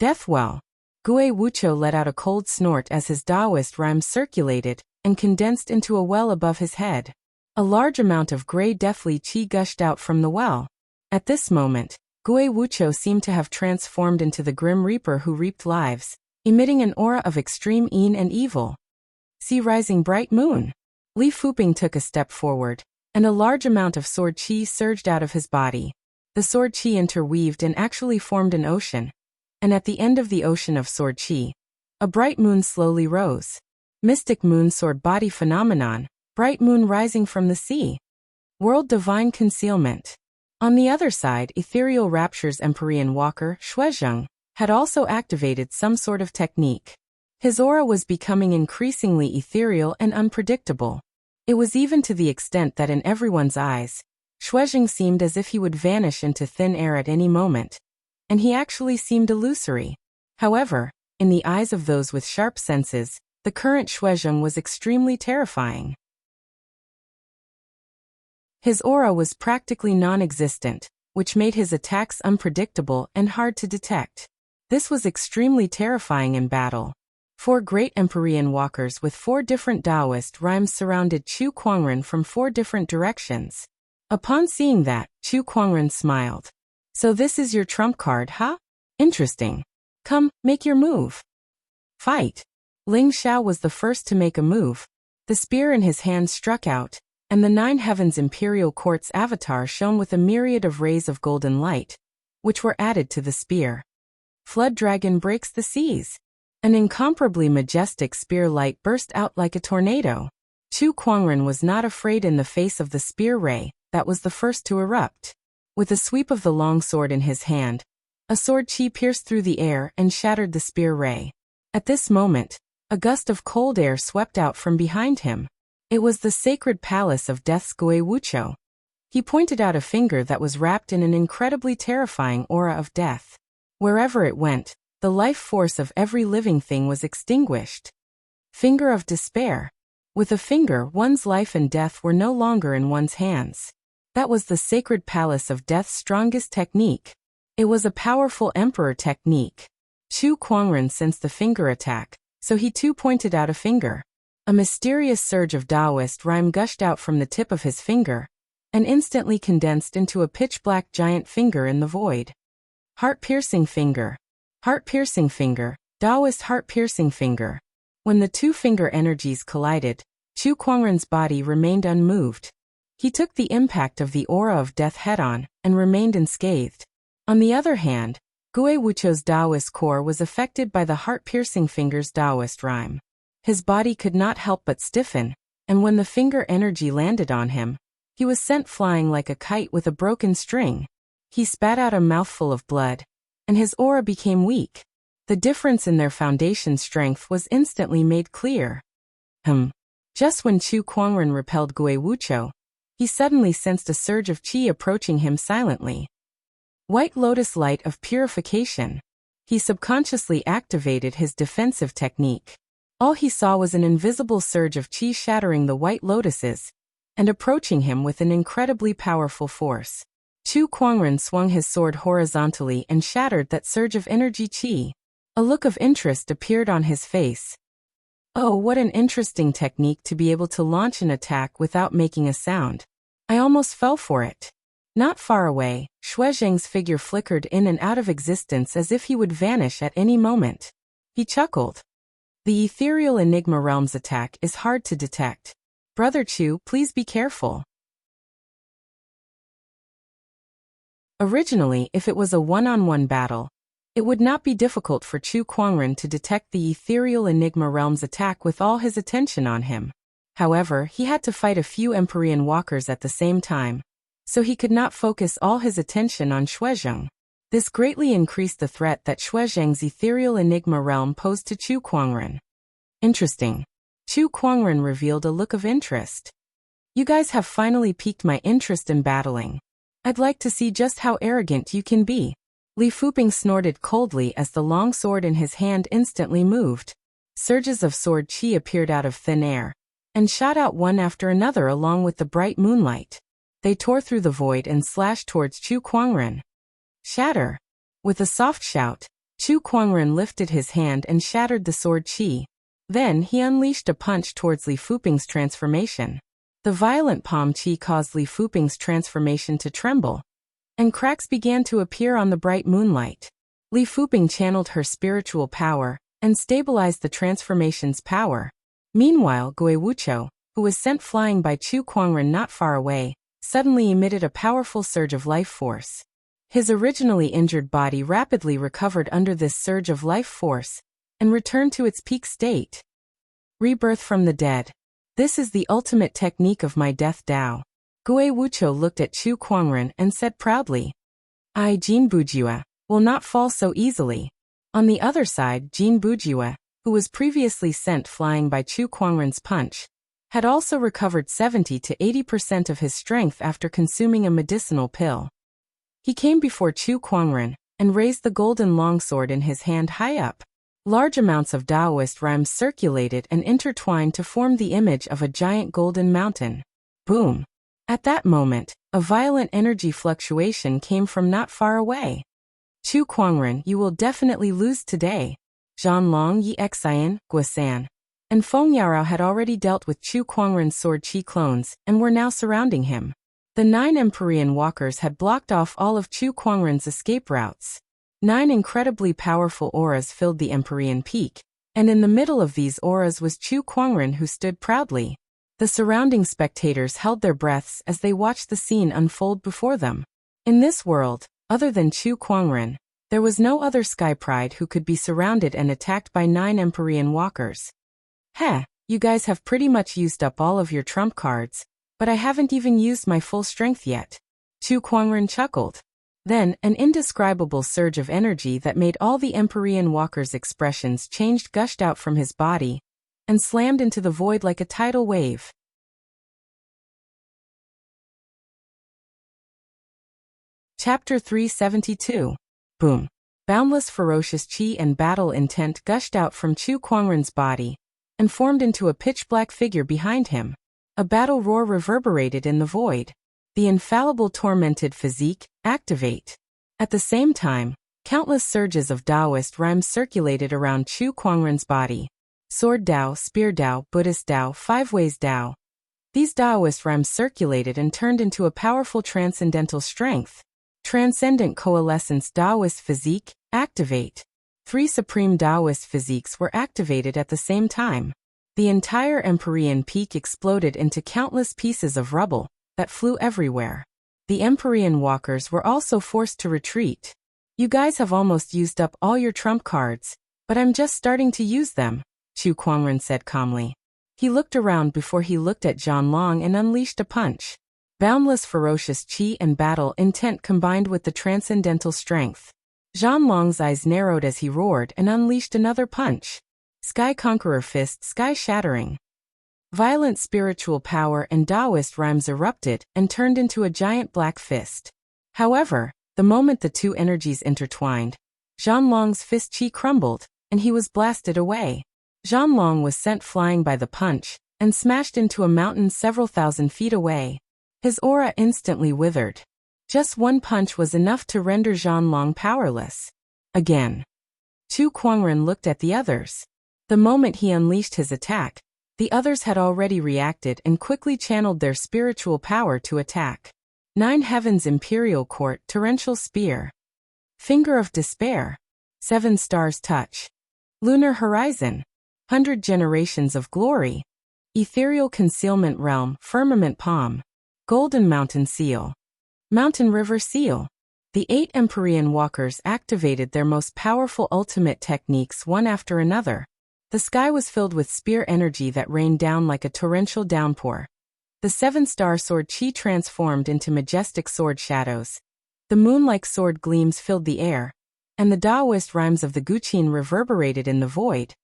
Deathwell. Gue Wucho let out a cold snort as his Taoist rhyme circulated and condensed into a well above his head. A large amount of gray deathly qi gushed out from the well. At this moment, Gue Wucho seemed to have transformed into the Grim Reaper who reaped lives, emitting an aura of extreme yin and evil. See rising bright moon. Li Fuping took a step forward, and a large amount of sword qi surged out of his body. The sword qi interweaved and actually formed an ocean, and at the end of the ocean of sword qi, a bright moon slowly rose. Mystic moon sword body phenomenon, bright moon rising from the sea. World divine concealment. On the other side, ethereal raptures Empyrean walker, Shuizheng, had also activated some sort of technique. His aura was becoming increasingly ethereal and unpredictable. It was even to the extent that in everyone's eyes, Shuizheng seemed as if he would vanish into thin air at any moment, and he actually seemed illusory. However, in the eyes of those with sharp senses, the current Shuizheng was extremely terrifying. His aura was practically non-existent, which made his attacks unpredictable and hard to detect. This was extremely terrifying in battle. 4 great Empyrean walkers with 4 different Taoist rhymes surrounded Chu Kuangren from 4 different directions. Upon seeing that, Chu Kuangren smiled. So this is your trump card, huh? Interesting. Come, make your move. Fight. Ling Xiao was the first to make a move. The spear in his hand struck out, and the 9 Heavens Imperial Court's avatar shone with a myriad of rays of golden light, which were added to the spear. Flood Dragon breaks the seas. An incomparably majestic spear light burst out like a tornado. Chu Kuangren was not afraid in the face of the spear ray that was the first to erupt. With a sweep of the long sword in his hand, a sword qi pierced through the air and shattered the spear ray. At this moment, a gust of cold air swept out from behind him. It was the sacred palace of Death's Gue Wucho. He pointed out a finger that was wrapped in an incredibly terrifying aura of death. Wherever it went, the life force of every living thing was extinguished. Finger of despair. With a finger, one's life and death were no longer in one's hands. That was the sacred palace of Death's strongest technique. It was a powerful emperor technique. Chu Kuangren sensed the finger attack, so he too pointed out a finger. A mysterious surge of Taoist rhyme gushed out from the tip of his finger, and instantly condensed into a pitch-black giant finger in the void. Heart-piercing finger. Heart-piercing finger, Taoist heart-piercing finger. When the 2 finger energies collided, Chu Kuangren's body remained unmoved. He took the impact of the aura of death head-on and remained unscathed. On the other hand, Gue Wucho's Taoist core was affected by the heart-piercing finger's Taoist rhyme. His body could not help but stiffen, and when the finger energy landed on him, he was sent flying like a kite with a broken string. He spat out a mouthful of blood, and his aura became weak. The difference in their foundation strength was instantly made clear. Just when Chu Kuangren repelled Gue Wucho, he suddenly sensed a surge of qi approaching him silently. White lotus light of purification. He subconsciously activated his defensive technique. All he saw was an invisible surge of qi shattering the white lotuses and approaching him with an incredibly powerful force. Chu Kuangren swung his sword horizontally and shattered that surge of energy qi. A look of interest appeared on his face. Oh, what an interesting technique to be able to launch an attack without making a sound. I almost fell for it. Not far away, Shuizheng's figure flickered in and out of existence as if he would vanish at any moment. He chuckled. The ethereal Enigma Realm's attack is hard to detect. Brother Chu, please be careful. Originally, if it was a one-on-one battle, it would not be difficult for Chu Kuangren to detect the ethereal Enigma Realm's attack with all his attention on him. However, he had to fight a few Empyrean walkers at the same time, so he could not focus all his attention on Shuizheng. This greatly increased the threat that Shuizheng's ethereal enigma realm posed to Chu Kuangren. Interesting. Chu Kuangren revealed a look of interest. You guys have finally piqued my interest in battling. I'd like to see just how arrogant you can be. Li Fuping snorted coldly as the long sword in his hand instantly moved. Surges of sword qi appeared out of thin air, and shot out one after another along with the bright moonlight. They tore through the void and slashed towards Chu Kuangren. Shatter! With a soft shout, Chu Kuangren lifted his hand and shattered the sword qi. Then he unleashed a punch towards Li Fuping's transformation. The violent palm qi caused Li Fuping's transformation to tremble, and cracks began to appear on the bright moonlight. Li Fuping channeled her spiritual power and stabilized the transformation's power. Meanwhile, Gui Wuqiu, who was sent flying by Chu Kuangren not far away, suddenly emitted a powerful surge of life force. His originally injured body rapidly recovered under this surge of life force and returned to its peak state. Rebirth from the dead. This is the ultimate technique of my death Dao. Gui Wuqiu looked at Chu Kuangren and said proudly, I, Jin Bujue, will not fall so easily. On the other side, Jin Bujue, who was previously sent flying by Chu Kuangren's punch, had also recovered 70 to 80% of his strength after consuming a medicinal pill. He came before Chu Kuangren and raised the golden longsword in his hand high up. Large amounts of Taoist rhymes circulated and intertwined to form the image of a giant golden mountain. Boom! At that moment, a violent energy fluctuation came from not far away. Chu Kuangren, you will definitely lose today. Zhan Long, Yi Xian, Guosan, and Feng Yarao had already dealt with Chu Kuangren's sword qi clones and were now surrounding him. The 9 Empyrean walkers had blocked off all of Chu Kuangren's escape routes. 9 incredibly powerful auras filled the Empyrean peak, and in the middle of these auras was Chu Kuangren, who stood proudly. The surrounding spectators held their breaths as they watched the scene unfold before them. In this world, other than Chu Kuangren, there was no other Sky Pride who could be surrounded and attacked by 9 Empyrean walkers. Heh, you guys have pretty much used up all of your trump cards, but I haven't even used my full strength yet. Chu Kuangren chuckled. Then, an indescribable surge of energy that made all the Empyrean walkers' expressions changed gushed out from his body and slammed into the void like a tidal wave. Chapter 372. Boom. Boundless ferocious qi and battle intent gushed out from Chu Kuangren's body and formed into a pitch-black figure behind him. A battle roar reverberated in the void. The infallible tormented physique, activate. At the same time, countless surges of Taoist rhymes circulated around Chu Kuangren's body. Sword Dao, Spear Dao, Buddhist Dao, Five Ways Dao. These Taoist rhymes circulated and turned into a powerful transcendental strength. Transcendent coalescence Taoist physique, activate. 3 supreme Taoist physiques were activated at the same time. The entire Empyrean peak exploded into countless pieces of rubble that flew everywhere. The Empyrean walkers were also forced to retreat. You guys have almost used up all your trump cards, but I'm just starting to use them, Chu Kuangren said calmly. He looked around before he looked at Zhan Long and unleashed a punch. Boundless ferocious qi and battle intent combined with the transcendental strength. Zhan Long's eyes narrowed as he roared and unleashed another punch. Sky Conqueror Fist, sky shattering. Violent spiritual power and Taoist rhymes erupted and turned into a giant black fist. However, the moment the two energies intertwined, Zhan Long's fist qi crumbled, and he was blasted away. Zhan Long was sent flying by the punch and smashed into a mountain several thousand feet away. His aura instantly withered. Just one punch was enough to render Zhan Long powerless. Again. Chu Kuangren looked at the others. The moment he unleashed his attack, the others had already reacted and quickly channeled their spiritual power to attack. 9 Heavens Imperial Court Torrential Spear. Finger of Despair. 7 Stars Touch. Lunar Horizon. 100 Generations of Glory. Ethereal Concealment Realm Firmament Palm. Golden Mountain Seal. Mountain River Seal. The 8 Empyrean walkers activated their most powerful ultimate techniques one after another. The sky was filled with spear energy that rained down like a torrential downpour. The seven-star sword Qi transformed into majestic sword shadows. The moon-like sword gleams filled the air, and the Taoist rhymes of the Guqin reverberated in the void.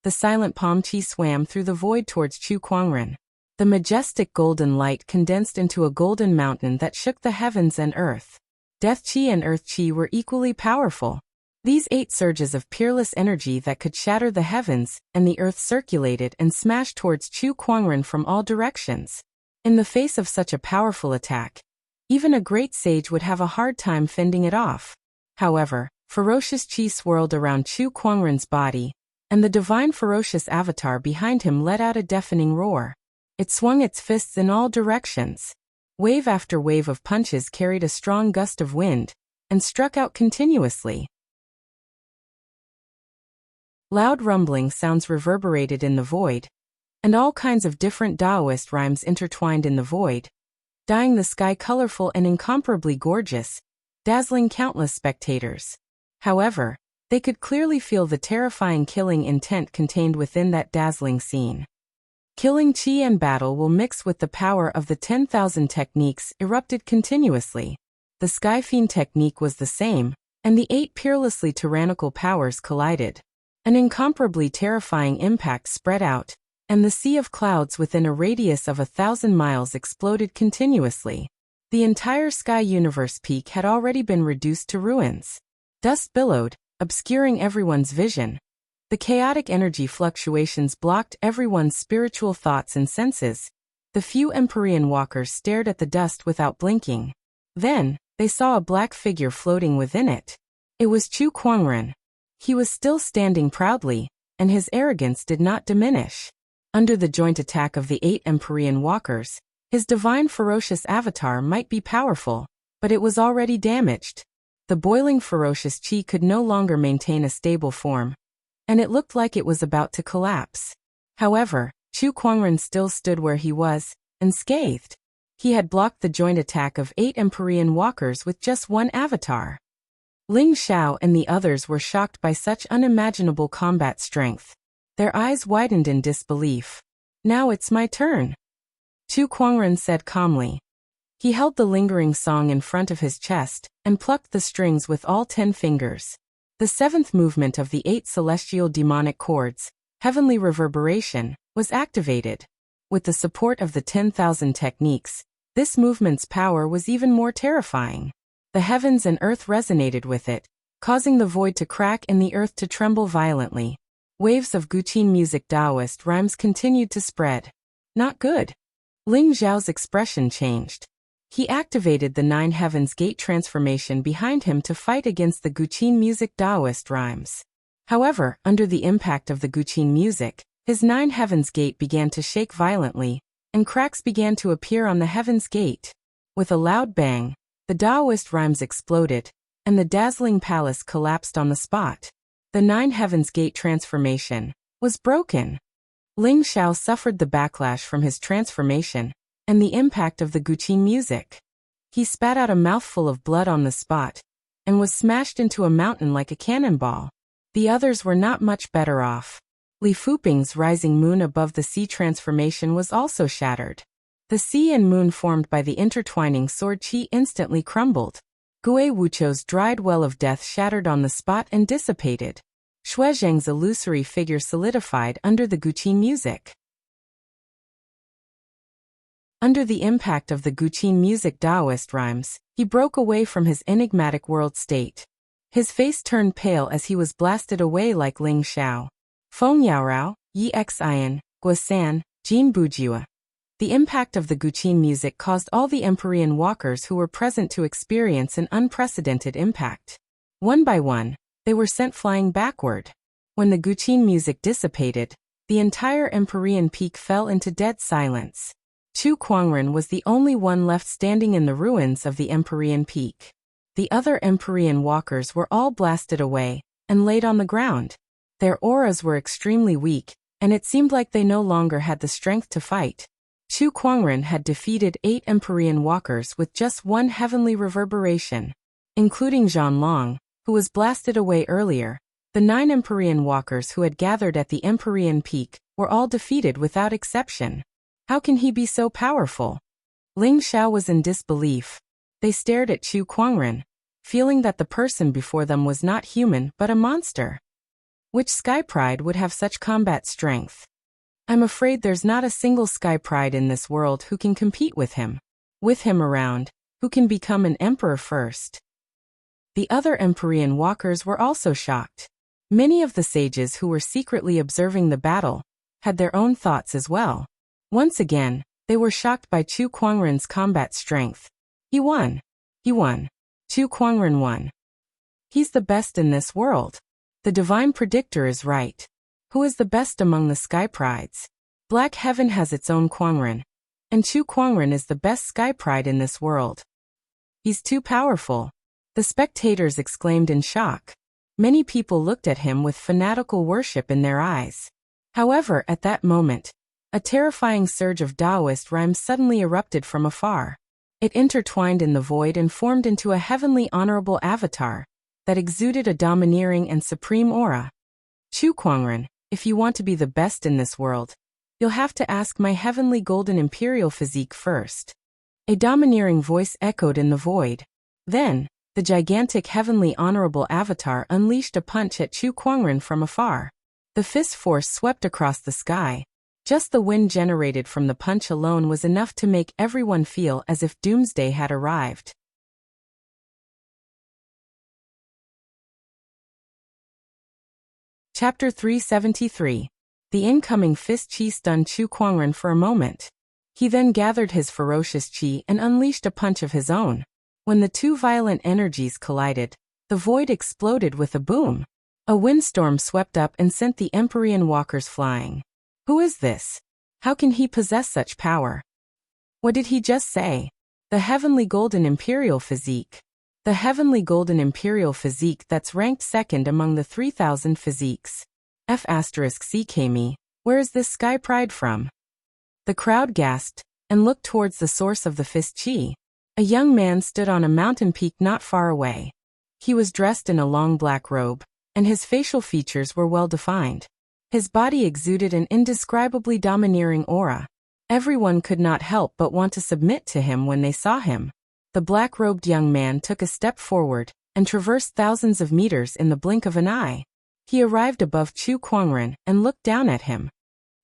The silent palm Qi swam through the void towards Chu Kuangren. The majestic golden light condensed into a golden mountain that shook the heavens and earth. Death Qi and Earth Qi were equally powerful. These 8 surges of peerless energy that could shatter the heavens and the earth circulated and smashed towards Chu Kuangren from all directions. In the face of such a powerful attack, even a great sage would have a hard time fending it off. However, ferocious Qi swirled around Chu Kuangren's body, and the divine ferocious avatar behind him let out a deafening roar. It swung its fists in all directions. Wave after wave of punches carried a strong gust of wind, and struck out continuously. Loud rumbling sounds reverberated in the void, and all kinds of different Taoist rhymes intertwined in the void, dyeing the sky colorful and incomparably gorgeous, dazzling countless spectators. However, they could clearly feel the terrifying killing intent contained within that dazzling scene. Killing Qi and battle will mix with the power of the 10,000 techniques erupted continuously. The Sky Fiend technique was the same, and the 8 peerlessly tyrannical powers collided. An incomparably terrifying impact spread out, and the sea of clouds within a radius of 1,000 miles exploded continuously. The entire sky universe peak had already been reduced to ruins. Dust billowed, obscuring everyone's vision. The chaotic energy fluctuations blocked everyone's spiritual thoughts and senses. The few Empyrean walkers stared at the dust without blinking. Then, they saw a black figure floating within it. It was Chu Kuangren. He was still standing proudly, and his arrogance did not diminish. Under the joint attack of the 8 Empyrean walkers, his divine ferocious avatar might be powerful, but it was already damaged. The boiling ferocious Qi could no longer maintain a stable form, and it looked like it was about to collapse. However, Chu Kuangren still stood where he was, unscathed. He had blocked the joint attack of 8 Empyrean walkers with just one avatar. Ling Xiao and the others were shocked by such unimaginable combat strength. Their eyes widened in disbelief. Now it's my turn, Chu Kuangren said calmly. He held the lingering song in front of his chest, and plucked the strings with all 10 fingers. The 7th movement of the 8 celestial demonic chords, heavenly reverberation, was activated. With the support of the 10,000 techniques, this movement's power was even more terrifying. The heavens and earth resonated with it, causing the void to crack and the earth to tremble violently. Waves of Guqin music Taoist rhymes continued to spread. Not good. Ling Xiao's expression changed. He activated the 9 Heavens Gate transformation behind him to fight against the Guqin music Taoist rhymes. However, under the impact of the Guqin music, his 9 Heavens Gate began to shake violently, and cracks began to appear on the Heavens Gate. With a loud bang, the Taoist rhymes exploded, and the dazzling palace collapsed on the spot. The 9 Heavens Gate transformation was broken. Ling Xiao suffered the backlash from his transformation and the impact of the Guqin music. He spat out a mouthful of blood on the spot and was smashed into a mountain like a cannonball. The others were not much better off. Li Fuping's rising moon above the sea transformation was also shattered. The sea and moon formed by the intertwining sword Qi instantly crumbled. Gui Wuchou's dried well of death shattered on the spot and dissipated. Xue Zheng's illusory figure solidified under the Guqin music. Under the impact of the Guqin music Taoist rhymes, he broke away from his enigmatic world state. His face turned pale as he was blasted away like Ling Xiao. Feng Yaorao, Yi Xian, Guosan, Jin Bujua. The impact of the Guqin music caused all the Empyrean walkers who were present to experience an unprecedented impact. One by one, they were sent flying backward. When the Guqin music dissipated, the entire Empyrean peak fell into dead silence. Chu Kuangren was the only one left standing in the ruins of the Empyrean peak. The other Empyrean walkers were all blasted away and laid on the ground. Their auras were extremely weak, and it seemed like they no longer had the strength to fight. Chu Kuangren had defeated 8 Empyrean walkers with just one heavenly reverberation. Including Zhan Long, who was blasted away earlier, the 9 Empyrean walkers who had gathered at the Empyrean peak were all defeated without exception. How can he be so powerful? Ling Xiao was in disbelief. They stared at Chu Kuangren, feeling that the person before them was not human but a monster. Which Sky Pride would have such combat strength? I'm afraid there's not a single Sky Pride in this world who can compete with him. With him around, who can become an emperor first? The other Empyrean walkers were also shocked. Many of the sages who were secretly observing the battle had their own thoughts as well. Once again, they were shocked by Chu Kuangren's combat strength. He won. He won. Chu Kuangren won. He's the best in this world. The divine predictor is right. Who is the best among the Sky Prides? Black Heaven has its own Kuangren, and Chu Kuangren is the best Sky Pride in this world. He's too powerful. The spectators exclaimed in shock. Many people looked at him with fanatical worship in their eyes. However, at that moment, a terrifying surge of Taoist rhymes suddenly erupted from afar. It intertwined in the void and formed into a heavenly honorable avatar that exuded a domineering and supreme aura. Chu Kuangren, if you want to be the best in this world, you'll have to ask my heavenly golden imperial physique first. A domineering voice echoed in the void. Then, the gigantic heavenly honorable avatar unleashed a punch at Chu Kuangren from afar. The fist force swept across the sky. Just the wind generated from the punch alone was enough to make everyone feel as if doomsday had arrived. Chapter 373. The incoming fist chi stunned Chu Kuangren for a moment. He then gathered his ferocious chi and unleashed a punch of his own. When the two violent energies collided, the void exploded with a boom. A windstorm swept up and sent the Empyrean walkers flying. Who is this? How can he possess such power? What did he just say? The heavenly golden imperial physique. The heavenly golden imperial physique that's ranked second among the 3,000 physiques. F***CKme, where is this Sky Pride from? The crowd gasped and looked towards the source of the fist chi. A young man stood on a mountain peak not far away. He was dressed in a long black robe, and his facial features were well defined. His body exuded an indescribably domineering aura. Everyone could not help but want to submit to him when they saw him. The black-robed young man took a step forward and traversed thousands of meters in the blink of an eye. He arrived above Chu Kuangren and looked down at him.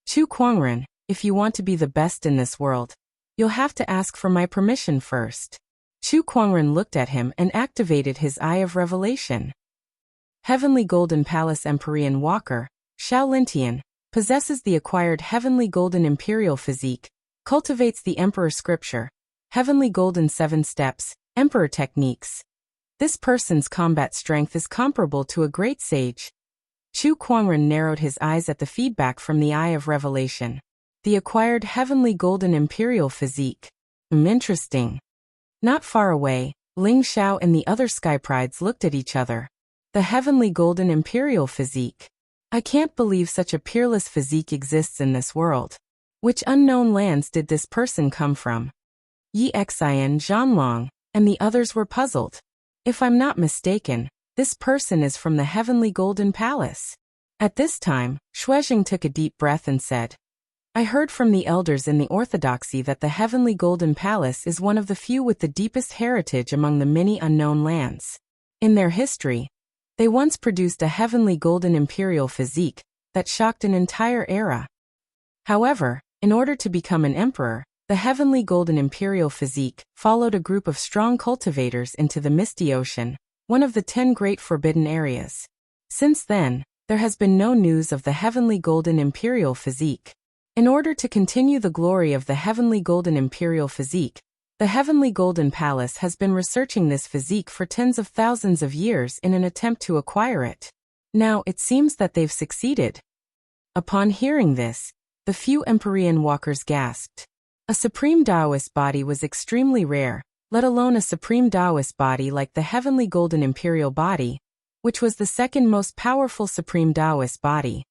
Chu Kuangren, if you want to be the best in this world, you'll have to ask for my permission first. Chu Kuangren looked at him and activated his Eye of Revelation. Heavenly Golden Palace Empyrean Walker, Xiao Lintian, possesses the acquired Heavenly Golden Imperial Physique, cultivates the Emperor Scripture, Heavenly Golden 7 Steps, Emperor Techniques. This person's combat strength is comparable to a great sage. Chu Kuangren narrowed his eyes at the feedback from the Eye of Revelation. The acquired Heavenly Golden Imperial Physique. Interesting. Not far away, Ling Xiao and the other Sky Prides looked at each other. The Heavenly Golden Imperial Physique. I can't believe such a peerless physique exists in this world. Which unknown lands did this person come from? Yi Xian Zhanlong and the others were puzzled. If I'm not mistaken, this person is from the Heavenly Golden Palace. At this time, Shuizheng took a deep breath and said, I heard from the elders in the orthodoxy that the Heavenly Golden Palace is one of the few with the deepest heritage among the many unknown lands. In their history, they once produced a Heavenly Golden Imperial Physique that shocked an entire era. However, in order to become an emperor, the Heavenly Golden Imperial Physique followed a group of strong cultivators into the Misty Ocean, one of the 10 great forbidden areas. Since then, there has been no news of the Heavenly Golden Imperial Physique. In order to continue the glory of the Heavenly Golden Imperial Physique, the Heavenly Golden Palace has been researching this physique for tens of thousands of years in an attempt to acquire it. Now it seems that they've succeeded. Upon hearing this, the few Empyrean walkers gasped. A supreme Taoist body was extremely rare, let alone a supreme Taoist body like the Heavenly Golden Imperial Body, which was the second most powerful supreme Taoist body.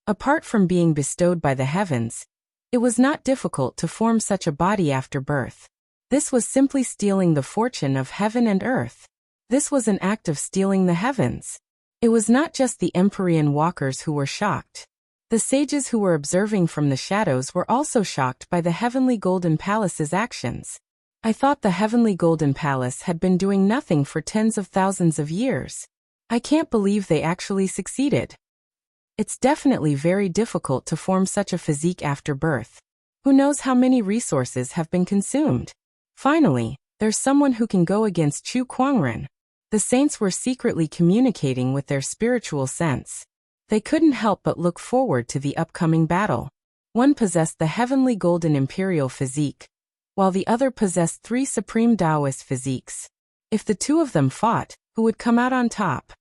Apart from being bestowed by the heavens, it was not difficult to form such a body after birth. This was simply stealing the fortune of heaven and earth. This was an act of stealing the heavens. It was not just the Empyrean walkers who were shocked. The sages who were observing from the shadows were also shocked by the heavenly golden palace's actions. I thought the heavenly golden palace had been doing nothing for tens of thousands of years. I can't believe they actually succeeded. It's definitely very difficult to form such a physique after birth. Who knows how many resources have been consumed? Finally, there's someone who can go against Chu Kuangren. The saints were secretly communicating with their spiritual sense. They couldn't help but look forward to the upcoming battle. One possessed the heavenly golden imperial physique, while the other possessed 3 supreme Taoist physiques. If the two of them fought, who would come out on top?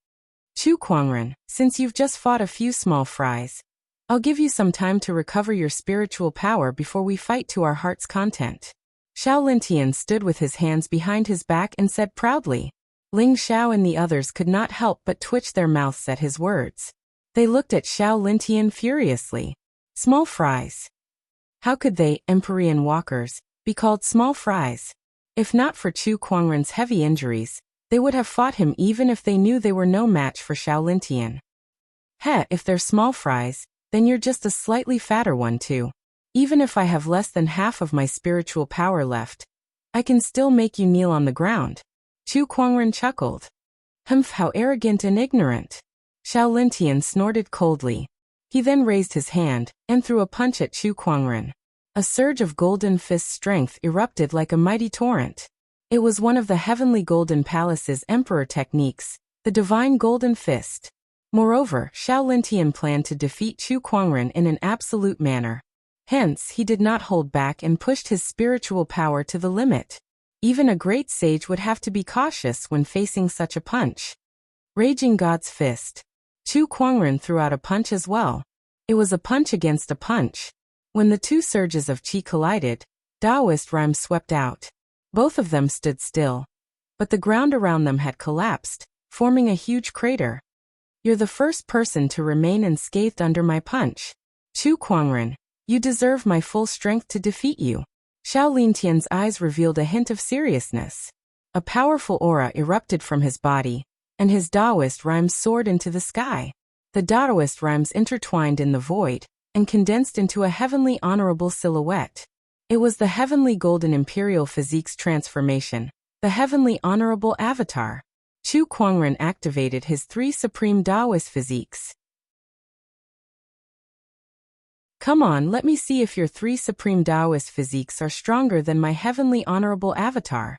Chu Kuangren, since you've just fought a few small fries, I'll give you some time to recover your spiritual power before we fight to our heart's content. Xiao Lintian stood with his hands behind his back and said proudly. Ling Xiao and the others could not help but twitch their mouths at his words. They looked at Xiao Lintian furiously. Small fries. How could they, Empyrean walkers, be called small fries? If not for Chu Kuangren's heavy injuries, they would have fought him even if they knew they were no match for Xiao Lintian. If they're small fries, then you're just a slightly fatter one too. Even if I have less than half of my spiritual power left, I can still make you kneel on the ground. Chu Kuangren chuckled. Humph, how arrogant and ignorant. Xiao Lintian snorted coldly. He then raised his hand and threw a punch at Chu Kuangren. A surge of golden fist strength erupted like a mighty torrent. It was one of the heavenly golden palace's emperor techniques, the divine golden fist. Moreover, Xiao Lintian planned to defeat Chu Kuangren in an absolute manner. Hence, he did not hold back and pushed his spiritual power to the limit. Even a great sage would have to be cautious when facing such a punch. Raging God's fist. Chu Kuangren threw out a punch as well. It was a punch against a punch. When the two surges of qi collided, Taoist rhymes swept out. Both of them stood still. But the ground around them had collapsed, forming a huge crater. You're the first person to remain unscathed under my punch. Chu Kuangren, you deserve my full strength to defeat you. Xiao Lintian's eyes revealed a hint of seriousness. A powerful aura erupted from his body, and his Taoist rhymes soared into the sky. The Taoist rhymes intertwined in the void, and condensed into a heavenly honorable silhouette. It was the heavenly golden imperial physique's transformation, the heavenly honorable avatar. Chu Kuangren activated his 3 supreme Taoist physiques. Come on, let me see if your 3 supreme Taoist physiques are stronger than my heavenly honorable avatar.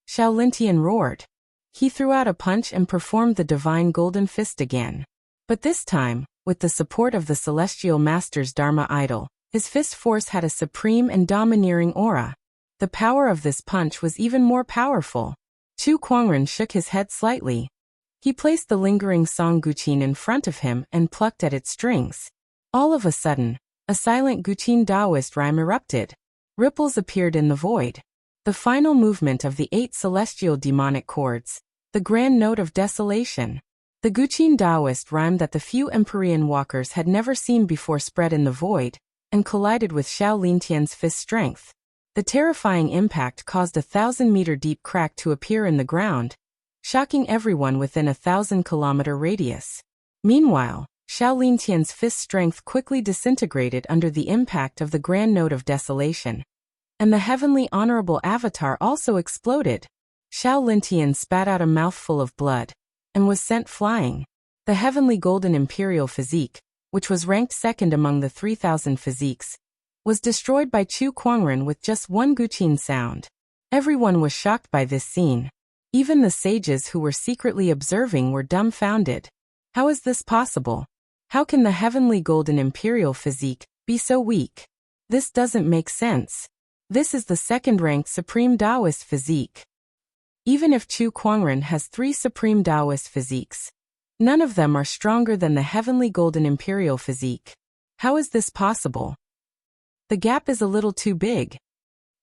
Xiao Lintian roared. He threw out a punch and performed the divine golden fist again. But this time, with the support of the celestial master's Dharma idol, his fist force had a supreme and domineering aura. The power of this punch was even more powerful. Chu Kuangren shook his head slightly. He placed the lingering song Guqin in front of him and plucked at its strings. All of a sudden, a silent Guqin Taoist rhyme erupted. Ripples appeared in the void. The final movement of the 8 celestial demonic chords, the grand note of desolation. The Guqin Taoist rhyme that the few Empyrean walkers had never seen before spread in the void, and collided with Xiao Lintian's fist strength. The terrifying impact caused a 1,000-meter-deep crack to appear in the ground, shocking everyone within a 1,000-kilometer radius. Meanwhile, Xiao Lintian's fist strength quickly disintegrated under the impact of the grand note of desolation. And the heavenly honorable avatar also exploded. Xiao Lintian spat out a mouthful of blood, and was sent flying. The heavenly golden imperial physique, which was ranked second among the 3,000 physiques, was destroyed by Chu Kuangren with just one Guqin sound. Everyone was shocked by this scene. Even the sages who were secretly observing were dumbfounded. How is this possible? How can the heavenly golden imperial physique be so weak? This doesn't make sense. This is the second-ranked supreme Taoist physique. Even if Chu Kuangren has 3 supreme Taoist physiques, none of them are stronger than the heavenly golden imperial physique. How is this possible? The gap is a little too big.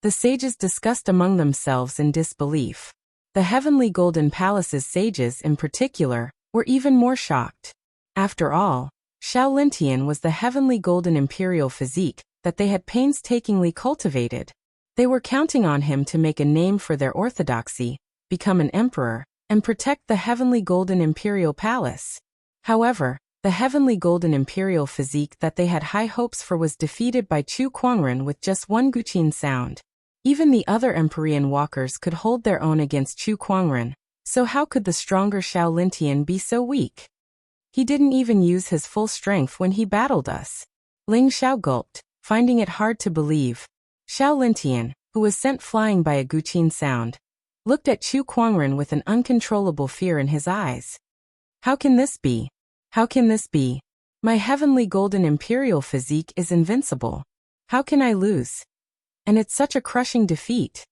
The sages discussed among themselves in disbelief. The heavenly golden palace's sages in particular were even more shocked. After all, Xiao Lintian was the heavenly golden imperial physique that they had painstakingly cultivated. They were counting on him to make a name for their orthodoxy, become an emperor, and protect the heavenly golden imperial palace. However, The heavenly golden imperial physique that they had high hopes for was defeated by Chu Kuangren with just one guqin sound. Even the other Empyrean walkers could hold their own against Chu Kuangren, so how could the stronger Xiao Lintian be so weak? He didn't even use his full strength when he battled us. Ling Xiao gulped, finding it hard to believe. Xiao Lintian, who was sent flying by a guqin sound, looked at Chu Kuangren with an uncontrollable fear in his eyes. How can this be? How can this be? My heavenly golden imperial physique is invincible. How can I lose? And it's such a crushing defeat.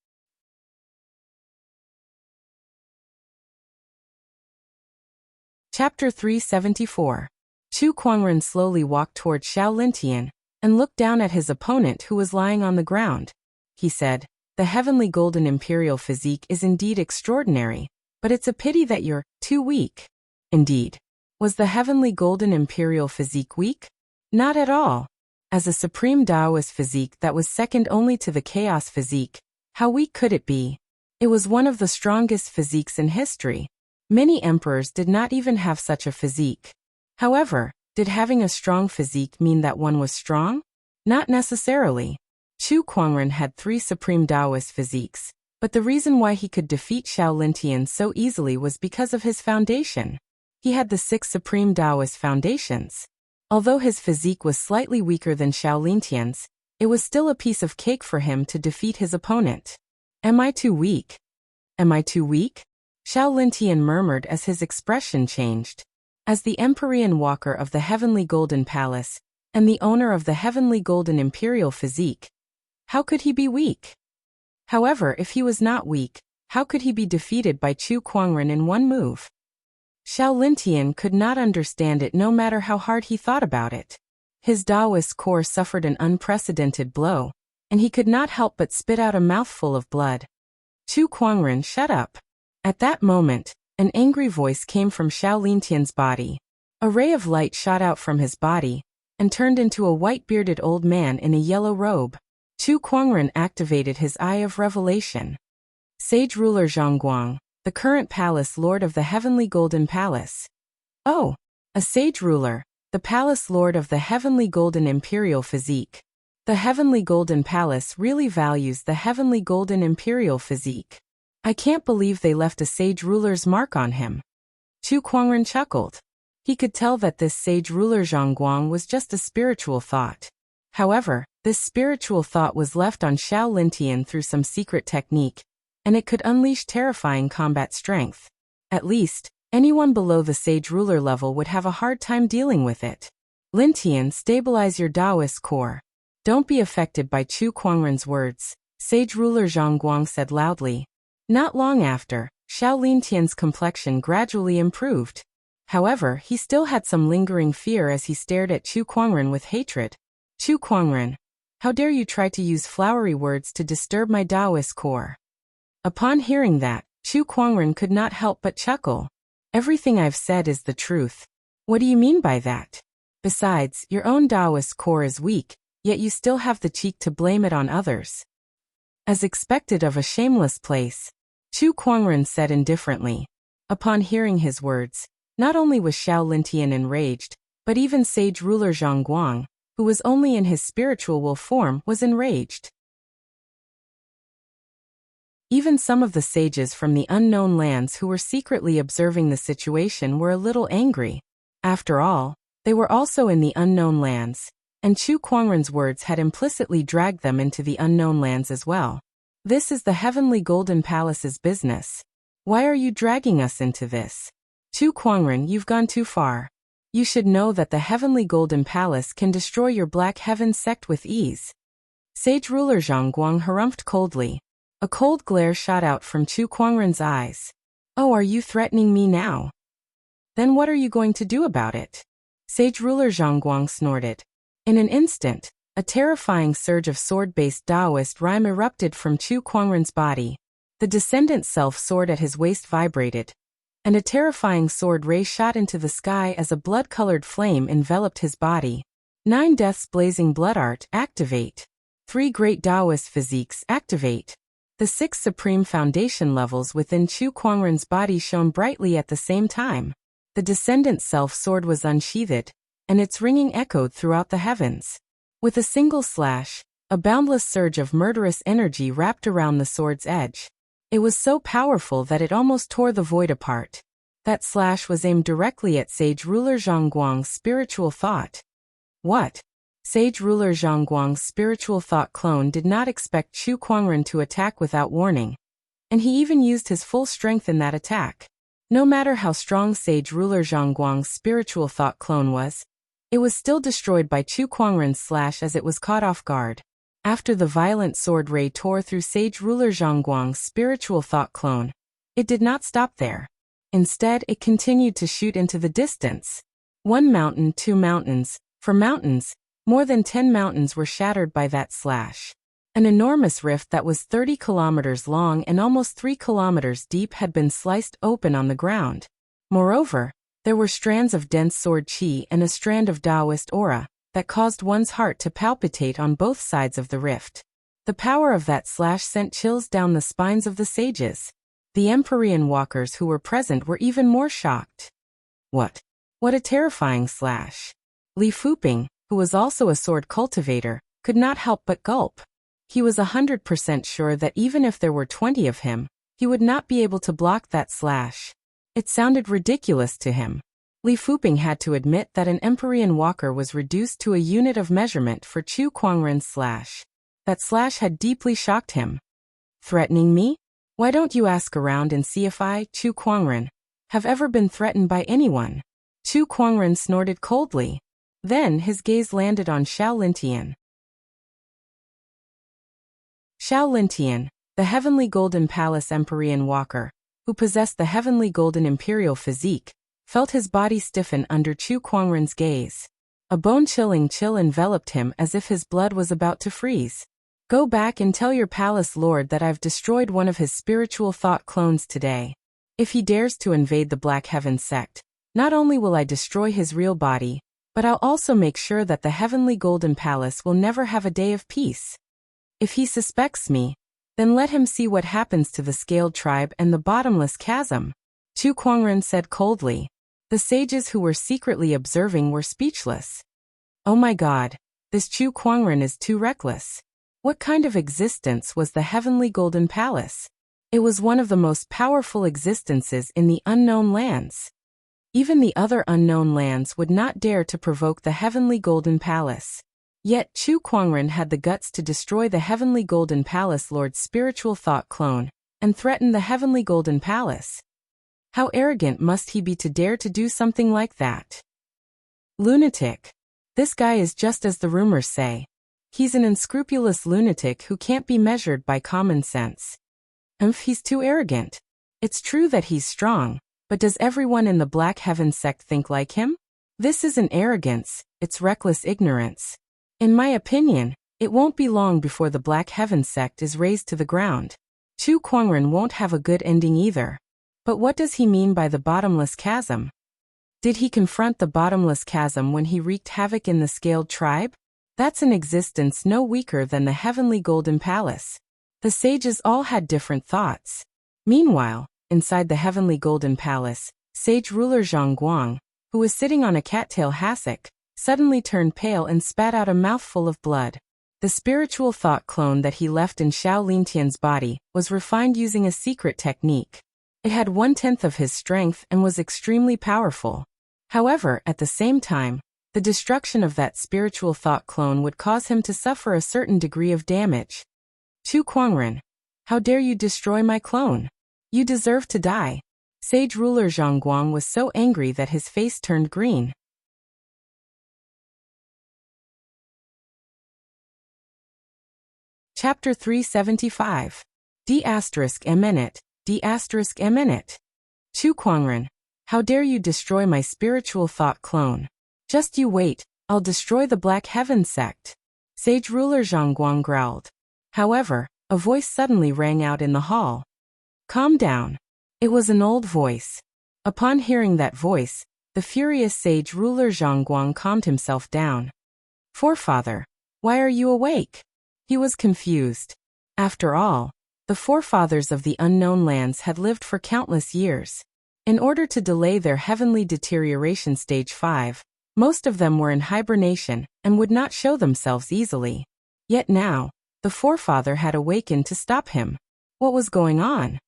Chapter 374. Chu Kuangren slowly walked toward Xiao Lintian and looked down at his opponent who was lying on the ground. He said, "The heavenly golden imperial physique is indeed extraordinary, but it's a pity that you're too weak." Indeed. Was the heavenly golden imperial physique weak? Not at all. As a supreme Taoist physique that was second only to the chaos physique, how weak could it be? It was one of the strongest physiques in history. Many emperors did not even have such a physique. However, did having a strong physique mean that one was strong? Not necessarily. Chu Kuangren had 3 supreme Taoist physiques, but the reason why he could defeat Xiao Lintian so easily was because of his foundation. He had the 6 supreme Taoist foundations. Although his physique was slightly weaker than Xiao Lintian's, it was still a piece of cake for him to defeat his opponent. Am I too weak? Am I too weak? Xiao Lintian murmured as his expression changed. As the Empyrean walker of the Heavenly Golden Palace, and the owner of the Heavenly Golden Imperial physique, how could he be weak? However, if he was not weak, how could he be defeated by Chu Kuangren in one move? Xiao Lintian could not understand it no matter how hard he thought about it. His Taoist core suffered an unprecedented blow, and he could not help but spit out a mouthful of blood. Chu Kuangren, shut up. At that moment, an angry voice came from Xiao Lintian's body. A ray of light shot out from his body, and turned into a white-bearded old man in a yellow robe. Chu Kuangren activated his Eye of Revelation. Sage ruler Zhongguang, the current palace lord of the Heavenly Golden Palace. Oh, a sage ruler, the palace lord of the Heavenly Golden Imperial physique. The Heavenly Golden Palace really values the Heavenly Golden Imperial physique. I can't believe they left a sage ruler's mark on him. Chu Kuangren chuckled. He could tell that this sage ruler Zhongguang was just a spiritual thought. However, this spiritual thought was left on Xiao Lintian through some secret technique, and it could unleash terrifying combat strength. At least, anyone below the sage ruler level would have a hard time dealing with it. Lintian, stabilize your Taoist core. Don't be affected by Chu Kuangren's words, sage ruler Zhongguang said loudly. Not long after, Xiao Lintian's complexion gradually improved. However, he still had some lingering fear as he stared at Chu Kuangren with hatred. Chu Kuangren, how dare you try to use flowery words to disturb my Taoist core? Upon hearing that, Chu Kuangren could not help but chuckle. Everything I've said is the truth. What do you mean by that? Besides, your own Taoist core is weak, yet you still have the cheek to blame it on others. As expected of a shameless place, Chu Kuangren said indifferently. Upon hearing his words, not only was Xiao Lintian enraged, but even sage ruler Zhongguang, who was only in his spiritual wolf form, was enraged. Even some of the sages from the unknown lands who were secretly observing the situation were a little angry. After all, they were also in the unknown lands, and Chu Kuangren's words had implicitly dragged them into the unknown lands as well. This is the Heavenly Golden Palace's business. Why are you dragging us into this? Chu Kuangren, you've gone too far. You should know that the Heavenly Golden Palace can destroy your Black Heaven sect with ease. Sage ruler Zhongguang harumphed coldly. A cold glare shot out from Chu Kuangren's eyes. Oh, are you threatening me now? Then what are you going to do about it? Sage ruler Zhongguang snorted. In an instant, a terrifying surge of sword-based Taoist rhyme erupted from Chu Kuangren's body. The descendant self-sword at his waist vibrated, and a terrifying sword ray shot into the sky as a blood-colored flame enveloped his body. 9 deaths blazing blood art, activate. 3 great Taoist physiques, activate. The 6 supreme foundation levels within Chu Kuangren's body shone brightly at the same time. The descendant self-sword was unsheathed, and its ringing echoed throughout the heavens. With a single slash, a boundless surge of murderous energy wrapped around the sword's edge. It was so powerful that it almost tore the void apart. That slash was aimed directly at Sage Ruler Zhongguang's spiritual thought. What? Sage Ruler Zhongguang's spiritual thought clone did not expect Chu Kuangren to attack without warning, and he even used his full strength in that attack. No matter how strong Sage Ruler Zhongguang's spiritual thought clone was, it was still destroyed by Chu Kuangren's slash as it was caught off guard. After the violent sword ray tore through Sage Ruler Zhongguang's spiritual thought clone, it did not stop there. Instead, it continued to shoot into the distance. 1 mountain, 2 mountains. For mountains, more than 10 mountains were shattered by that slash. An enormous rift that was 30 kilometers long and almost 3 kilometers deep had been sliced open on the ground. Moreover, there were strands of dense sword qi and a strand of Taoist aura that caused one's heart to palpitate on both sides of the rift. The power of that slash sent chills down the spines of the sages. The Empyrean walkers who were present were even more shocked. What? What a terrifying slash! Li Fuping, who was also a sword cultivator, could not help but gulp. He was 100% sure that even if there were 20 of him, he would not be able to block that slash. It sounded ridiculous to him. Li Fuping had to admit that an Empyrean walker was reduced to a unit of measurement for Chu Kuangren's slash. That slash had deeply shocked him. Threatening me? Why don't you ask around and see if I, Chu Kuangren, have ever been threatened by anyone? Chu Kuangren snorted coldly. Then his gaze landed on Xiao Lintian. Xiao Lintian, the Heavenly Golden Palace Empyrean walker, who possessed the Heavenly Golden Imperial physique, felt his body stiffen under Chu Kuangren's gaze. A bone-chilling chill enveloped him as if his blood was about to freeze. Go back and tell your palace lord that I've destroyed one of his spiritual thought clones today. If he dares to invade the Black Heaven sect, not only will I destroy his real body, but I'll also make sure that the Heavenly Golden Palace will never have a day of peace. If he suspects me, then let him see what happens to the Scaled Tribe and the Bottomless Chasm. Chu Kuangren said coldly. The sages who were secretly observing were speechless. Oh my God, this Chu Kuangren is too reckless. What kind of existence was the Heavenly Golden Palace? It was one of the most powerful existences in the unknown lands. Even the other unknown lands would not dare to provoke the Heavenly Golden Palace. Yet Chu Kuangren had the guts to destroy the Heavenly Golden Palace Lord's spiritual thought clone, and threaten the Heavenly Golden Palace. How arrogant must he be to dare to do something like that? Lunatic. This guy is just as the rumors say. He's an unscrupulous lunatic who can't be measured by common sense. He's too arrogant. It's true that he's strong, but does everyone in the Black Heaven sect think like him? This isn't arrogance, it's reckless ignorance. In my opinion, it won't be long before the Black Heaven sect is razed to the ground. Chu Kuangren won't have a good ending either. But what does he mean by the Bottomless Chasm? Did he confront the Bottomless Chasm when he wreaked havoc in the Scaled Tribe? That's an existence no weaker than the Heavenly Golden Palace. The sages all had different thoughts. Meanwhile, inside the Heavenly Golden Palace, Sage Ruler Zhongguang, who was sitting on a cattail hassock, suddenly turned pale and spat out a mouthful of blood. The spiritual thought clone that he left in Xiao Lintian's body was refined using a secret technique. It had 1/10 of his strength and was extremely powerful. However, at the same time, the destruction of that spiritual thought clone would cause him to suffer a certain degree of damage. Chu Kuangren, how dare you destroy my clone? You deserve to die. Sage Ruler Zhongguang was so angry that his face turned green. Chapter 375. D*eminent. D*eminent. Chu Kuangren, how dare you destroy my spiritual thought clone? Just you wait, I'll destroy the Black Heaven sect. Sage Ruler Zhongguang growled. However, a voice suddenly rang out in the hall. Calm down. It was an old voice. Upon hearing that voice, the furious Sage Ruler Zhongguang calmed himself down. Forefather, why are you awake? He was confused. After all, the forefathers of the unknown lands had lived for countless years. In order to delay their heavenly deterioration stage 5, most of them were in hibernation and would not show themselves easily. Yet now, the forefather had awakened to stop him. What was going on?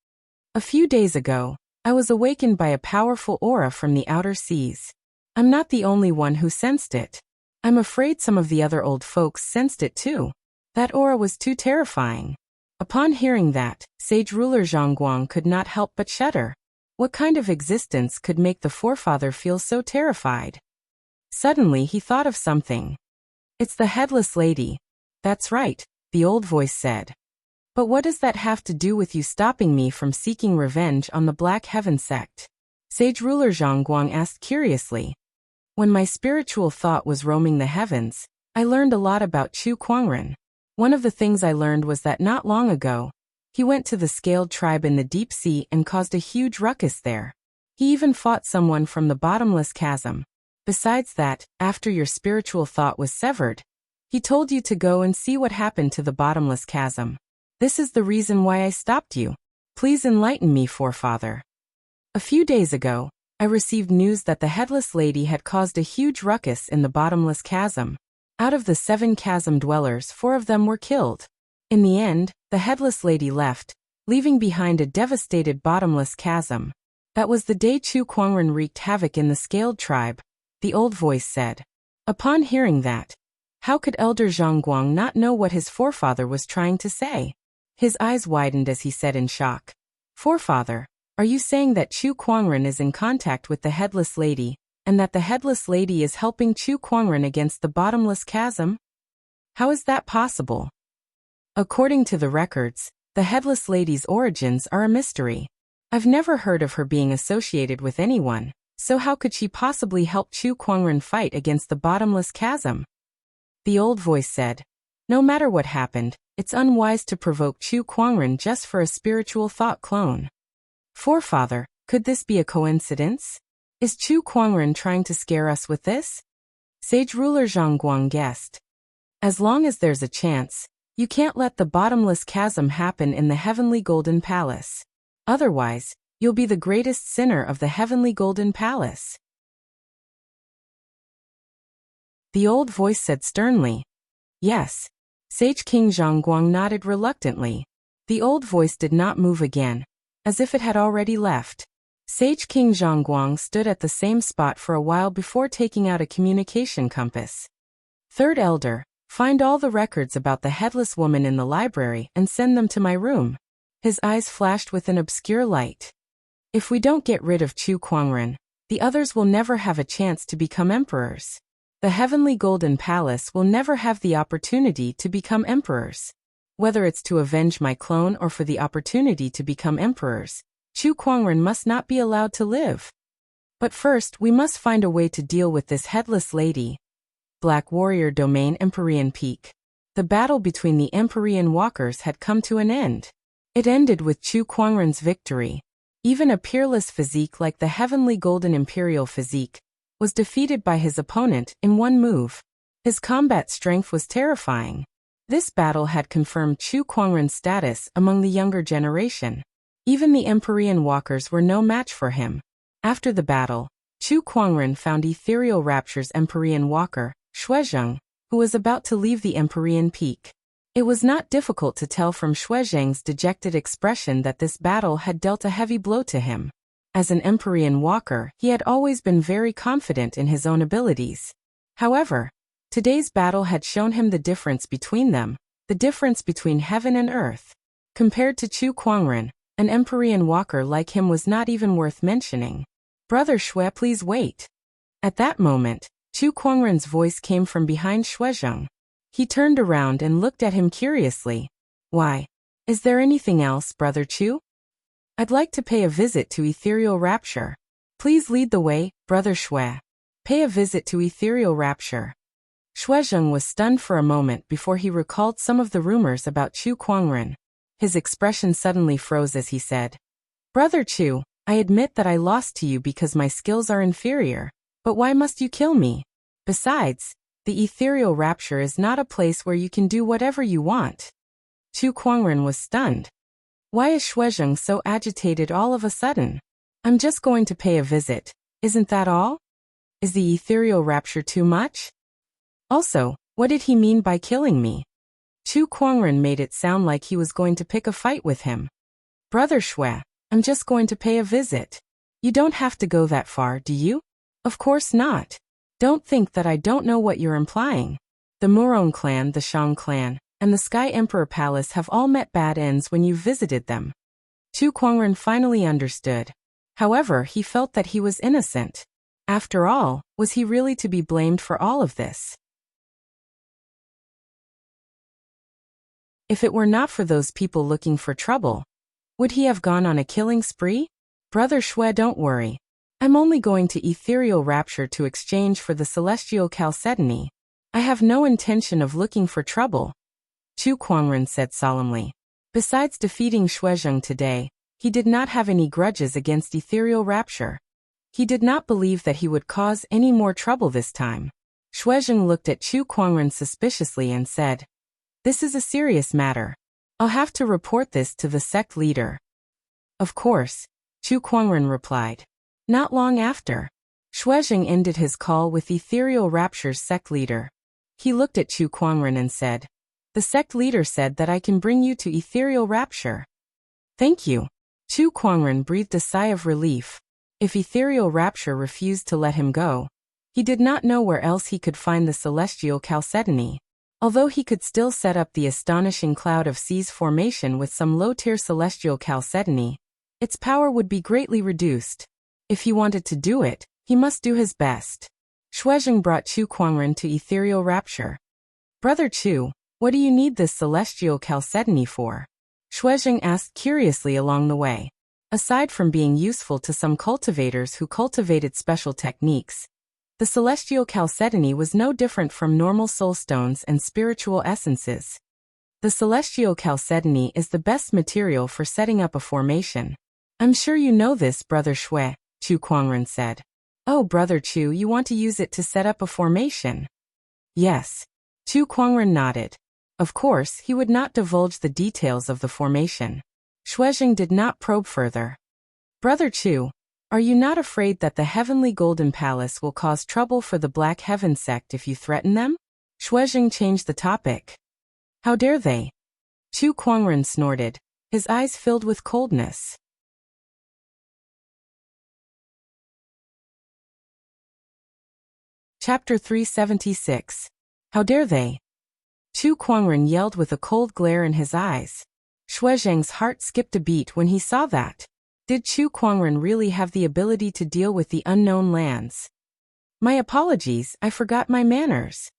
A few days ago, I was awakened by a powerful aura from the outer seas. I'm not the only one who sensed it. I'm afraid some of the other old folks sensed it too. That aura was too terrifying. Upon hearing that, sage ruler Zhongguang could not help but shudder. What kind of existence could make the forefather feel so terrified? Suddenly he thought of something. It's the headless lady. That's right, the old voice said. But what does that have to do with you stopping me from seeking revenge on the Black Heaven sect? Sage ruler Zhongguang asked curiously. When my spiritual thought was roaming the heavens, I learned a lot about Chu Kuangren. One of the things I learned was that not long ago, he went to the scaled tribe in the deep sea and caused a huge ruckus there. He even fought someone from the bottomless chasm. Besides that, after your spiritual thought was severed, he told you to go and see what happened to the bottomless chasm. This is the reason why I stopped you. Please enlighten me, forefather. A few days ago, I received news that the headless lady had caused a huge ruckus in the bottomless chasm. Out of the 7 chasm dwellers, 4 of them were killed. In the end, the headless lady left, leaving behind a devastated bottomless chasm. That was the day Chu Kuangren wreaked havoc in the scaled tribe, the old voice said. Upon hearing that, how could Elder Zhongguang not know what his forefather was trying to say? His eyes widened as he said in shock. Forefather, are you saying that Chu Kuangren is in contact with the headless lady, and that the headless lady is helping Chu Kuangren against the bottomless chasm? How is that possible? According to the records, the headless lady's origins are a mystery. I've never heard of her being associated with anyone, so how could she possibly help Chu Kuangren fight against the bottomless chasm? The old voice said, no matter what happened, it's unwise to provoke Chu Kuangren just for a spiritual thought clone. Forefather, could this be a coincidence? Is Chu Kuangren trying to scare us with this? Sage ruler Zhongguang guessed. As long as there's a chance, you can't let the bottomless chasm happen in the heavenly golden palace. Otherwise, you'll be the greatest sinner of the heavenly golden palace. The old voice said sternly. Yes. Sage King Zhongguang nodded reluctantly. The old voice did not move again, as if it had already left. Sage King Zhongguang stood at the same spot for a while before taking out a communication compass. Third Elder, find all the records about the headless woman in the library and send them to my room. His eyes flashed with an obscure light. If we don't get rid of Chu Kuangren, the others will never have a chance to become emperors. The heavenly golden palace will never have the opportunity to become emperors. Whether it's to avenge my clone or for the opportunity to become emperors, Chu Kuangren must not be allowed to live. But first we must find a way to deal with this headless lady. Black Warrior Domain Empyrean Peak. The battle between the Empyrean walkers had come to an end. It ended with Chu Kuangren's victory. Even a peerless physique like the heavenly golden imperial physique was defeated by his opponent in one move. His combat strength was terrifying. This battle had confirmed Chu Kuangren's status among the younger generation. Even the Empyrean walkers were no match for him. After the battle, Chu Kuangren found Ethereal Rapture's Empyrean walker, Shuezheng, who was about to leave the Empyrean peak. It was not difficult to tell from Shuezheng's dejected expression that this battle had dealt a heavy blow to him. As an Empyrean walker, he had always been very confident in his own abilities. However, today's battle had shown him the difference between them, the difference between heaven and earth. Compared to Chu Kuangren, an Empyrean walker like him was not even worth mentioning. Brother Shui, please wait. At that moment, Chu Kuangren's voice came from behind Shuezheng. He turned around and looked at him curiously. Why? Is there anything else, Brother Chu? I'd like to pay a visit to Ethereal Rapture. Please lead the way, Brother Shui. Pay a visit to Ethereal Rapture. Shuezheng was stunned for a moment before he recalled some of the rumors about Chu Kuangren. His expression suddenly froze as he said, Brother Chu, I admit that I lost to you because my skills are inferior, but why must you kill me? Besides, the Ethereal Rapture is not a place where you can do whatever you want. Chu Kuangren was stunned. Why is Shuezheng so agitated all of a sudden? I'm just going to pay a visit. Isn't that all? Is the ethereal rapture too much? Also, what did he mean by killing me? Chu Kuangren made it sound like he was going to pick a fight with him. Brother Shui, I'm just going to pay a visit. You don't have to go that far, do you? Of course not. Don't think that I don't know what you're implying. The Murong clan, the Shang clan, and the Sky Emperor Palace have all met bad ends when you visited them. Chu Kuangren finally understood. However, he felt that he was innocent. After all, was he really to be blamed for all of this? If it were not for those people looking for trouble, would he have gone on a killing spree? Brother Shui, don't worry. I'm only going to ethereal rapture to exchange for the celestial chalcedony. I have no intention of looking for trouble, Chu Kuangren said solemnly. Besides defeating Shuizheng today, he did not have any grudges against ethereal rapture. He did not believe that he would cause any more trouble this time. Shuizheng looked at Chu Kuangren suspiciously and said, "This is a serious matter. I'll have to report this to the sect leader." Of course, Chu Kuangren replied. Not long after, Shuizheng ended his call with ethereal rapture's sect leader. He looked at Chu Kuangren and said, "The sect leader said that I can bring you to ethereal rapture." Thank you. Chu Kuangren breathed a sigh of relief. If ethereal rapture refused to let him go, he did not know where else he could find the celestial chalcedony. Although he could still set up the astonishing cloud of seas formation with some low-tier celestial chalcedony, its power would be greatly reduced. If he wanted to do it, he must do his best. Shuizheng brought Chu Kuangren to ethereal rapture. Brother Chu, what do you need this celestial chalcedony for? Shuizheng asked curiously along the way. Aside from being useful to some cultivators who cultivated special techniques, the celestial chalcedony was no different from normal soul stones and spiritual essences. The celestial chalcedony is the best material for setting up a formation. I'm sure you know this, Brother Shui, Chu Kuangren said. Oh, Brother Chu, you want to use it to set up a formation? Yes. Chu Kuangren nodded. Of course, he would not divulge the details of the formation. Shuizheng did not probe further. Brother Chu, are you not afraid that the Heavenly Golden Palace will cause trouble for the Black Heaven sect if you threaten them? Shuizheng changed the topic. How dare they? Chu Kuangren snorted, his eyes filled with coldness. Chapter 376. How dare they? Chu Kuangren yelled with a cold glare in his eyes. Shuizheng's heart skipped a beat when he saw that. Did Chu Kuangren really have the ability to deal with the unknown lands? My apologies, I forgot my manners.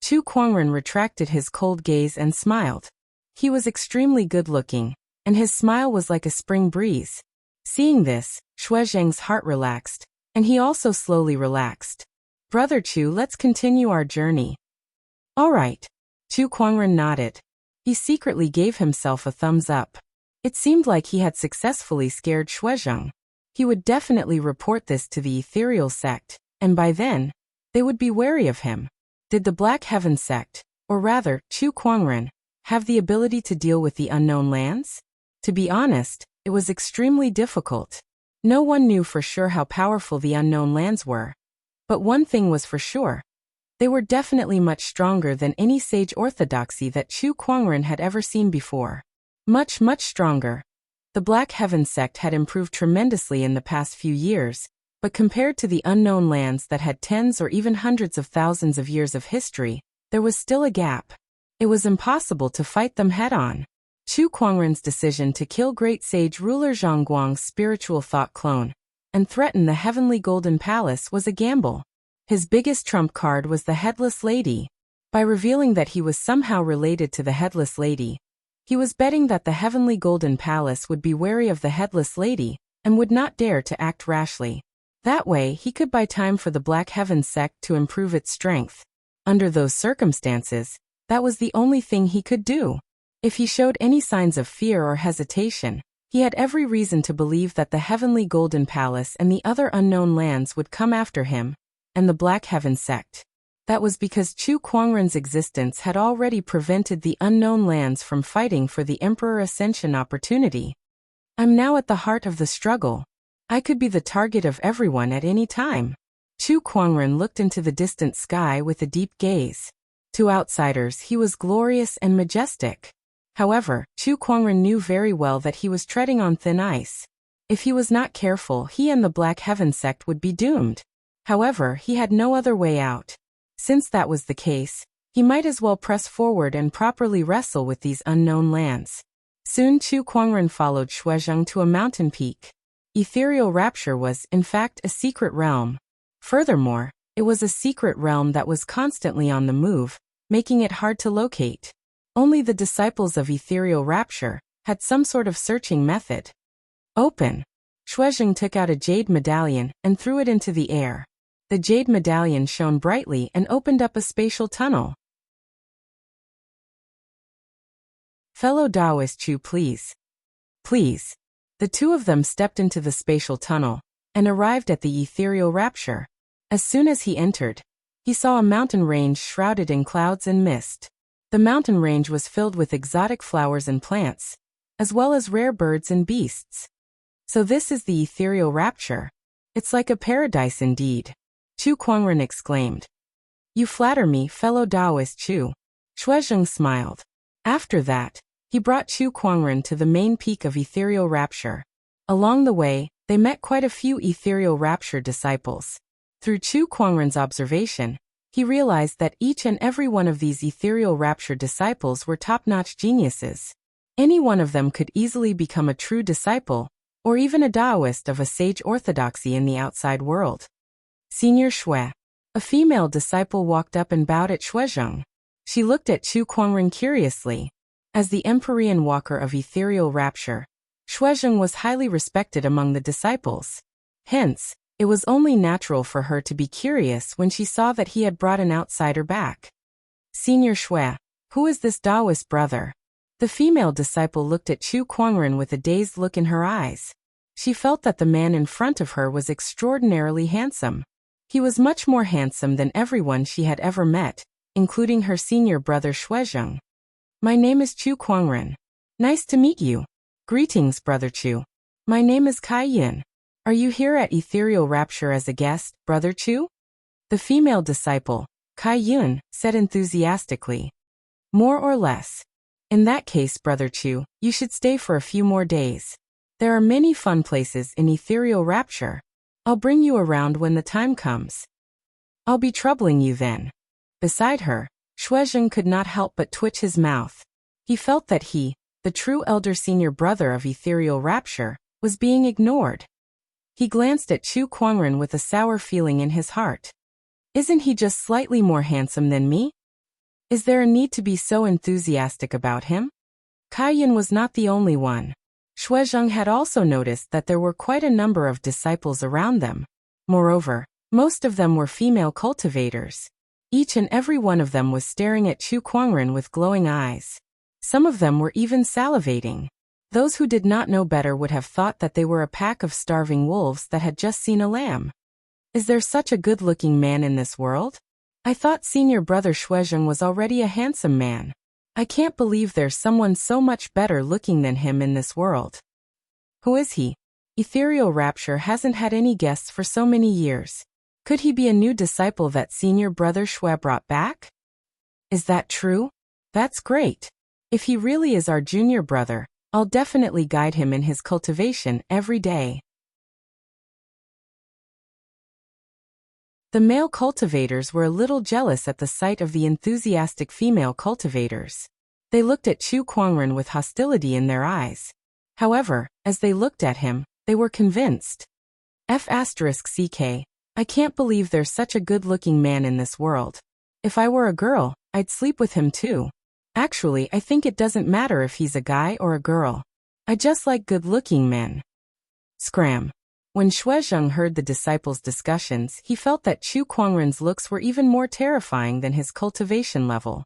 Chu Kuangren retracted his cold gaze and smiled. He was extremely good-looking, and his smile was like a spring breeze. Seeing this, Shuizheng's heart relaxed, and he also slowly relaxed. Brother Chu, let's continue our journey. All right. Chu Kuangren nodded. He secretly gave himself a thumbs up. It seemed like he had successfully scared Shuizheng. He would definitely report this to the ethereal sect, and by then, they would be wary of him. Did the Black Heaven sect, or rather, Chu Kuangren, have the ability to deal with the unknown lands? To be honest, it was extremely difficult. No one knew for sure how powerful the unknown lands were. But one thing was for sure. They were definitely much stronger than any sage orthodoxy that Chu Kuangren had ever seen before. Much, much stronger. The Black Heaven sect had improved tremendously in the past few years, but compared to the unknown lands that had tens or even hundreds of thousands of years of history, there was still a gap. It was impossible to fight them head-on. Chu Kuangren's decision to kill great sage ruler Zhang Guang's spiritual thought clone and threaten the Heavenly Golden Palace was a gamble. His biggest trump card was the Headless Lady. By revealing that he was somehow related to the Headless Lady, he was betting that the Heavenly Golden Palace would be wary of the Headless Lady and would not dare to act rashly. That way, he could buy time for the Black Heaven sect to improve its strength. Under those circumstances, that was the only thing he could do. If he showed any signs of fear or hesitation, he had every reason to believe that the Heavenly Golden Palace and the other unknown lands would come after him, and the Black Heaven sect. That was because Chu Kuangren's existence had already prevented the unknown lands from fighting for the Emperor Ascension opportunity. I'm now at the heart of the struggle. I could be the target of everyone at any time. Chu Kuangren looked into the distant sky with a deep gaze. To outsiders, he was glorious and majestic. However, Chu Kuangren knew very well that he was treading on thin ice. If he was not careful, he and the Black Heaven sect would be doomed. However, he had no other way out. Since that was the case, he might as well press forward and properly wrestle with these unknown lands. Soon Chu Kuangren followed Shuezheng to a mountain peak. Ethereal Rapture was, in fact, a secret realm. Furthermore, it was a secret realm that was constantly on the move, making it hard to locate. Only the disciples of Ethereal Rapture had some sort of searching method. Open. Shuezheng took out a jade medallion and threw it into the air. The jade medallion shone brightly and opened up a spatial tunnel. Fellow Taoist Chu, please. Please. The two of them stepped into the spatial tunnel and arrived at the Ethereal Rapture. As soon as he entered, he saw a mountain range shrouded in clouds and mist. The mountain range was filled with exotic flowers and plants, as well as rare birds and beasts. So this is the Ethereal Rapture. It's like a paradise indeed. Chu Kuangren exclaimed. You flatter me, fellow Taoist Chu. Shuezheng smiled. After that, he brought Chu Kuangren to the main peak of Ethereal Rapture. Along the way, they met quite a few Ethereal Rapture disciples. Through Chu Kuangren's observation, he realized that each and every one of these Ethereal Rapture disciples were top-notch geniuses. Any one of them could easily become a true disciple, or even a Taoist of a sage orthodoxy in the outside world. Senior Shui. A female disciple walked up and bowed at Shuezheng. She looked at Chu Kuangren curiously. As the Empyrean Walker of Ethereal Rapture, Shuezheng was highly respected among the disciples. Hence, it was only natural for her to be curious when she saw that he had brought an outsider back. Senior Shui, who is this Taoist brother? The female disciple looked at Chu Kuangren with a dazed look in her eyes. She felt that the man in front of her was extraordinarily handsome. He was much more handsome than everyone she had ever met, including her senior brother Shuezheng. My name is Chu Kuangren. Nice to meet you. Greetings, Brother Chu. My name is Kai Yin. Are you here at Ethereal Rapture as a guest, Brother Chu? The female disciple, Kai Yun, said enthusiastically. More or less. In that case, Brother Chu, you should stay for a few more days. There are many fun places in Ethereal Rapture. I'll bring you around when the time comes. I'll be troubling you then. Beside her, Shuezheng could not help but twitch his mouth. He felt that he, the true elder senior brother of Ethereal Rapture, was being ignored. He glanced at Chu Kuangren with a sour feeling in his heart. Isn't he just slightly more handsome than me? Is there a need to be so enthusiastic about him? Kai Yin was not the only one. Shuezheng had also noticed that there were quite a number of disciples around them. Moreover, most of them were female cultivators. Each and every one of them was staring at Chu Kuangren with glowing eyes. Some of them were even salivating. Those who did not know better would have thought that they were a pack of starving wolves that had just seen a lamb. Is there such a good-looking man in this world? I thought senior brother Shuezheng was already a handsome man. I can't believe there's someone so much better looking than him in this world. Who is he? Ethereal Rapture hasn't had any guests for so many years. Could he be a new disciple that senior brother Shui brought back? Is that true? That's great. If he really is our junior brother, I'll definitely guide him in his cultivation every day. The male cultivators were a little jealous at the sight of the enthusiastic female cultivators. They looked at Chu Kuangren with hostility in their eyes. However, as they looked at him, they were convinced. F***CK, I can't believe there's such a good-looking man in this world. If I were a girl, I'd sleep with him too. Actually, I think it doesn't matter if he's a guy or a girl. I just like good-looking men. Scram. When Shuezheng heard the disciples' discussions, he felt that Chu Kuangren's looks were even more terrifying than his cultivation level.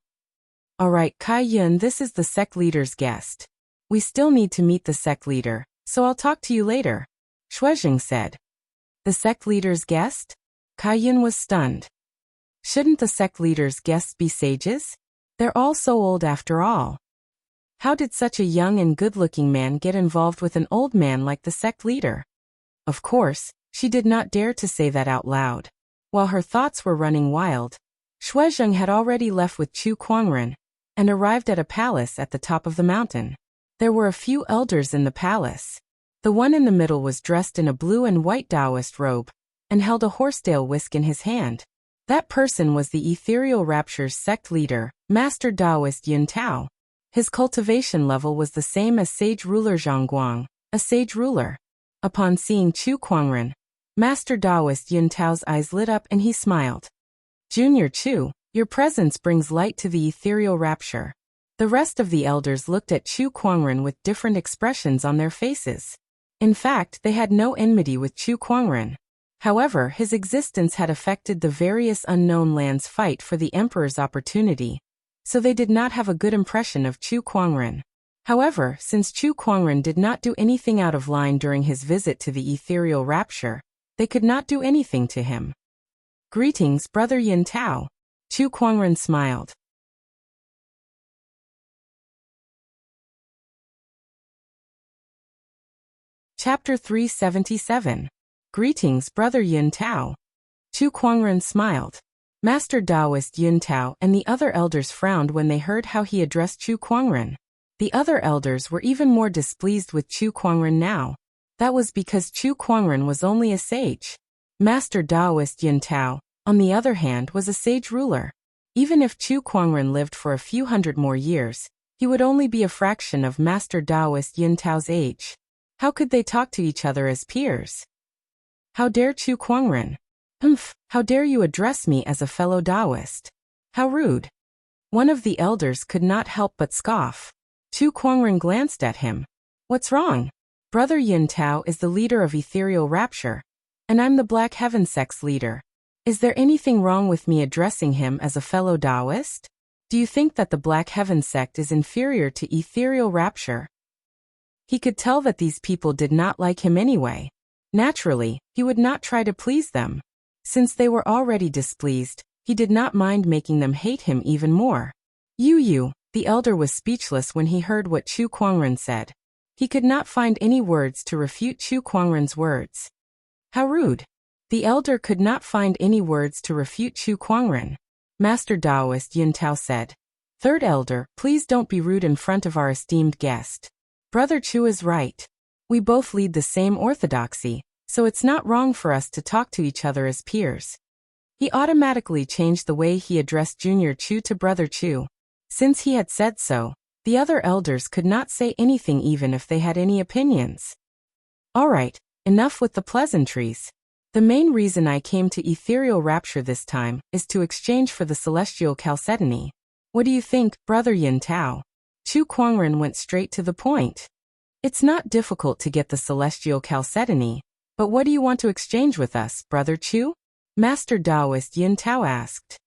Alright, Kai Yun, this is the sect leader's guest. We still need to meet the sect leader, so I'll talk to you later, Shuezheng said. The sect leader's guest? Kai Yun was stunned. Shouldn't the sect leader's guests be sages? They're all so old after all. How did such a young and good-looking man get involved with an old man like the sect leader? Of course, she did not dare to say that out loud. While her thoughts were running wild, Shuizheng had already left with Chu Kuangren and arrived at a palace at the top of the mountain. There were a few elders in the palace. The one in the middle was dressed in a blue and white Taoist robe and held a horsetail whisk in his hand. That person was the Ethereal Rapture's sect leader, Master Taoist Yun Tao. His cultivation level was the same as Sage Ruler Zhang Guang, a sage ruler. Upon seeing Chu Kuangren, Master Taoist Yun Tao's eyes lit up and he smiled. Junior Chu, your presence brings light to the Ethereal Rapture. The rest of the elders looked at Chu Kuangren with different expressions on their faces. In fact, they had no enmity with Chu Kuangren. However, his existence had affected the various unknown lands' fight for the Emperor's opportunity, so they did not have a good impression of Chu Kuangren. However, since Chu Kuangren did not do anything out of line during his visit to the Ethereal Rapture, they could not do anything to him. Greetings, Brother Yun Tao. Chu Kuangren smiled. Chapter 377. Greetings, Brother Yun Tao. Chu Kuangren smiled. Master Taoist Yun Tao and the other elders frowned when they heard how he addressed Chu Kuangren. The other elders were even more displeased with Chu Kuangren now. That was because Chu Kuangren was only a sage. Master Taoist Yun Tao, on the other hand, was a sage ruler. Even if Chu Kuangren lived for a few hundred more years, he would only be a fraction of Master Taoist Yun Tao's age. How could they talk to each other as peers? How dare Chu Kuangren? How dare you address me as a fellow Taoist? How rude. One of the elders could not help but scoff. Chu Kuangren glanced at him. What's wrong? Brother Yun Tao is the leader of Ethereal Rapture, and I'm the Black Heaven sect's leader. Is there anything wrong with me addressing him as a fellow Taoist? Do you think that the Black Heaven sect is inferior to Ethereal Rapture? He could tell that these people did not like him anyway. Naturally, he would not try to please them. Since they were already displeased, he did not mind making them hate him even more. You, the elder was speechless when he heard what Chu Kuangren said. He could not find any words to refute Chu Kuangren's words. How rude. The elder could not find any words to refute Chu Kuangren. Master Taoist Yun Tao said. Third elder, please don't be rude in front of our esteemed guest. Brother Chu is right. We both lead the same orthodoxy, so it's not wrong for us to talk to each other as peers. He automatically changed the way he addressed Junior Chu to Brother Chu. Since he had said so, the other elders could not say anything even if they had any opinions. Alright, enough with the pleasantries. The main reason I came to Ethereal Rapture this time is to exchange for the Celestial Chalcedony. What do you think, Brother Yun Tao? Chu Kuangren went straight to the point. It's not difficult to get the Celestial Chalcedony, but what do you want to exchange with us, Brother Chu? Master Taoist Yun Tao asked.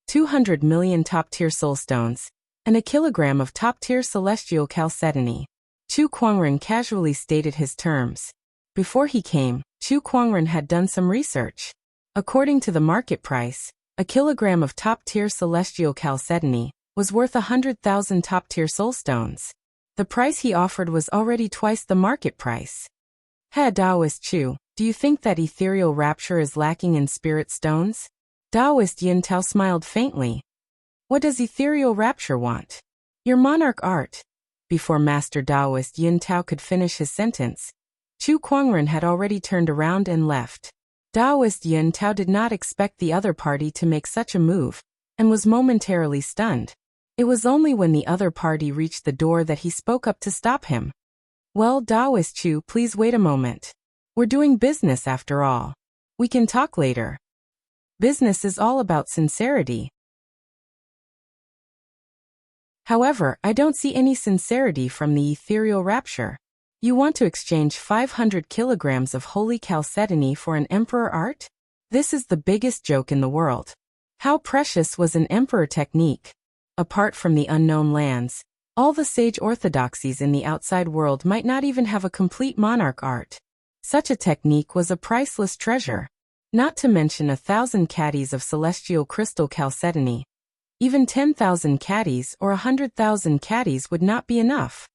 200 million top-tier soulstones, and a kilogram of top-tier Celestial Chalcedony. Chu Kuangren casually stated his terms. Before he came, Chu Kuangren had done some research. According to the market price, a kilogram of top-tier Celestial Chalcedony was worth 100,000 top-tier soulstones. The price he offered was already twice the market price. Taoist Chu, do you think that Ethereal Rapture is lacking in spirit stones? Taoist Yun Tao smiled faintly. What does Ethereal Rapture want? Your monarch art. Before Master Taoist Yun Tao could finish his sentence, Chu Kuangren had already turned around and left. Taoist Yun Tao did not expect the other party to make such a move, and was momentarily stunned. It was only when the other party reached the door that he spoke up to stop him. Well, Taoist Chu, please wait a moment. We're doing business after all. We can talk later. Business is all about sincerity. However, I don't see any sincerity from the Ethereal Rapture. You want to exchange 500 kilograms of holy chalcedony for an emperor art? This is the biggest joke in the world. How precious was an emperor technique? Apart from the unknown lands, all the sage orthodoxies in the outside world might not even have a complete monarch art. Such a technique was a priceless treasure. Not to mention 1,000 caddies of celestial crystal chalcedony. Even 10,000 caddies or 100,000 caddies would not be enough.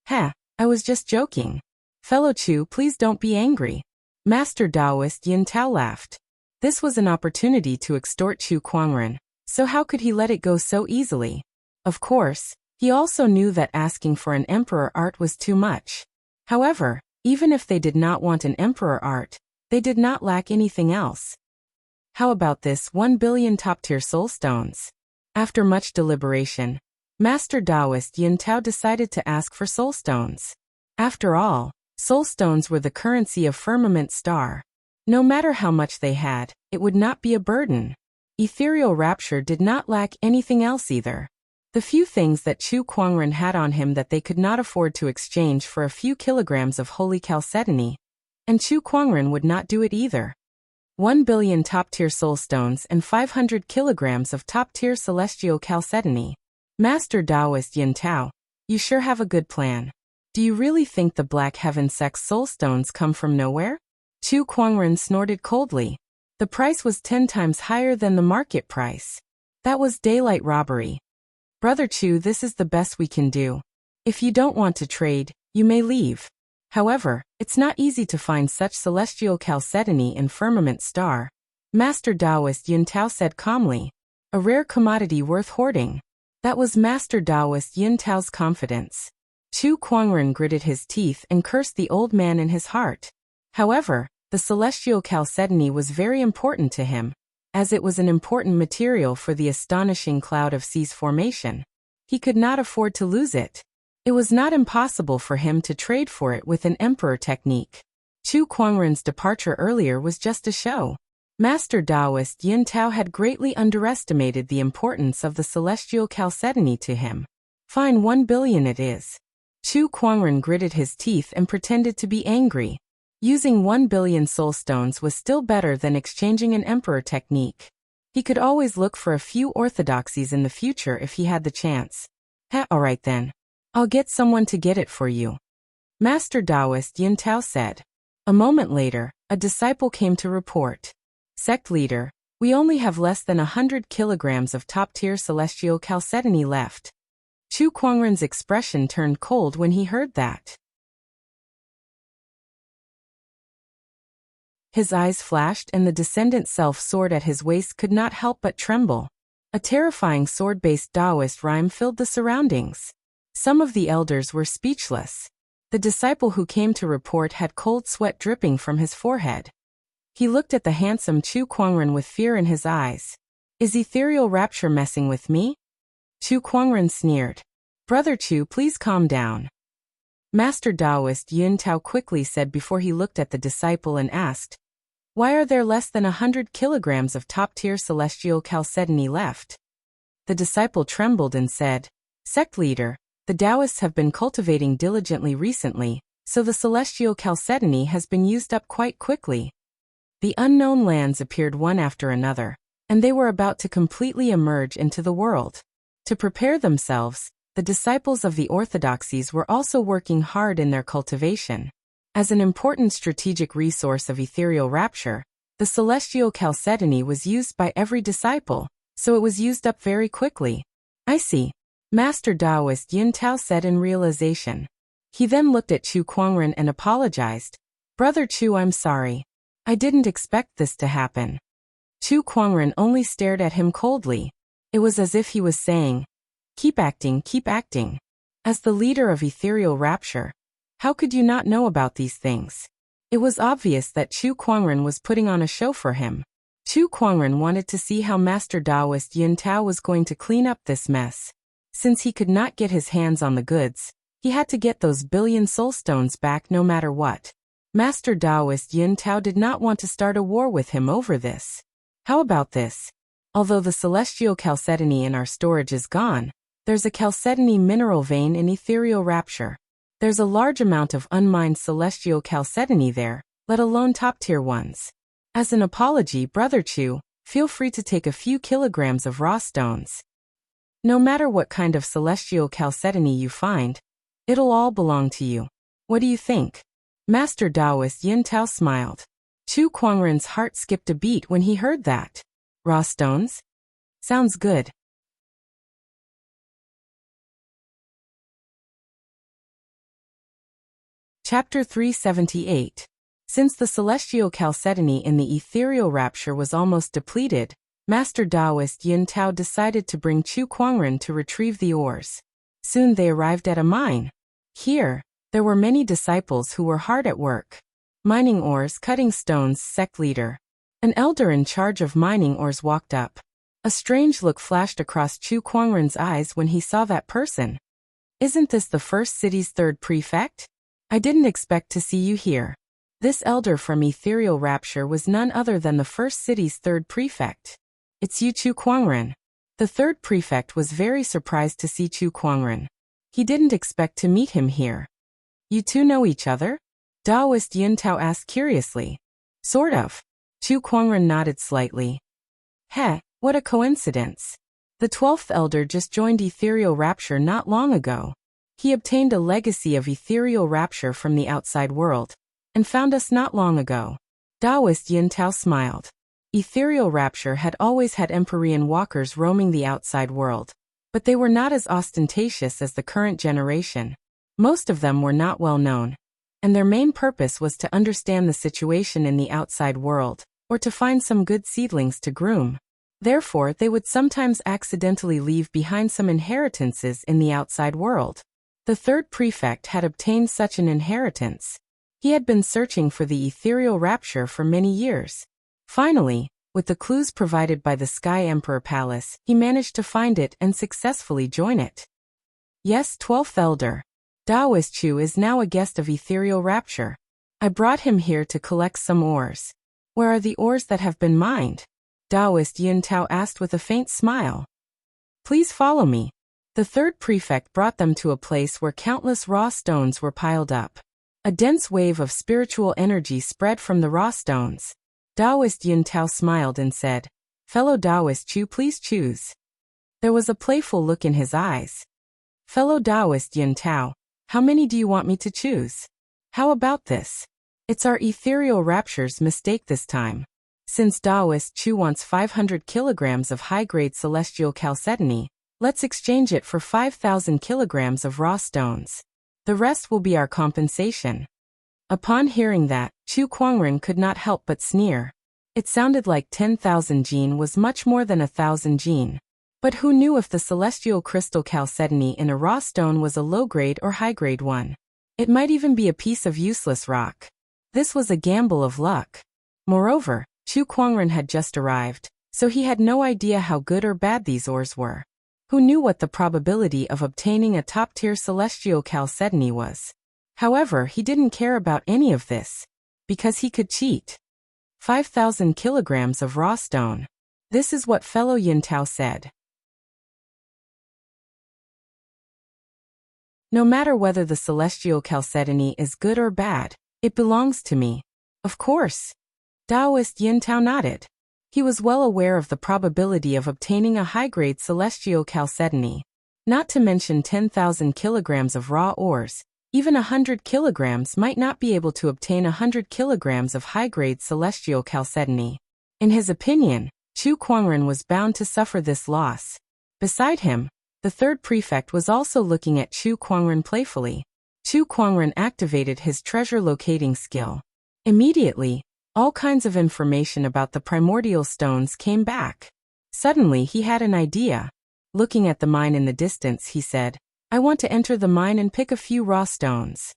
I was just joking. Fellow Chu, please don't be angry. Master Taoist Yin Tao laughed. This was an opportunity to extort Chu Kuangren, so how could he let it go so easily? Of course, he also knew that asking for an emperor art was too much. However, even if they did not want an emperor art, they did not lack anything else. How about this 1 billion top-tier soul stones? After much deliberation, Master Taoist Yin Tao decided to ask for soul stones. After all, soul stones were the currency of Firmament Star. No matter how much they had, it would not be a burden. Ethereal Rapture did not lack anything else either. The few things that Chu Kuangren had on him that they could not afford to exchange for a few kilograms of holy chalcedony, and Chu Kuangren would not do it either. 1 billion top-tier soul stones and 500 kilograms of top-tier celestial chalcedony. Master Taoist Yin Tao, you sure have a good plan. Do you really think the Black Heaven Sect's soul stones come from nowhere? Chu Kuangren snorted coldly. The price was 10 times higher than the market price. That was daylight robbery. Brother Chu, this is the best we can do. If you don't want to trade, you may leave. However, it's not easy to find such celestial chalcedony in Firmament Star. Master Taoist Yin Tao said calmly. A rare commodity worth hoarding. That was Master Taoist Yin Tao's confidence. Chu Kuangren gritted his teeth and cursed the old man in his heart. However, the celestial chalcedony was very important to him, as it was an important material for the astonishing Cloud of Seas formation. He could not afford to lose it. It was not impossible for him to trade for it with an emperor technique. Chu Kuangren's departure earlier was just a show. Master Taoist Yin Tao had greatly underestimated the importance of the celestial chalcedony to him. Fine, 1 billion it is. Chu Kuangren gritted his teeth and pretended to be angry. Using 1 billion soul stones was still better than exchanging an emperor technique. He could always look for a few orthodoxies in the future if he had the chance. Alright then. I'll get someone to get it for you. Master Taoist Yin Tao said. A moment later, a disciple came to report. Sect leader, we only have less than 100 kilograms of top-tier celestial chalcedony left. Chu Kuangren's expression turned cold when he heard that. His eyes flashed and the descendant self-sword at his waist could not help but tremble. A terrifying sword-based Taoist rhyme filled the surroundings. Some of the elders were speechless. The disciple who came to report had cold sweat dripping from his forehead. He looked at the handsome Chu Kuangren with fear in his eyes. Is Ethereal Rapture messing with me? Chu Kuangren sneered. Brother Chu, please calm down. Master Taoist Yin Tao quickly said before he looked at the disciple and asked, why are there less than 100 kilograms of top-tier celestial chalcedony left? The disciple trembled and said, Sect leader, the Taoists have been cultivating diligently recently, so the celestial chalcedony has been used up quite quickly. The unknown lands appeared one after another, and they were about to completely emerge into the world. To prepare themselves, the disciples of the orthodoxies were also working hard in their cultivation. As an important strategic resource of ethereal rapture, the celestial chalcedony was used by every disciple, so it was used up very quickly. I see. Master Taoist Yin Tao said in realization. He then looked at Chu Kuangren and apologized. Brother Chu, I'm sorry. I didn't expect this to happen. Chu Kuangren only stared at him coldly. It was as if he was saying, keep acting, keep acting. As the leader of ethereal rapture, how could you not know about these things? It was obvious that Chu Kuangren was putting on a show for him. Chu Kuangren wanted to see how Master Taoist Yin Tao was going to clean up this mess. Since he could not get his hands on the goods, he had to get those billion soul stones back no matter what. Master Taoist Yin Tao did not want to start a war with him over this. How about this? Although the celestial chalcedony in our storage is gone, there's a chalcedony mineral vein in ethereal rapture. There's a large amount of unmined celestial chalcedony there, let alone top-tier ones. As an apology, Brother Chu, feel free to take a few kilograms of raw stones. No matter what kind of celestial chalcedony you find, it'll all belong to you. What do you think? Master Taoist Yin Tao smiled. Chu Kuangren's heart skipped a beat when he heard that. Raw stones? Sounds good. Chapter 378. Since the celestial chalcedony in the ethereal rapture was almost depleted, Master Taoist Yin Tao decided to bring Chu Kuangren to retrieve the ores. Soon they arrived at a mine. Here, there were many disciples who were hard at work. Mining ores, cutting stones, sect leader. An elder in charge of mining ores walked up. A strange look flashed across Chu Kuangren's eyes when he saw that person. Isn't this the first city's third prefect? I didn't expect to see you here. This elder from ethereal rapture was none other than the first city's third prefect. It's you, Chu Kuangren. The third prefect was very surprised to see Chu Kuangren. He didn't expect to meet him here. You two know each other? Taoist Yin Tao asked curiously. Sort of. Chu Kuangren nodded slightly. Heh, what a coincidence. The 12th elder just joined ethereal rapture not long ago. He obtained a legacy of ethereal rapture from the outside world, and found us not long ago. Taoist Yin Tao smiled. Ethereal rapture had always had Empyrean walkers roaming the outside world, but they were not as ostentatious as the current generation. Most of them were not well known, and their main purpose was to understand the situation in the outside world, or to find some good seedlings to groom. Therefore, they would sometimes accidentally leave behind some inheritances in the outside world. The third prefect had obtained such an inheritance. He had been searching for the ethereal rapture for many years. Finally, with the clues provided by the Sky Emperor Palace, he managed to find it and successfully join it. Yes, 12th Elder. Taoist Chu is now a guest of ethereal rapture. I brought him here to collect some ores. Where are the ores that have been mined? Taoist Yin Tao asked with a faint smile. Please follow me. The third prefect brought them to a place where countless raw stones were piled up. A dense wave of spiritual energy spread from the raw stones. Taoist Yin Tao smiled and said, Fellow Taoist Chu, please choose. There was a playful look in his eyes. Fellow Taoist Yin Tao, how many do you want me to choose? How about this? It's our ethereal rapture's mistake this time. Since Taoist Chu wants 500 kilograms of high-grade celestial chalcedony, let's exchange it for 5,000 kilograms of raw stones. The rest will be our compensation. Upon hearing that, Chu Kuangren could not help but sneer. It sounded like 10,000 jin was much more than 1,000 jin. But who knew if the celestial crystal chalcedony in a raw stone was a low-grade or high-grade one? It might even be a piece of useless rock. This was a gamble of luck. Moreover, Chu Kuangren had just arrived, so he had no idea how good or bad these ores were. Who knew what the probability of obtaining a top-tier celestial chalcedony was? However, he didn't care about any of this, because he could cheat. 5,000 kilograms of raw stone. This is what fellow Yin Tao said. No matter whether the celestial chalcedony is good or bad, it belongs to me. Of course. Taoist Yin Tao nodded. He was well aware of the probability of obtaining a high-grade celestial chalcedony. Not to mention 10,000 kilograms of raw ores, even 100 kilograms might not be able to obtain 100 kilograms of high-grade celestial chalcedony. In his opinion, Chu Kuangren was bound to suffer this loss. Beside him, the third prefect was also looking at Chu Kuangren playfully. Chu Kuangren activated his treasure locating skill. Immediately, all kinds of information about the primordial stones came back. Suddenly he had an idea. Looking at the mine in the distance, he said, I want to enter the mine and pick a few raw stones.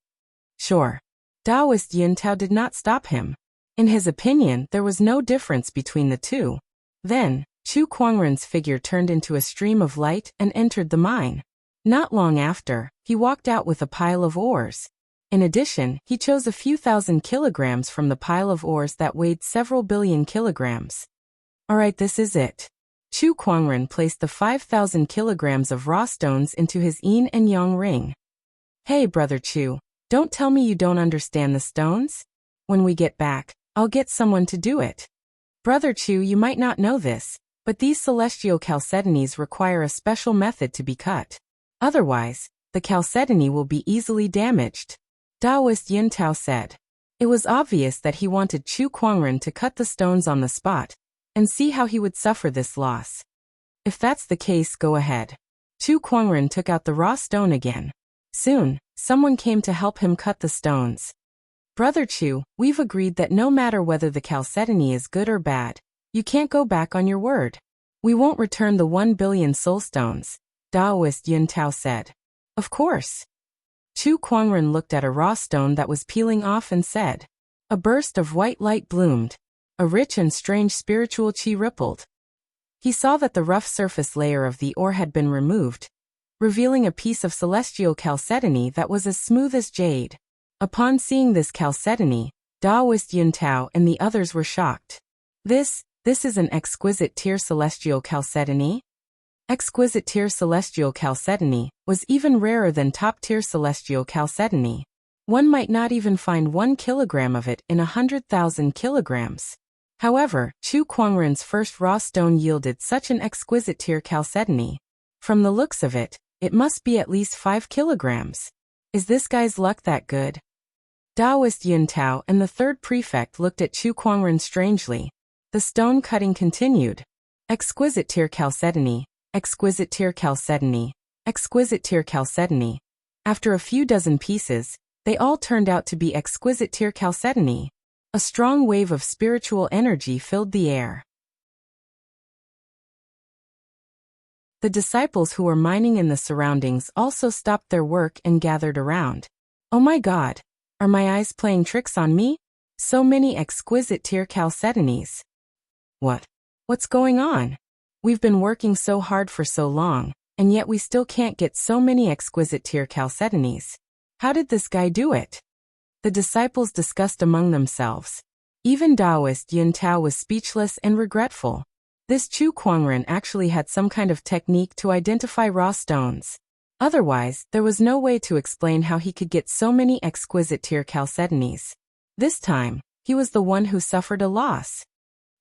Sure. Taoist Yin Tao did not stop him. In his opinion, there was no difference between the two. Then, Chu Kuangren's figure turned into a stream of light and entered the mine. Not long after, he walked out with a pile of ores. In addition, he chose a few thousand kilograms from the pile of ores that weighed several billion kilograms. Alright, this is it. Chu Kuangren placed the 5,000 kilograms of raw stones into his yin and yang ring. Hey, Brother Chu, don't tell me you don't understand the stones? When we get back, I'll get someone to do it. Brother Chu, you might not know this, but these celestial chalcedonies require a special method to be cut. Otherwise, the chalcedony will be easily damaged. Taoist Yin Tao said. It was obvious that he wanted Chu Kuangren to cut the stones on the spot, and see how he would suffer this loss. If that's the case, go ahead. Chu Kuangren took out the raw stone again. Soon, someone came to help him cut the stones. Brother Chu, we've agreed that no matter whether the chalcedony is good or bad, you can't go back on your word. We won't return the 1 billion soul stones, Taoist Yun Tao said. Of course. Chu Kuangren looked at a raw stone that was peeling off and said. A burst of white light bloomed. A rich and strange spiritual qi rippled. He saw that the rough surface layer of the ore had been removed, revealing a piece of celestial chalcedony that was as smooth as jade. Upon seeing this chalcedony, Taoist Yun Tao and the others were shocked. This is an exquisite tier celestial chalcedony? Exquisite tier celestial chalcedony was even rarer than top-tier celestial chalcedony. One might not even find 1 kilogram of it in 100,000 kilograms. However, Chu Kuangren's first raw stone yielded such an exquisite tier chalcedony. From the looks of it, it must be at least 5 kilograms. Is this guy's luck that good? Taoist Yun Tao and the third prefect looked at Chu Kuangren strangely. The stone cutting continued. Exquisite tier chalcedony, exquisite tier chalcedony, exquisite tier chalcedony. After a few dozen pieces, they all turned out to be exquisite tier chalcedony. A strong wave of spiritual energy filled the air. The disciples who were mining in the surroundings also stopped their work and gathered around. Oh my God! Are my eyes playing tricks on me? So many exquisite tier chalcedonies. What's going on? We've been working so hard for so long, and yet we still can't get so many exquisite tier chalcedonies. How did this guy do it? The disciples discussed among themselves. Even Taoist Yun Tao was speechless and regretful. This Chu Kuangren actually had some kind of technique to identify raw stones. Otherwise, there was no way to explain how he could get so many exquisite tier chalcedonies. This time, he was the one who suffered a loss.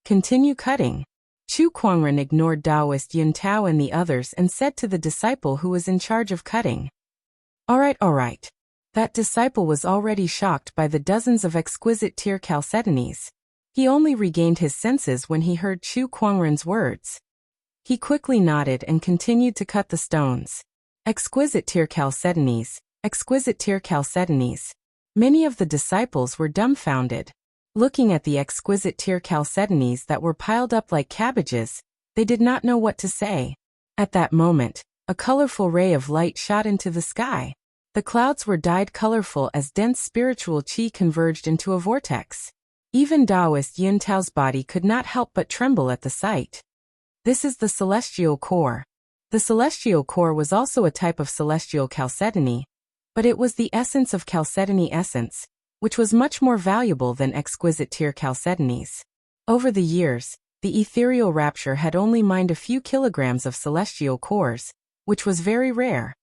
Continue cutting. Chu Kuangren ignored Taoist Yun Tao and the others and said to the disciple who was in charge of cutting. All right. That disciple was already shocked by the dozens of exquisite tier chalcedonies. He only regained his senses when he heard Chu Kuangren's words. He quickly nodded and continued to cut the stones. Exquisite tier chalcedonies, exquisite tier chalcedonies. Many of the disciples were dumbfounded. Looking at the exquisite tier chalcedonies that were piled up like cabbages, they did not know what to say. At that moment, a colorful ray of light shot into the sky. The clouds were dyed colorful as dense spiritual qi converged into a vortex. Even Taoist Yun Tao's body could not help but tremble at the sight. This is the celestial core. The celestial core was also a type of celestial chalcedony, but it was the essence of chalcedony essence, which was much more valuable than exquisite tier chalcedonies. Over the years, the ethereal rapture had only mined a few kilograms of celestial cores, which was very rare.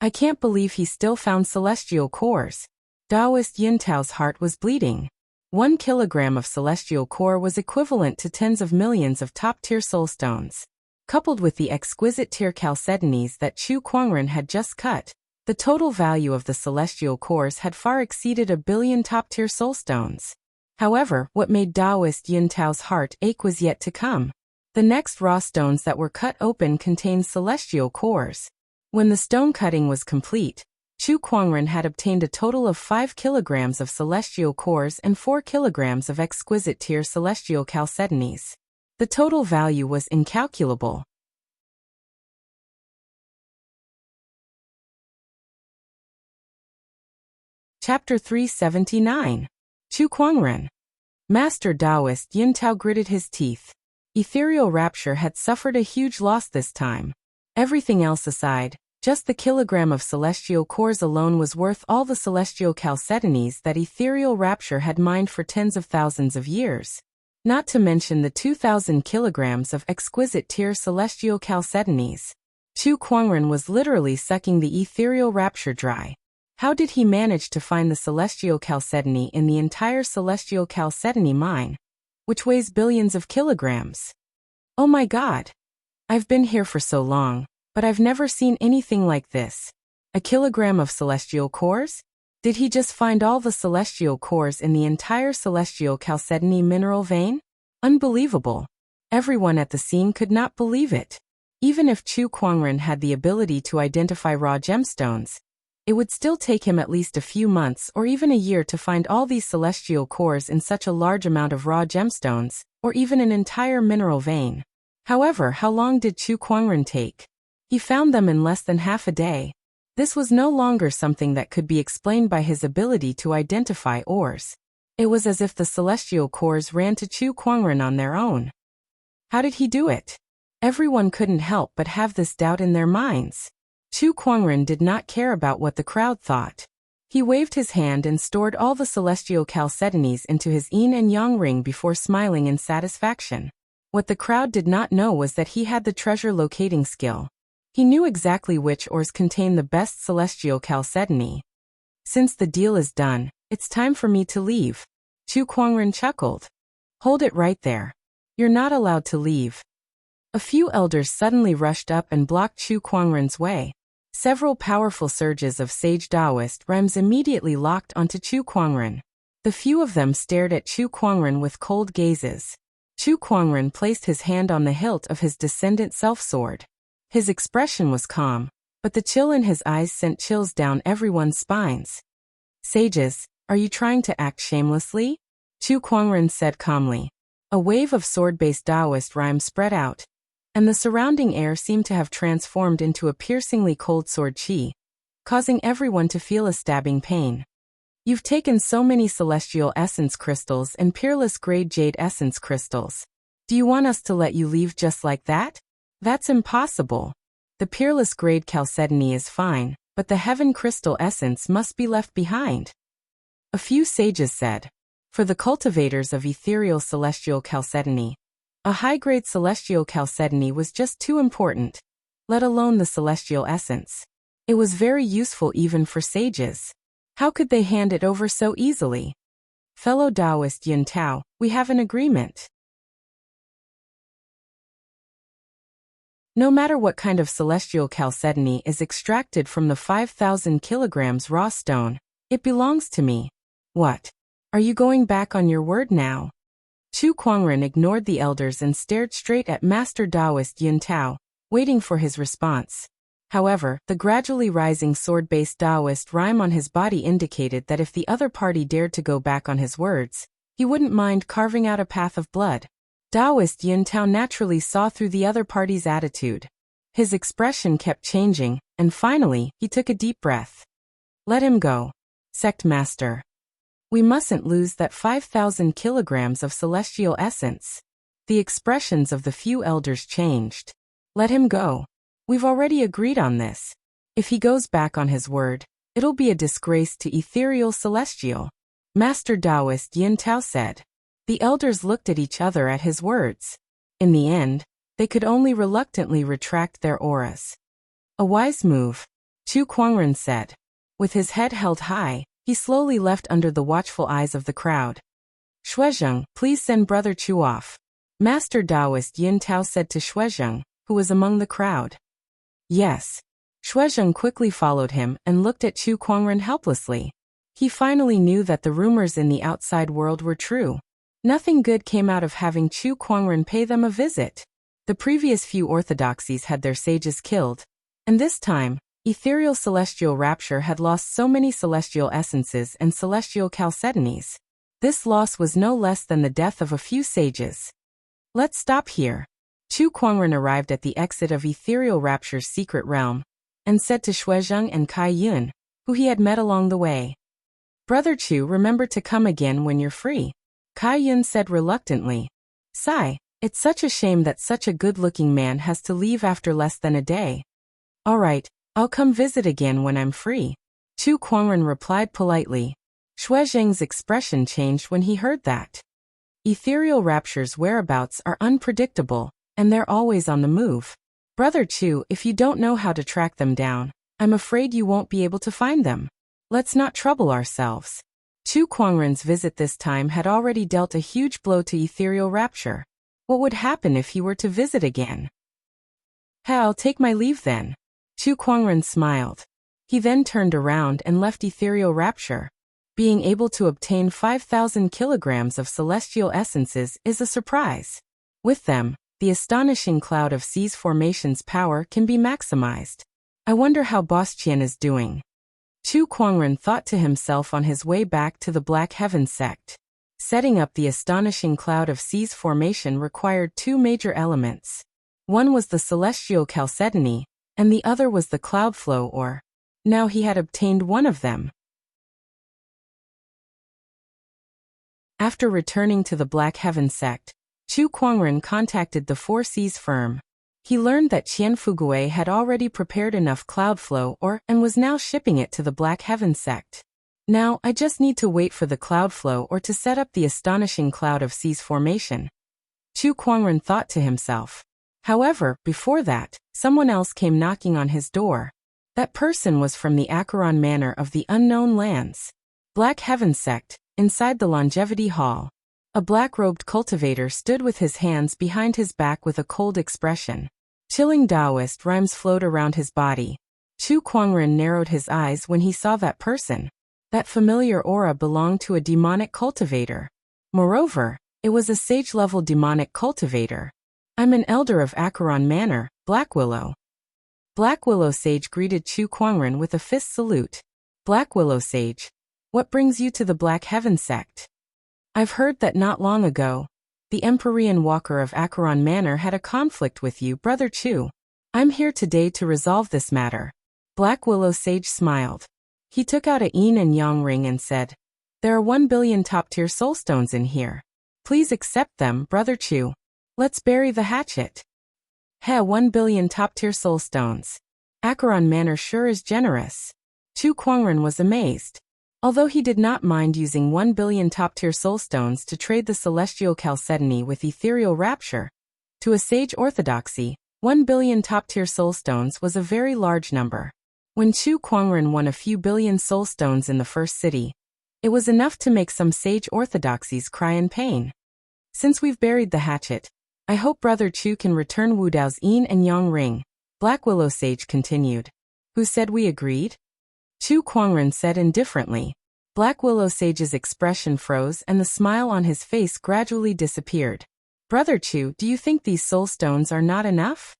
I can't believe he still found celestial cores. Taoist Yun Tao's heart was bleeding. 1 kilogram of celestial core was equivalent to tens of millions of top-tier soul stones. Coupled with the exquisite tier chalcedonies that Chu Kuangren had just cut, the total value of the celestial cores had far exceeded 1 billion top-tier soul stones. However, what made Taoist Yun Tao's heart ache was yet to come. The next raw stones that were cut open contained celestial cores. When the stone cutting was complete, Chu Kuangren had obtained a total of 5 kilograms of celestial cores and 4 kilograms of exquisite tier celestial chalcedonies. The total value was incalculable. Chapter 379. Chu Kuangren. Master Taoist Yun Tao gritted his teeth. Ethereal rapture had suffered a huge loss this time. Everything else aside, just the kilogram of celestial cores alone was worth all the celestial chalcedonies that ethereal rapture had mined for tens of thousands of years. Not to mention the 2,000 kilograms of exquisite tier celestial chalcedonies. Chu Kuangren was literally sucking the ethereal rapture dry. How did he manage to find the celestial chalcedony in the entire celestial chalcedony mine, which weighs billions of kilograms? Oh my God! I've been here for so long, but I've never seen anything like this. A kilogram of celestial cores? Did he just find all the celestial cores in the entire celestial chalcedony mineral vein? Unbelievable. Everyone at the scene could not believe it. Even if Chu Kuangren had the ability to identify raw gemstones, It would still take him at least a few months or even a year to find all these celestial cores in such a large amount of raw gemstones, or even an entire mineral vein. However, how long did Chu Kuangren take? He found them in less than half a day. This was no longer something that could be explained by his ability to identify ores. It was as if the celestial cores ran to Chu Kuangren on their own. How did he do it? Everyone couldn't help but have this doubt in their minds. Chu Kuangren did not care about what the crowd thought. He waved his hand and stored all the celestial chalcedonies into his yin and yang ring before smiling in satisfaction. What the crowd did not know was that he had the treasure locating skill. He knew exactly which ores contain the best celestial chalcedony. Since the deal is done, it's time for me to leave. Chu Kuangren chuckled. Hold it right there. You're not allowed to leave. A few elders suddenly rushed up and blocked Chu Kuangren's way. Several powerful surges of sage Taoist rhymes immediately locked onto Chu Kuangren. The few of them stared at Chu Kuangren with cold gazes. Chu Kuangren placed his hand on the hilt of his descendant self-sword. His expression was calm, but the chill in his eyes sent chills down everyone's spines. Sages, are you trying to act shamelessly? Chu Kuangren said calmly. A wave of sword-based Taoist rhyme spread out, and the surrounding air seemed to have transformed into a piercingly cold sword qi, causing everyone to feel a stabbing pain. You've taken so many celestial essence crystals and peerless grade jade essence crystals. Do you want us to let you leave just like that? That's impossible. The peerless grade chalcedony is fine, but the heaven crystal essence must be left behind. A few sages said. For the cultivators of ethereal celestial chalcedony, a high-grade celestial chalcedony was just too important, let alone the celestial essence. It was very useful even for sages. How could they hand it over so easily? Fellow Taoist Yin Tao, we have an agreement. No matter what kind of celestial chalcedony is extracted from the 5,000 kilograms raw stone, it belongs to me. What? Are you going back on your word now? Chu Kuangren ignored the elders and stared straight at Master Taoist Yin Tao, waiting for his response. However, the gradually rising sword-based Taoist rhyme on his body indicated that if the other party dared to go back on his words, he wouldn't mind carving out a path of blood. Taoist Yin Tao naturally saw through the other party's attitude. His expression kept changing, and finally, he took a deep breath. Let him go. Sect Master. We mustn't lose that 5,000 kilograms of celestial essence. The expressions of the few elders changed. Let him go. We've already agreed on this. If he goes back on his word, it'll be a disgrace to ethereal celestial. Master Taoist Yin Tao said. The elders looked at each other at his words. In the end, they could only reluctantly retract their auras. A wise move, Chu Kuangren said. With his head held high, he slowly left under the watchful eyes of the crowd. Shuizheng, please send Brother Chu off. Master Taoist Yin Tao said to Shuizheng, who was among the crowd. Yes. Shuizheng quickly followed him and looked at Chu Kuangren helplessly. He finally knew that the rumors in the outside world were true. Nothing good came out of having Chu Kuangren pay them a visit. The previous few orthodoxies had their sages killed, and this time, ethereal celestial rapture had lost so many celestial essences and celestial chalcedonies. This loss was no less than the death of a few sages. Let's stop here. Chu Kuangren arrived at the exit of ethereal rapture's secret realm, and said to Shuizheng and Kai Yun, who he had met along the way. Brother Chu, remember to come again when you're free. Kai Yun said reluctantly. Sigh, it's such a shame that such a good-looking man has to leave after less than a day. All right, I'll come visit again when I'm free. Chu Kuangren replied politely. Shuizheng's expression changed when he heard that. Ethereal rapture's whereabouts are unpredictable, and they're always on the move. Brother Chu, if you don't know how to track them down, I'm afraid you won't be able to find them. Let's not trouble ourselves. Chu Kuangren's visit this time had already dealt a huge blow to ethereal rapture. What would happen if he were to visit again? Hey, I'll take my leave then. Chu Kuangren smiled. He then turned around and left ethereal rapture. Being able to obtain 5,000 kilograms of celestial essences is a surprise. With them, the astonishing cloud of seas formation's power can be maximized. I wonder how Boss Qian is doing. Chu Kuangren thought to himself on his way back to the Black Heaven sect. Setting up the astonishing cloud of seas formation required two major elements. One was the celestial chalcedony, and the other was the cloud flow or. Now he had obtained one of them. After returning to the Black Heaven sect, Chu Kuangren contacted the Four Seas firm. He learned that Qian Fugui had already prepared enough cloud flow or and was now shipping it to the Black Heaven sect. Now, I just need to wait for the cloud flow or to set up the astonishing cloud of seas formation. Chu Kuangren thought to himself. However, before that, someone else came knocking on his door. That person was from the Acheron Manor of the Unknown Lands. Black Heaven sect, inside the Longevity Hall. A black-robed cultivator stood with his hands behind his back with a cold expression. Chilling Taoist rhymes flowed around his body. Chu Kuangren narrowed his eyes when he saw that person. That familiar aura belonged to a demonic cultivator. Moreover, it was a sage-level demonic cultivator. I'm an elder of Acheron Manor, Black Willow. Black Willow Sage greeted Chu Kuangren with a fist salute. Black Willow Sage, what brings you to the Black Heaven sect? I've heard that not long ago, the Empyrean Walker of Acheron Manor had a conflict with you, Brother Chu. I'm here today to resolve this matter. Black Willow Sage smiled. He took out a yin and yang ring and said, there are 1 billion top-tier soulstones in here. Please accept them, Brother Chu. Let's bury the hatchet. 1 billion top-tier soulstones. Acheron Manor sure is generous. Chu Kuangren was amazed. Although he did not mind using 1 billion top-tier soulstones to trade the celestial chalcedony with ethereal rapture, to a sage orthodoxy, 1 billion top-tier soulstones was a very large number. When Chu Kuangren won a few billion soulstones in the first city, it was enough to make some sage orthodoxies cry in pain. Since we've buried the hatchet, I hope Brother Chu can return Wu Dao's yin and yang ring, Black Willow Sage continued. Who said we agreed? Chu Kuangren said indifferently. Black Willow Sage's expression froze and the smile on his face gradually disappeared. Brother Chu, do you think these soulstones are not enough?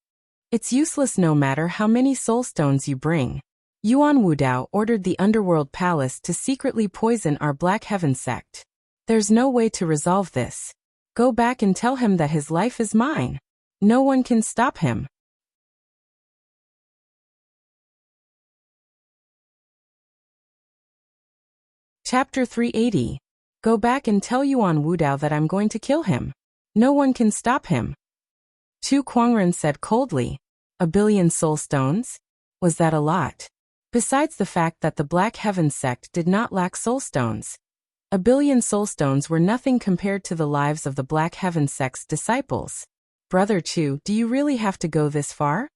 It's useless no matter how many soulstones you bring. Yuan Wudao ordered the Underworld Palace to secretly poison our Black Heaven sect. There's no way to resolve this. Go back and tell him that his life is mine. No one can stop him. Chapter 380. Go back and tell Yuan Wudao that I'm going to kill him. No one can stop him. Chu Kuangren said coldly. 1 billion soulstones? Was that a lot? Besides the fact that the Black Heaven sect did not lack soulstones, 1 billion soulstones were nothing compared to the lives of the Black Heaven sect's disciples. Brother Chu, do you really have to go this far?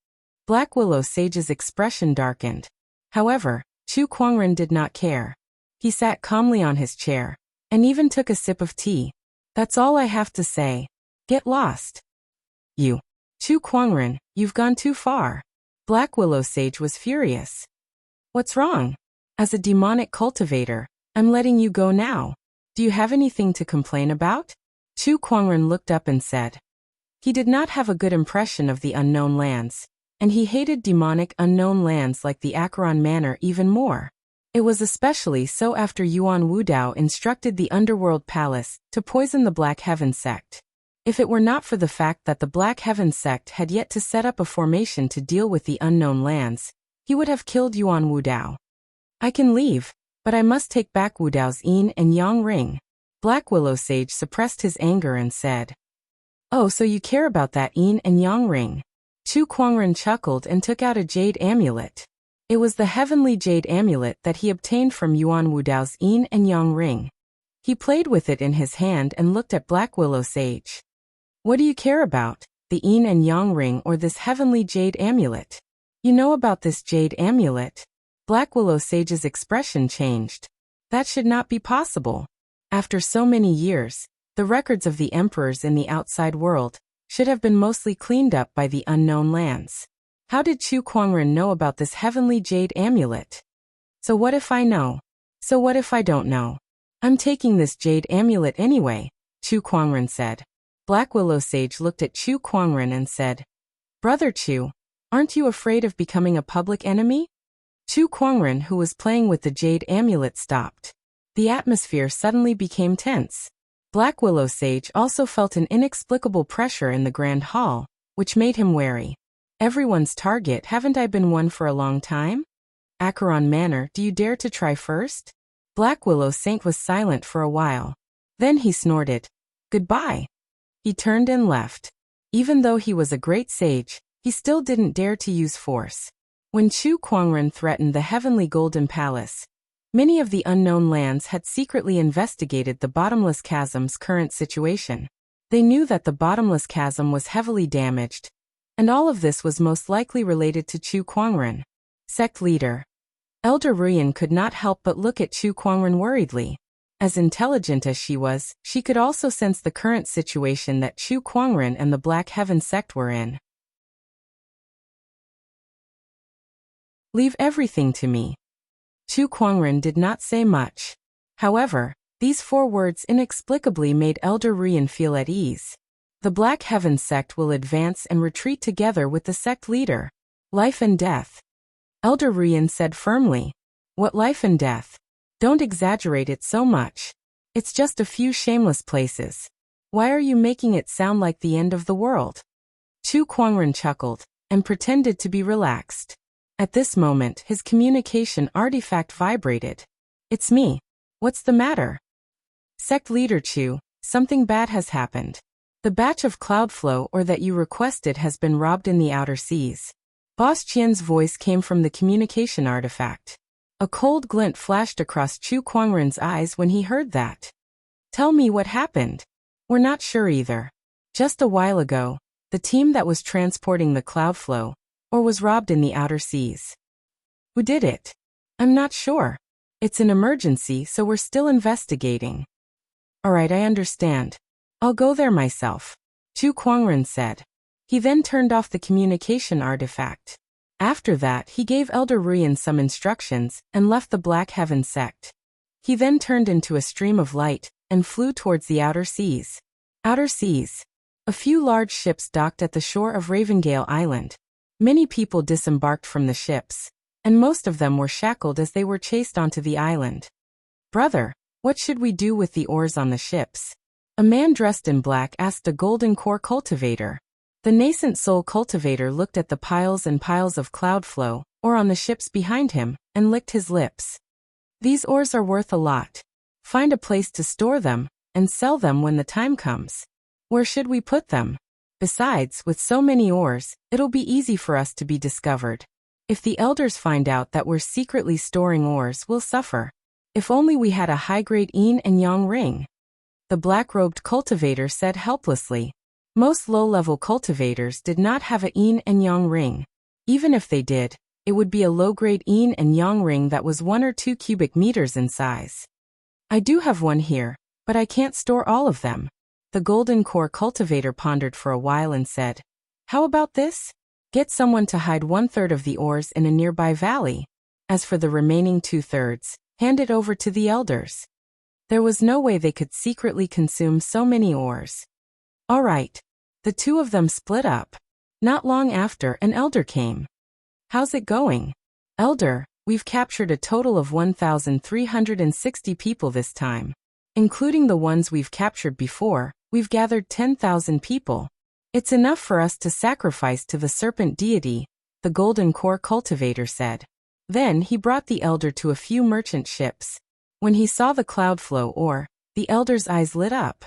Black Willow Sage's expression darkened. However, Chu Kuangren did not care. He sat calmly on his chair, and even took a sip of tea. That's all I have to say. Get lost. You. Chu Kuangren, you've gone too far. Black Willow Sage was furious. What's wrong? As a demonic cultivator, I'm letting you go now. Do you have anything to complain about? Chu Kuangren looked up and said. He did not have a good impression of the Unknown Lands, and he hated demonic Unknown Lands like the Acheron Manor even more. It was especially so after Yuan Wudao instructed the Underworld Palace to poison the Black Heaven sect. If it were not for the fact that the Black Heaven sect had yet to set up a formation to deal with the Unknown Lands, he would have killed Yuan Wudao. I can leave, but I must take back Wudao's yin and yang ring. Black Willow Sage suppressed his anger and said. Oh, so you care about that yin and yang ring? Chu Kuangren chuckled and took out a jade amulet. It was the heavenly jade amulet that he obtained from Yuan Wudao's yin and yang ring. He played with it in his hand and looked at Black Willow Sage. What do you care about, the yin and yang ring or this heavenly jade amulet? You know about this jade amulet? Black Willow Sage's expression changed. That should not be possible. After so many years, the records of the emperors in the outside world should have been mostly cleaned up by the Unknown Lands. How did Chu Kuangren know about this heavenly jade amulet? So what if I know? So what if I don't know? I'm taking this jade amulet anyway, Chu Kuangren said. Black Willow Sage looked at Chu Kuangren and said, Brother Chu, aren't you afraid of becoming a public enemy? Chu Kuangren, who was playing with the jade amulet, stopped. The atmosphere suddenly became tense. Black Willow Sage also felt an inexplicable pressure in the grand hall, which made him wary. Everyone's target, haven't I been one for a long time? Acheron Manor, do you dare to try first? Black Willow Saint was silent for a while. Then he snorted. Goodbye. He turned and left. Even though he was a great sage, he still didn't dare to use force. When Chu Kuangren threatened the Heavenly Golden Palace, many of the unknown lands had secretly investigated the Bottomless Chasm's current situation. They knew that the Bottomless Chasm was heavily damaged, and all of this was most likely related to Chu Kuangren. Sect leader. Elder Ruyan could not help but look at Chu Kuangren worriedly. As intelligent as she was, she could also sense the current situation that Chu Kuangren and the Black Heaven sect were in. Leave everything to me. Chu Kuangren did not say much. However, these 4 words inexplicably made Elder Ruyan feel at ease. The Black Heaven sect will advance and retreat together with the sect leader. Life and death. Elder Ruyan said firmly. What life and death? Don't exaggerate it so much. It's just a few shameless places. Why are you making it sound like the end of the world? Chu Kuangren chuckled and pretended to be relaxed. At this moment, his communication artifact vibrated. It's me. What's the matter? Sect leader Chu, something bad has happened. The batch of cloud flow or that you requested has been robbed in the outer seas. Boss Qian's voice came from the communication artifact. A cold glint flashed across Chu Kuangren's eyes when he heard that. Tell me what happened. We're not sure either. Just a while ago, the team that was transporting the cloud flow, or was robbed in the outer seas. Who did it? I'm not sure. It's an emergency, so we're still investigating. Alright, I understand. I'll go there myself, Chu Kuangren said. He then turned off the communication artifact. After that, he gave Elder Ruyan some instructions and left the Black Heaven sect. He then turned into a stream of light and flew towards the outer seas. Outer seas. A few large ships docked at the shore of Ravengale Island. Many people disembarked from the ships, and most of them were shackled as they were chased onto the island. Brother, what should we do with the ores on the ships? A man dressed in black asked a golden core cultivator. The nascent soul cultivator looked at the piles and piles of cloud flow, or on the ships behind him, and licked his lips. These ores are worth a lot. Find a place to store them, and sell them when the time comes. Where should we put them? Besides, with so many ores, it'll be easy for us to be discovered. If the elders find out that we're secretly storing ores, we'll suffer. If only we had a high-grade yin and yang ring. The black-robed cultivator said helplessly. Most low-level cultivators did not have a yin and yang ring. Even if they did, it would be a low-grade yin and yang ring that was 1 or 2 cubic meters in size. I do have one here, but I can't store all of them. The golden core cultivator pondered for a while and said, How about this? Get someone to hide 1/3 of the ores in a nearby valley. As for the remaining 2/3, hand it over to the elders. There was no way they could secretly consume so many ores. All right. The 2 of them split up. Not long after, an elder came. How's it going? Elder, we've captured a total of 1,360 people this time. Including the ones we've captured before, we've gathered 10,000 people. It's enough for us to sacrifice to the serpent deity, the golden core cultivator said. Then he brought the elder to a few merchant ships. When he saw the cloud flow ore, the elder's eyes lit up.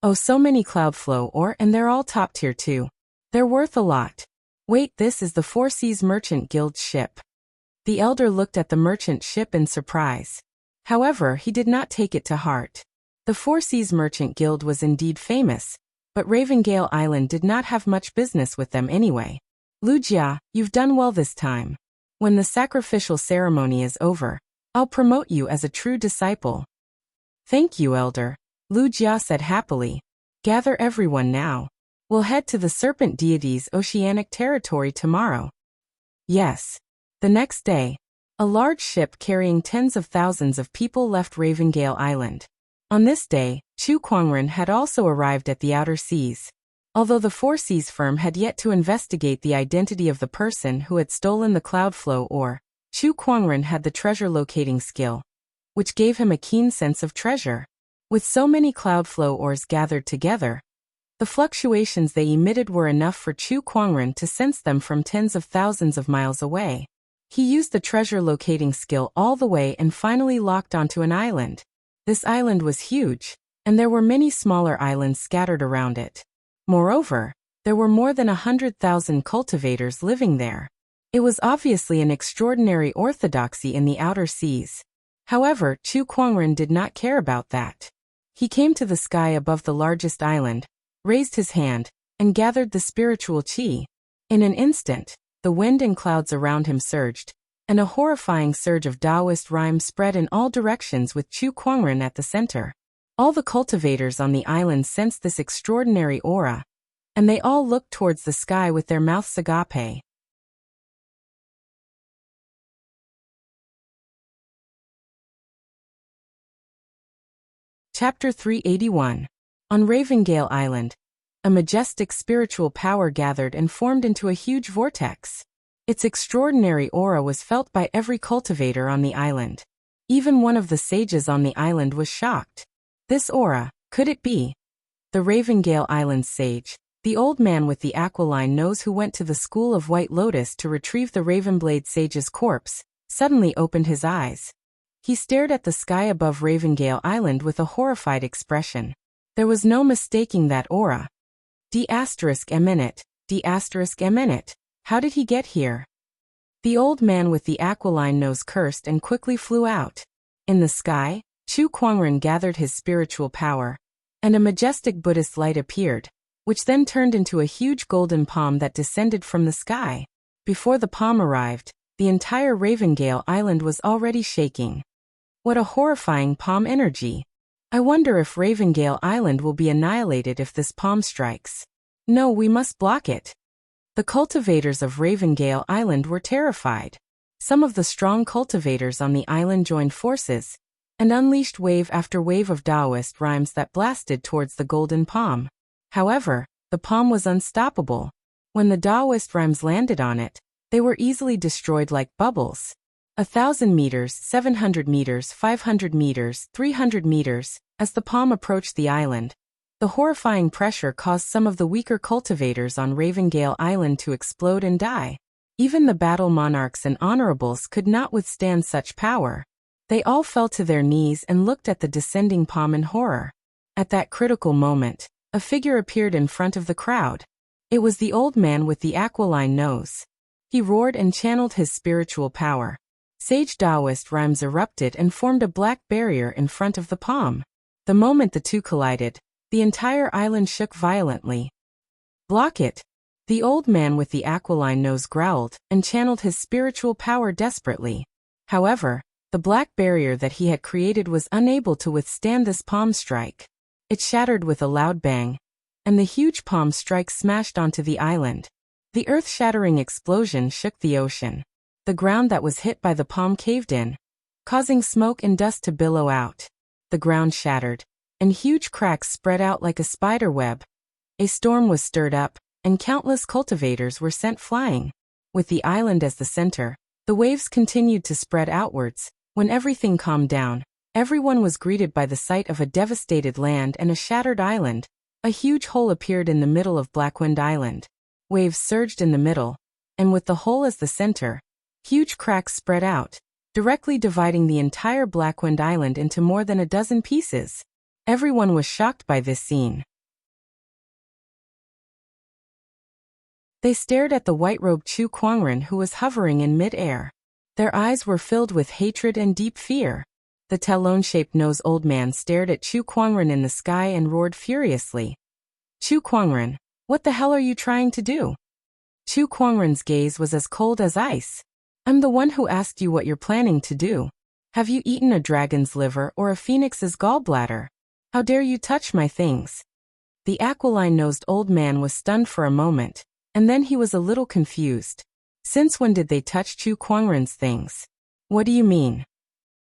Oh, so many cloud flow ore, and they're all top tier too. They're worth a lot. Wait, this is the Four Seas Merchant Guild's ship. The elder looked at the merchant ship in surprise. However, he did not take it to heart. The Four Seas Merchant Guild was indeed famous, but Ravengale Island did not have much business with them anyway. Lu Jia, you've done well this time. When the sacrificial ceremony is over, I'll promote you as a true disciple. Thank you, elder, Lu Jia said happily. Gather everyone now. We'll head to the serpent deity's oceanic territory tomorrow. Yes. The next day, a large ship carrying tens of thousands of people left Ravengale Island. On this day, Chu Kuangren had also arrived at the outer seas. Although the Four Seas firm had yet to investigate the identity of the person who had stolen the Cloudflow ore, Chu Kuangren had the treasure locating skill, which gave him a keen sense of treasure. With so many Cloudflow ores gathered together, the fluctuations they emitted were enough for Chu Kuangren to sense them from tens of thousands of miles away. He used the treasure locating skill all the way and finally locked onto an island. This island was huge, and there were many smaller islands scattered around it. Moreover, there were more than 100,000 cultivators living there. It was obviously an extraordinary orthodoxy in the outer seas. However, Chu Kuangren did not care about that. He came to the sky above the largest island, raised his hand, and gathered the spiritual qi. In an instant, the wind and clouds around him surged, and a horrifying surge of Taoist rhyme spread in all directions with Chu Kuangren at the center. All the cultivators on the island sensed this extraordinary aura, and they all looked towards the sky with their mouths agape. Chapter 381. On Ravengale Island, a majestic spiritual power gathered and formed into a huge vortex. Its extraordinary aura was felt by every cultivator on the island. Even one of the sages on the island was shocked. This aura, could it be the Ravengale Island sage, the old man with the aquiline nose who went to the school of White Lotus to retrieve the Ravenblade sage's corpse, suddenly opened his eyes. He stared at the sky above Ravengale Island with a horrified expression. There was no mistaking that aura. D****. How did he get here? The old man with the aquiline nose cursed and quickly flew out. In the sky, Chu Kuangren gathered his spiritual power, and a majestic Buddhist light appeared, which then turned into a huge golden palm that descended from the sky. Before the palm arrived, the entire Ravengale Island was already shaking. What a horrifying palm energy! I wonder if Ravengale Island will be annihilated if this palm strikes. No, we must block it. The cultivators of Ravengale Island were terrified. Some of the strong cultivators on the island joined forces, and unleashed wave after wave of Taoist rhymes that blasted towards the golden palm. However, the palm was unstoppable. When the Taoist rhymes landed on it, they were easily destroyed like bubbles. 1,000 meters, 700 meters, 500 meters, 300 meters, as the palm approached the island, the horrifying pressure caused some of the weaker cultivators on Ravengale Island to explode and die. Even the battle monarchs and honorables could not withstand such power. They all fell to their knees and looked at the descending palm in horror. At that critical moment, a figure appeared in front of the crowd. It was the old man with the aquiline nose. He roared and channeled his spiritual power. Sage Taoist rhymes erupted and formed a black barrier in front of the palm. The moment the two collided, the entire island shook violently. Block it! The old man with the aquiline nose growled and channeled his spiritual power desperately. However, the black barrier that he had created was unable to withstand this palm strike. It shattered with a loud bang, and the huge palm strike smashed onto the island. The earth-shattering explosion shook the ocean. The ground that was hit by the palm caved in, causing smoke and dust to billow out. The ground shattered, and huge cracks spread out like a spider web. A storm was stirred up, and countless cultivators were sent flying. With the island as the center, the waves continued to spread outwards. When everything calmed down, everyone was greeted by the sight of a devastated land and a shattered island. A huge hole appeared in the middle of Blackwind Island. Waves surged in the middle, and with the hole as the center, huge cracks spread out, directly dividing the entire Blackwind Island into more than a dozen pieces. Everyone was shocked by this scene. They stared at the white-robed Chu Kuangren who was hovering in mid-air. Their eyes were filled with hatred and deep fear. The talon-shaped nose old man stared at Chu Kuangren in the sky and roared furiously. Chu Kuangren, what the hell are you trying to do? Chu Kuangren's gaze was as cold as ice. I'm the one who asked you what you're planning to do. Have you eaten a dragon's liver or a phoenix's gallbladder? How dare you touch my things? The aquiline-nosed old man was stunned for a moment, and then he was a little confused. Since when did they touch Chu Kuangren's things? What do you mean?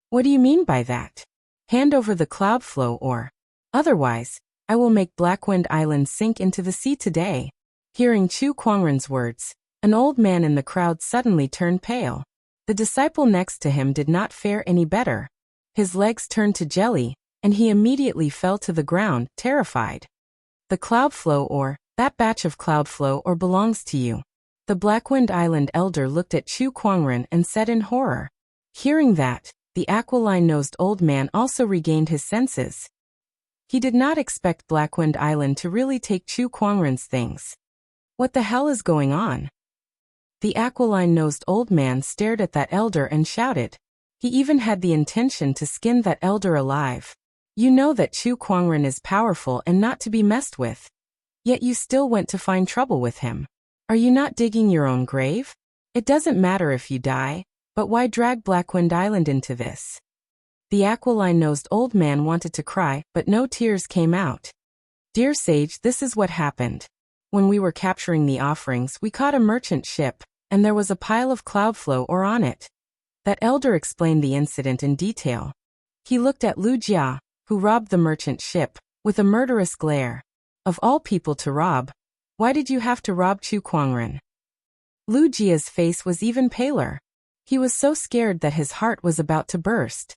What do you mean by that? Hand over the Cloudflow or otherwise, I will make Blackwind Island sink into the sea today. Hearing Chu Kuangren's words, an old man in the crowd suddenly turned pale. The disciple next to him did not fare any better. His legs turned to jelly, and he immediately fell to the ground, terrified. The cloud flow or, that batch of cloud flow or belongs to you. The Blackwind Island elder looked at Chu Kuangren and said in horror. Hearing that, the aquiline-nosed old man also regained his senses. He did not expect Blackwind Island to really take Chu Kuangren's things. What the hell is going on? The aquiline-nosed old man stared at that elder and shouted. He even had the intention to skin that elder alive. You know that Chu Kuangren is powerful and not to be messed with. Yet you still went to find trouble with him. Are you not digging your own grave? It doesn't matter if you die, but why drag Blackwind Island into this? The aquiline-nosed old man wanted to cry, but no tears came out. Dear sage, this is what happened. When we were capturing the offerings, we caught a merchant ship, and there was a pile of cloud flow ore on it. That elder explained the incident in detail. He looked at Lu Jia, who robbed the merchant ship, with a murderous glare. Of all people to rob, why did you have to rob Chu Kuangren? Lu Jia's face was even paler. He was so scared that his heart was about to burst.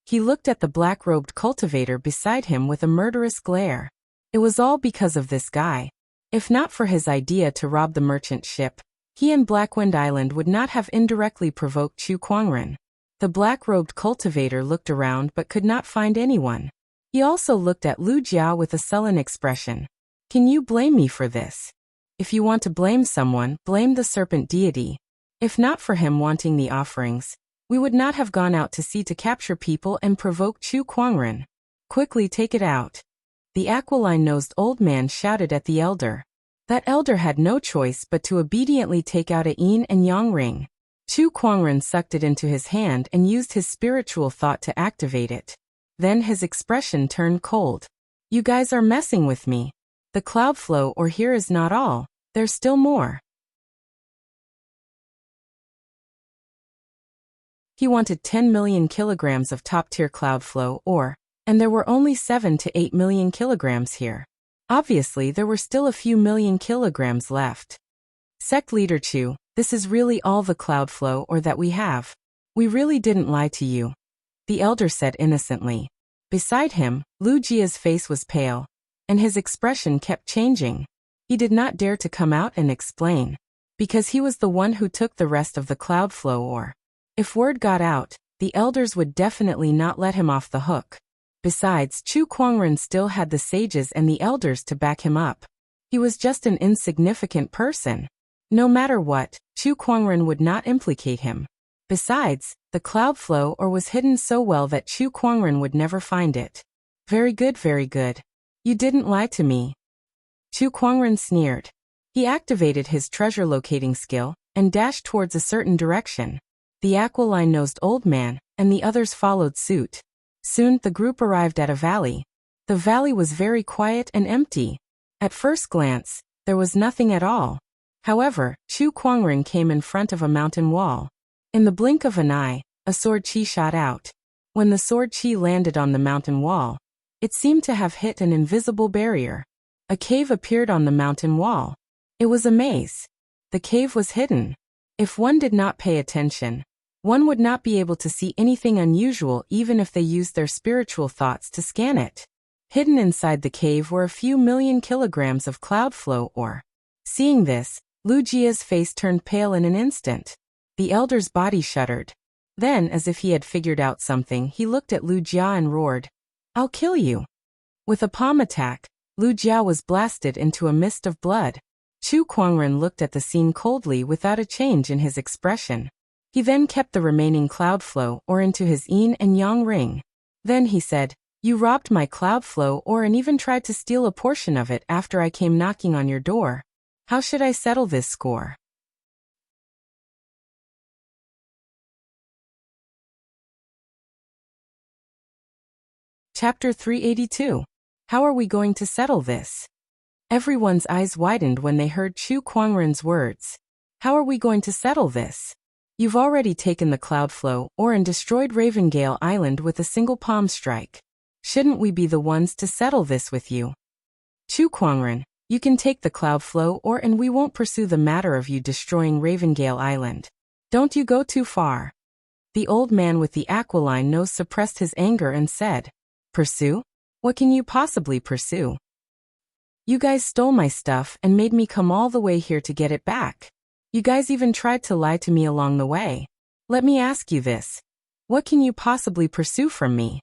He looked at the black-robed cultivator beside him with a murderous glare. It was all because of this guy. If not for his idea to rob the merchant ship, he and Blackwind Island would not have indirectly provoked Chu Kuangren. The black-robed cultivator looked around but could not find anyone. He also looked at Lu Jia with a sullen expression. Can you blame me for this? If you want to blame someone, blame the serpent deity. If not for him wanting the offerings, we would not have gone out to sea to capture people and provoke Chu Kuangren. Quickly take it out. The aquiline-nosed old man shouted at the elder. That elder had no choice but to obediently take out a yin and yang ring. Chu Kuangren sucked it into his hand and used his spiritual thought to activate it. Then his expression turned cold. You guys are messing with me. The cloud flow or here is not all, there's still more. He wanted 10 million kilograms of top-tier cloud flow ore, and there were only 7 to 8 million kilograms here. Obviously, there were still a few million kilograms left. Sect Leader Chu, this is really all the cloud flow ore that we have. We really didn't lie to you. The elder said innocently. Beside him, Lu Jia's face was pale, and his expression kept changing. He did not dare to come out and explain, because he was the one who took the rest of the cloud flow ore. If word got out, the elders would definitely not let him off the hook. Besides, Chu Kuangren still had the sages and the elders to back him up. He was just an insignificant person. No matter what, Chu Kuangren would not implicate him. Besides, the cloud flow ore was hidden so well that Chu Kuangren would never find it. Very good, very good. You didn't lie to me. Chu Kuangren sneered. He activated his treasure locating skill and dashed towards a certain direction. The aquiline-nosed old man and the others followed suit. Soon the group arrived at a valley. The valley was very quiet and empty. At first glance, there was nothing at all. However, Chu Kuangren came in front of a mountain wall. In the blink of an eye, a sword chi shot out. When the sword chi landed on the mountain wall, it seemed to have hit an invisible barrier. A cave appeared on the mountain wall. It was a maze. The cave was hidden. If one did not pay attention, one would not be able to see anything unusual even if they used their spiritual thoughts to scan it. Hidden inside the cave were a few million kilograms of cloud flow ore. Seeing this, Lu Jia's face turned pale in an instant. The elder's body shuddered. Then, as if he had figured out something, he looked at Lu Jia and roared, "I'll kill you." With a palm attack, Lu Jia was blasted into a mist of blood. Chu Kuangren looked at the scene coldly without a change in his expression. He then kept the remaining cloud flow ore into his yin and yang ring. Then he said, "You robbed my cloud flow ore and even tried to steal a portion of it after I came knocking on your door. How should I settle this score?" Chapter 382. How are we going to settle this? Everyone's eyes widened when they heard Chu Kuangren's words. How are we going to settle this? You've already taken the cloud flow ore and destroyed Ravengale Island with a single palm strike. Shouldn't we be the ones to settle this with you? Chu Kwangren, you can take the cloud flow and we won't pursue the matter of you destroying Ravengale Island. Don't you go too far. The old man with the aquiline nose suppressed his anger and said, Pursue? What can you possibly pursue? You guys stole my stuff and made me come all the way here to get it back. You guys even tried to lie to me along the way. Let me ask you this. What can you possibly pursue from me?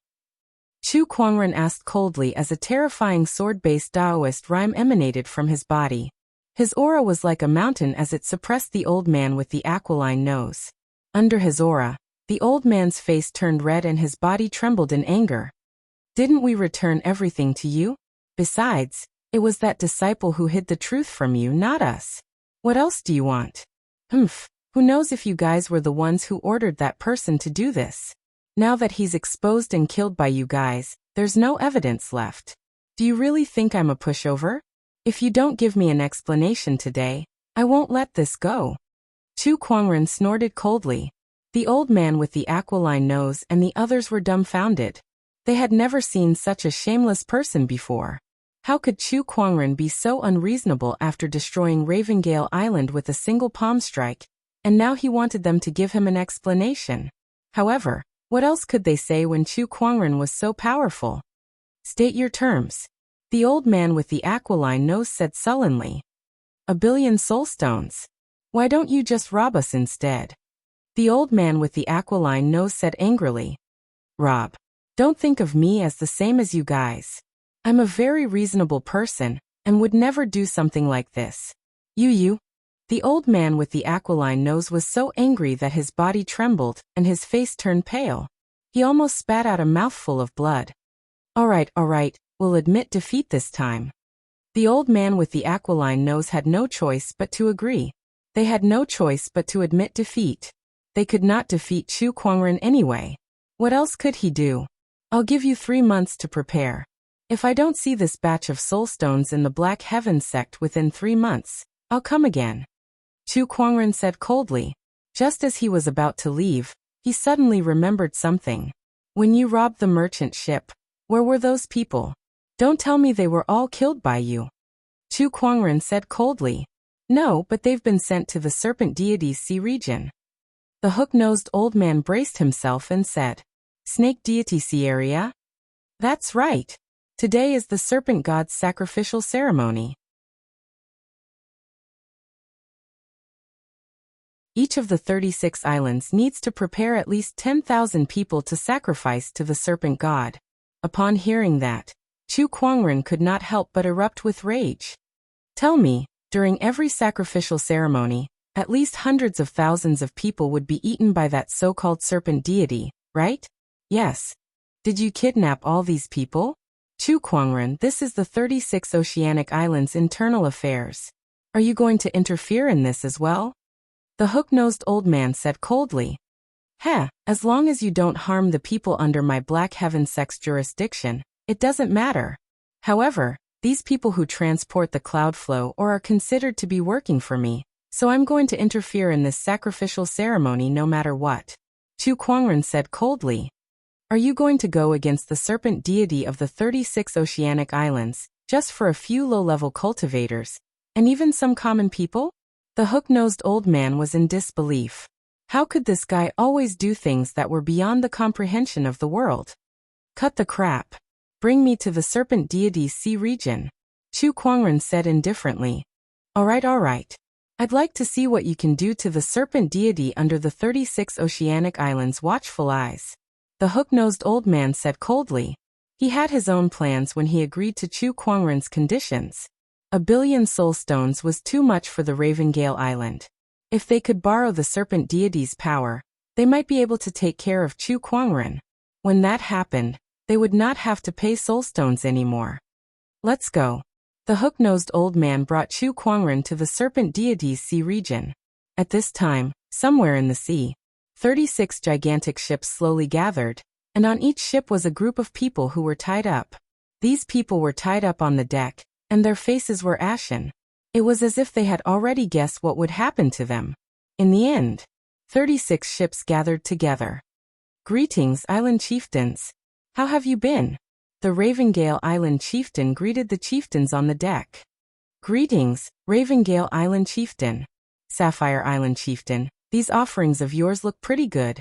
Chu Kwangren asked coldly as a terrifying sword-based Taoist rhyme emanated from his body. His aura was like a mountain as it suppressed the old man with the aquiline nose. Under his aura, the old man's face turned red and his body trembled in anger. Didn't we return everything to you? Besides, it was that disciple who hid the truth from you, not us. What else do you want? Who knows if you guys were the ones who ordered that person to do this? Now that he's exposed and killed by you guys, there's no evidence left. Do you really think I'm a pushover? If you don't give me an explanation today, I won't let this go. Chu Kwangren snorted coldly. The old man with the aquiline nose and the others were dumbfounded. They had never seen such a shameless person before. How could Chu Kwangren be so unreasonable after destroying Ravengale Island with a single palm strike, and now he wanted them to give him an explanation? However, what else could they say when Chu Kwangren was so powerful? State your terms. The old man with the aquiline nose said sullenly. 1 billion soulstones. Why don't you just rob us instead? The old man with the aquiline nose said angrily. Rob. Don't think of me as the same as you guys. I'm a very reasonable person, and would never do something like this. You. The old man with the aquiline nose was so angry that his body trembled and his face turned pale. He almost spat out a mouthful of blood. All right, we'll admit defeat this time. The old man with the aquiline nose had no choice but to agree. They had no choice but to admit defeat. They could not defeat Chu Kwangren anyway. What else could he do? I'll give you 3 months to prepare. If I don't see this batch of soulstones in the Black Heaven sect within 3 months, I'll come again. Chu Kwangren said coldly. Just as he was about to leave, he suddenly remembered something. When you robbed the merchant ship, where were those people? Don't tell me they were all killed by you. Chu Kwangren said coldly. No, but they've been sent to the Serpent Deity's sea region. The hook-nosed old man braced himself and said, Snake Deity Sea area? That's right. Today is the Serpent God's sacrificial ceremony. Each of the 36 islands needs to prepare at least 10,000 people to sacrifice to the Serpent God. Upon hearing that, Chu Kwangren could not help but erupt with rage. Tell me, during every sacrificial ceremony, at least hundreds of thousands of people would be eaten by that so-called serpent deity, right? Yes. Did you kidnap all these people? Chu Kwangren, this is the 36 Oceanic Islands' internal affairs. Are you going to interfere in this as well? The hook-nosed old man said coldly. As long as you don't harm the people under my Black Heaven sect's jurisdiction, it doesn't matter. However, these people who transport the cloud flow are considered to be working for me, so I'm going to interfere in this sacrificial ceremony no matter what. Chu Kwangren said coldly. Are you going to go against the serpent deity of the 36 Oceanic Islands, just for a few low-level cultivators, and even some common people? The hook-nosed old man was in disbelief. How could this guy always do things that were beyond the comprehension of the world? Cut the crap. Bring me to the serpent deity's sea region. Chu Kwangren said indifferently. All right. I'd like to see what you can do to the serpent deity under the 36 Oceanic Islands' watchful eyes. The hook-nosed old man said coldly. He had his own plans when he agreed to Chu Kwangren's conditions. 1 billion soulstones was too much for the Ravengale Island. If they could borrow the serpent deity's power, they might be able to take care of Chu Kwangren. When that happened, they would not have to pay soulstones anymore. Let's go. The hook-nosed old man brought Chu Kwangren to the serpent deity's sea region. At this time, somewhere in the sea, 36 gigantic ships slowly gathered, and on each ship was a group of people who were tied up. These people were tied up on the deck, and their faces were ashen. It was as if they had already guessed what would happen to them. In the end, 36 ships gathered together. Greetings, island chieftains. How have you been? The Ravengale Island chieftain greeted the chieftains on the deck. Greetings, Ravengale Island chieftain. Sapphire Island chieftain, these offerings of yours look pretty good.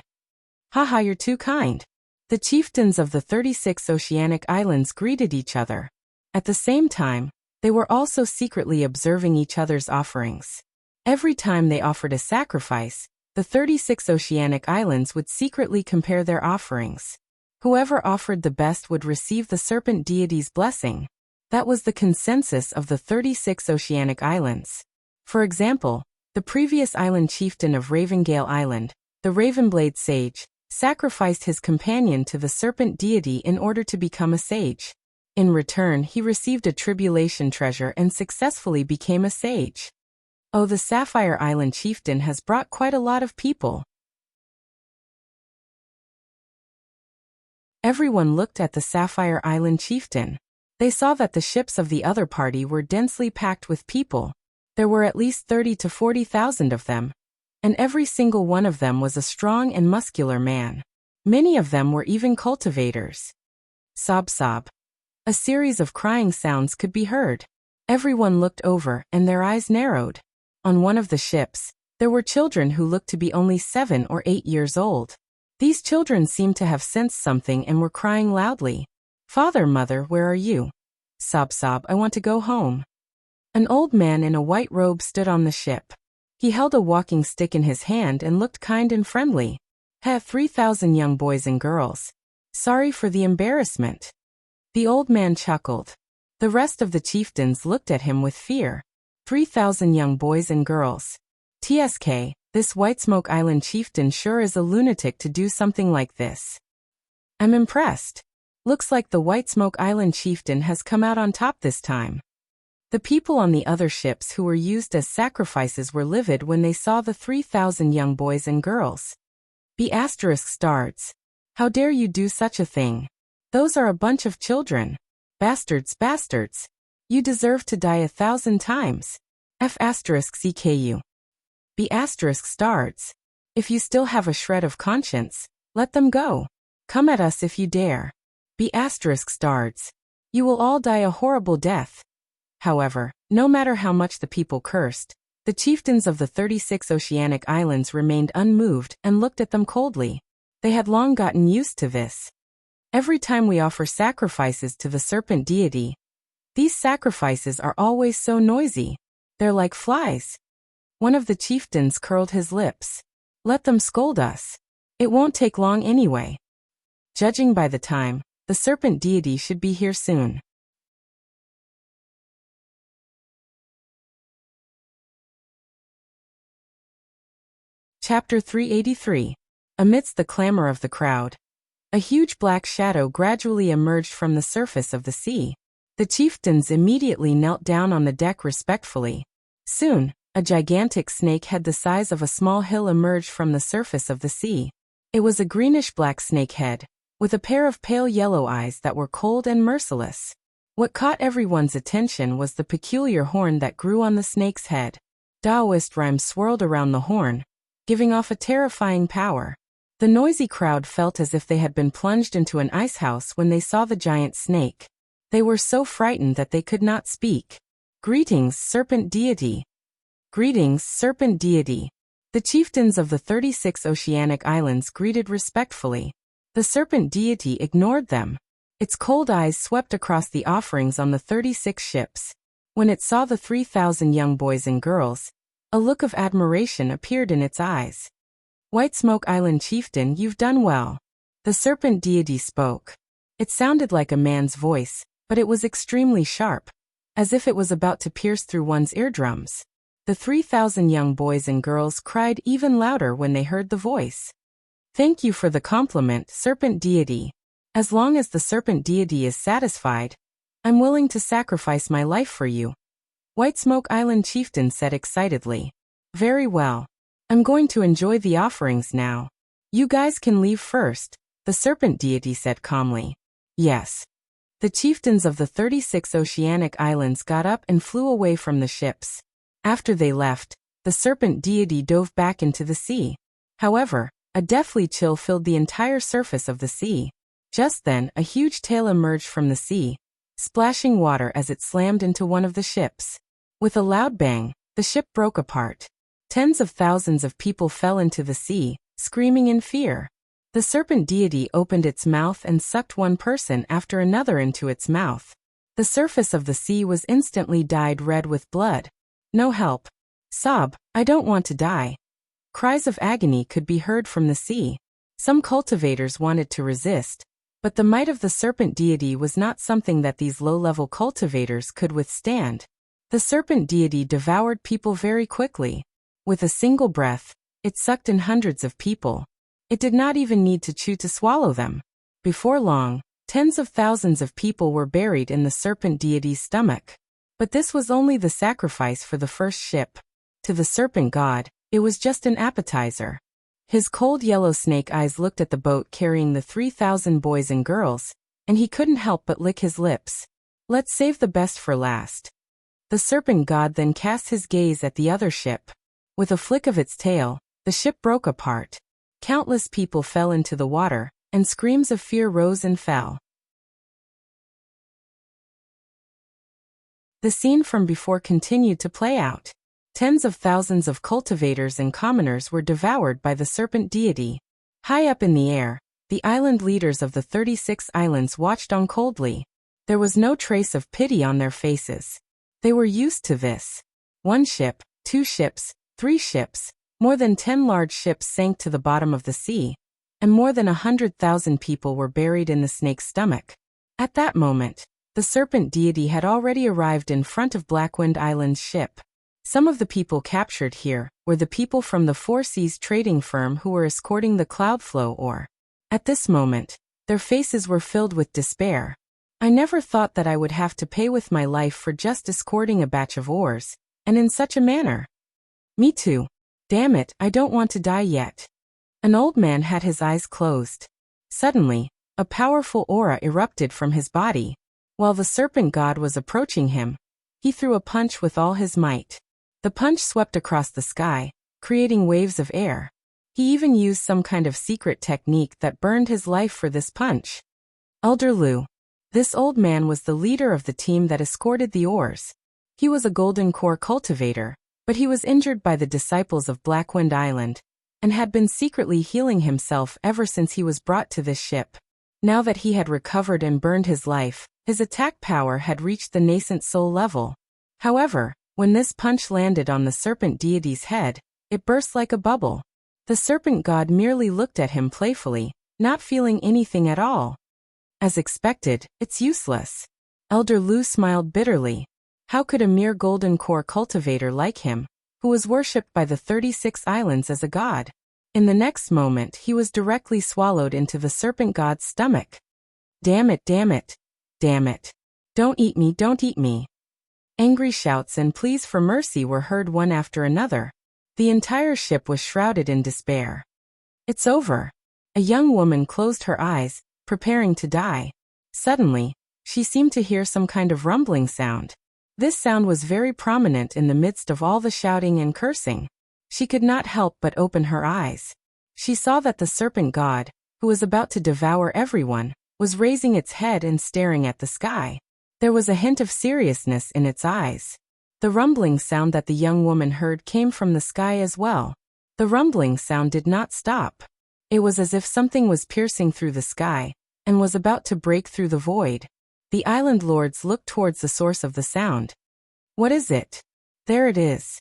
Haha, you're too kind. The chieftains of the 36 oceanic islands greeted each other. At the same time, they were also secretly observing each other's offerings. Every time they offered a sacrifice, the 36 oceanic islands would secretly compare their offerings. Whoever offered the best would receive the serpent deity's blessing. That was the consensus of the 36 oceanic islands. For example, the previous island chieftain of Ravengale Island, the Ravenblade sage, sacrificed his companion to the serpent deity in order to become a sage. In return, he received a tribulation treasure and successfully became a sage. Oh, the Sapphire Island chieftain has brought quite a lot of people. Everyone looked at the Sapphire Island chieftain. They saw that the ships of the other party were densely packed with people. There were at least 30 to 40,000 of them. And every single one of them was a strong and muscular man. Many of them were even cultivators. Sob sob. A series of crying sounds could be heard. Everyone looked over, and their eyes narrowed. On one of the ships, there were children who looked to be only 7 or 8 years old. These children seemed to have sensed something and were crying loudly. Father, mother, where are you? Sob sob, I want to go home. An old man in a white robe stood on the ship. He held a walking stick in his hand and looked kind and friendly. 3,000 young boys and girls. Sorry for the embarrassment. The old man chuckled. The rest of the chieftains looked at him with fear. 3,000 young boys and girls. TSK, this White Smoke Island chieftain sure is a lunatic to do something like this. I'm impressed. Looks like the White Smoke Island chieftain has come out on top this time. The people on the other ships who were used as sacrifices were livid when they saw the 3,000 young boys and girls. B** starts. How dare you do such a thing? Those are a bunch of children. Bastards, bastards. You deserve to die 1,000 times. F***CKU. B** starts. If you still have a shred of conscience, let them go. Come at us if you dare. B** starts. You will all die a horrible death. However, no matter how much the people cursed, the chieftains of the 36 oceanic islands remained unmoved and looked at them coldly. They had long gotten used to this. Every time we offer sacrifices to the serpent deity, these sacrifices are always so noisy. They're like flies. One of the chieftains curled his lips. Let them scold us. It won't take long anyway. Judging by the time, the serpent deity should be here soon. Chapter 383. Amidst the clamor of the crowd, a huge black shadow gradually emerged from the surface of the sea. The chieftains immediately knelt down on the deck respectfully. Soon, a gigantic snake head the size of a small hill emerged from the surface of the sea. It was a greenish-black snake head, with a pair of pale yellow eyes that were cold and merciless. What caught everyone's attention was the peculiar horn that grew on the snake's head. Taoist rhymes swirled around the horn, giving off a terrifying power. The noisy crowd felt as if they had been plunged into an icehouse when they saw the giant snake. They were so frightened that they could not speak. Greetings, serpent deity. Greetings, serpent deity. The chieftains of the 36 oceanic islands greeted respectfully. The serpent deity ignored them. Its cold eyes swept across the offerings on the 36 ships. When it saw the 3,000 young boys and girls, a look of admiration appeared in its eyes. White Smoke Island chieftain, you've done well. The serpent deity spoke. It sounded like a man's voice, but it was extremely sharp, as if it was about to pierce through one's eardrums. The 3,000 young boys and girls cried even louder when they heard the voice. Thank you for the compliment, serpent deity. As long as the serpent deity is satisfied, I'm willing to sacrifice my life for you. White Smoke Island chieftain said excitedly. Very well. I'm going to enjoy the offerings now. You guys can leave first, the serpent deity said calmly. Yes. The chieftains of the 36 oceanic islands got up and flew away from the ships. After they left, the serpent deity dove back into the sea. However, a deathly chill filled the entire surface of the sea. Just then, a huge tail emerged from the sea, splashing water as it slammed into one of the ships. With a loud bang, the ship broke apart. Tens of thousands of people fell into the sea, screaming in fear. The serpent deity opened its mouth and sucked one person after another into its mouth. The surface of the sea was instantly dyed red with blood. No help. Sob, I don't want to die. Cries of agony could be heard from the sea. Some cultivators wanted to resist, but the might of the serpent deity was not something that these low-level cultivators could withstand. The serpent deity devoured people very quickly. With a single breath, it sucked in hundreds of people. It did not even need to chew to swallow them. Before long, tens of thousands of people were buried in the serpent deity's stomach. But this was only the sacrifice for the first ship. To the serpent god, it was just an appetizer. His cold yellow snake eyes looked at the boat carrying the 3,000 boys and girls, and he couldn't help but lick his lips. Let's save the best for last. The serpent god then cast his gaze at the other ship. With a flick of its tail, the ship broke apart. Countless people fell into the water, and screams of fear rose and fell. The scene from before continued to play out. Tens of thousands of cultivators and commoners were devoured by the serpent deity. High up in the air, the island leaders of the 36 islands watched on coldly. There was no trace of pity on their faces. They were used to this. 1 ship, 2 ships, 3 ships, more than 10 large ships sank to the bottom of the sea, and more than 100,000 people were buried in the snake's stomach. At that moment, the serpent deity had already arrived in front of Blackwind Island's ship. Some of the people captured here were the people from the Four Seas trading firm who were escorting the Cloudflow ore. At this moment, their faces were filled with despair. I never thought that I would have to pay with my life for just escorting a batch of ores, and in such a manner. Me too. Damn it, I don't want to die yet. An old man had his eyes closed. Suddenly, a powerful aura erupted from his body. While the serpent god was approaching him, he threw a punch with all his might. The punch swept across the sky, creating waves of air. He even used some kind of secret technique that burned his life for this punch. Elder Lu. This old man was the leader of the team that escorted the ores. He was a golden core cultivator, but he was injured by the disciples of Blackwind Island, and had been secretly healing himself ever since he was brought to this ship. Now that he had recovered and burned his life, his attack power had reached the nascent soul level. However, when this punch landed on the serpent deity's head, it burst like a bubble. The serpent god merely looked at him playfully, not feeling anything at all. As expected, it's useless. Elder Lu smiled bitterly. How could a mere golden core cultivator like him, who was worshipped by the 36 islands as a god? In the next moment he was directly swallowed into the serpent god's stomach. Damn it, damn it, damn it. Don't eat me, don't eat me. Angry shouts and pleas for mercy were heard one after another. The entire ship was shrouded in despair. It's over. A young woman closed her eyes, preparing to die. Suddenly, she seemed to hear some kind of rumbling sound. This sound was very prominent in the midst of all the shouting and cursing. She could not help but open her eyes. She saw that the serpent god, who was about to devour everyone, was raising its head and staring at the sky. There was a hint of seriousness in its eyes. The rumbling sound that the young woman heard came from the sky as well. The rumbling sound did not stop. It was as if something was piercing through the sky, and was about to break through the void. The island lords looked towards the source of the sound. What is it? There it is.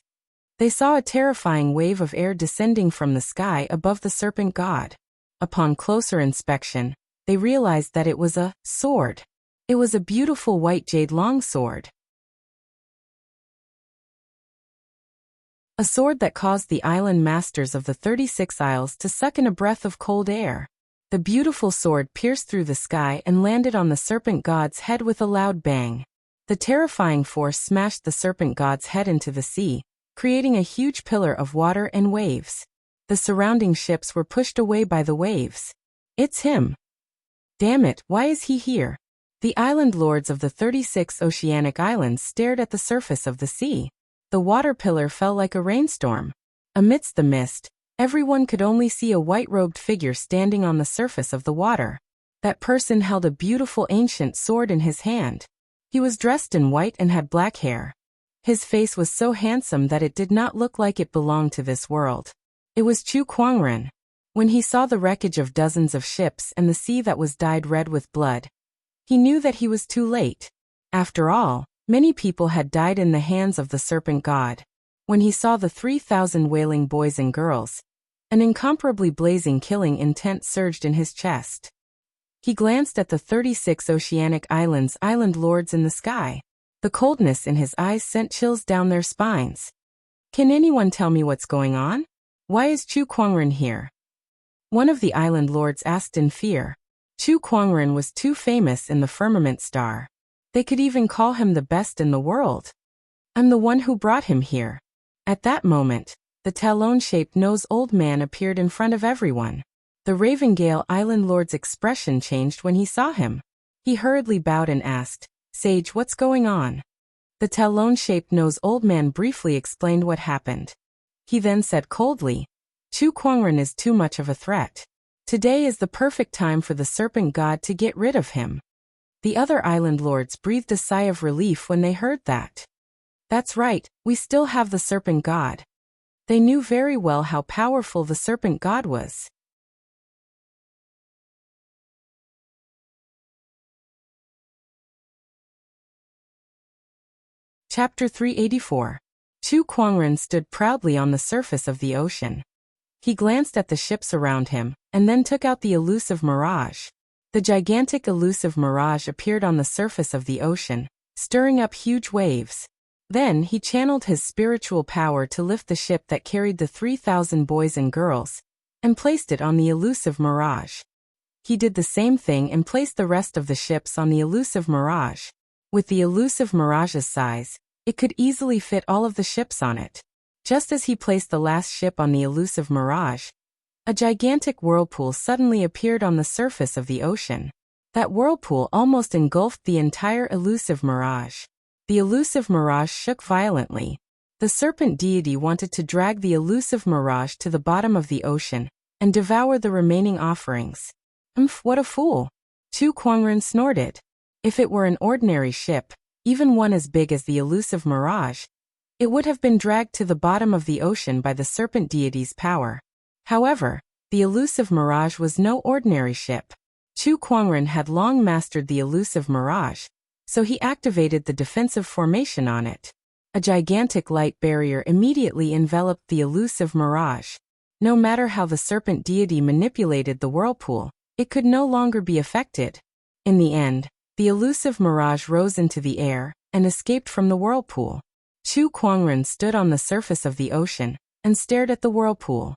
They saw a terrifying wave of air descending from the sky above the serpent god. Upon closer inspection, they realized that it was a sword. It was a beautiful white jade longsword. A sword that caused the island masters of the 36 Isles to suck in a breath of cold air. The beautiful sword pierced through the sky and landed on the serpent god's head with a loud bang. The terrifying force smashed the serpent god's head into the sea, creating a huge pillar of water and waves. The surrounding ships were pushed away by the waves. It's him. Damn it, why is he here? The island lords of the 36 oceanic islands stared at the surface of the sea. The water pillar fell like a rainstorm. Amidst the mist, everyone could only see a white-robed figure standing on the surface of the water. That person held a beautiful ancient sword in his hand. He was dressed in white and had black hair. His face was so handsome that it did not look like it belonged to this world. It was Chu Kuangren. When he saw the wreckage of dozens of ships and the sea that was dyed red with blood, he knew that he was too late. After all, many people had died in the hands of the serpent god. When he saw the 3,000 wailing boys and girls, an incomparably blazing killing intent surged in his chest. He glanced at the 36 oceanic islands, island lords in the sky. The coldness in his eyes sent chills down their spines. Can anyone tell me what's going on? Why is Chu Kuangren here? One of the island lords asked in fear. Chu Kuangren was too famous in the firmament star. They could even call him the best in the world. I'm the one who brought him here. At that moment, the talon-shaped nose old man appeared in front of everyone. The Ravengale Island Lord's expression changed when he saw him. He hurriedly bowed and asked, "Sage, what's going on?" The talon-shaped nose old man briefly explained what happened. He then said coldly, "Chu Kuangren is too much of a threat. Today is the perfect time for the serpent god to get rid of him." The other island lords breathed a sigh of relief when they heard that. That's right, we still have the serpent god. They knew very well how powerful the serpent god was. Chapter 384. Chu Kuangren stood proudly on the surface of the ocean. He glanced at the ships around him, and then took out the elusive mirage. The gigantic elusive mirage appeared on the surface of the ocean, stirring up huge waves. Then he channeled his spiritual power to lift the ship that carried the 3,000 boys and girls, and placed it on the elusive mirage. He did the same thing and placed the rest of the ships on the elusive mirage. With the elusive mirage's size, it could easily fit all of the ships on it. Just as he placed the last ship on the elusive mirage, a gigantic whirlpool suddenly appeared on the surface of the ocean. That whirlpool almost engulfed the entire elusive mirage. The elusive mirage shook violently. The serpent deity wanted to drag the elusive mirage to the bottom of the ocean and devour the remaining offerings. What a fool! Chu Kuangren snorted. If it were an ordinary ship, even one as big as the elusive mirage, it would have been dragged to the bottom of the ocean by the serpent deity's power. However, the elusive mirage was no ordinary ship. Chu Kuangren had long mastered the elusive mirage, so he activated the defensive formation on it. A gigantic light barrier immediately enveloped the elusive mirage. No matter how the serpent deity manipulated the whirlpool, it could no longer be affected. In the end, the elusive mirage rose into the air and escaped from the whirlpool. Chu Kuangren stood on the surface of the ocean and stared at the whirlpool.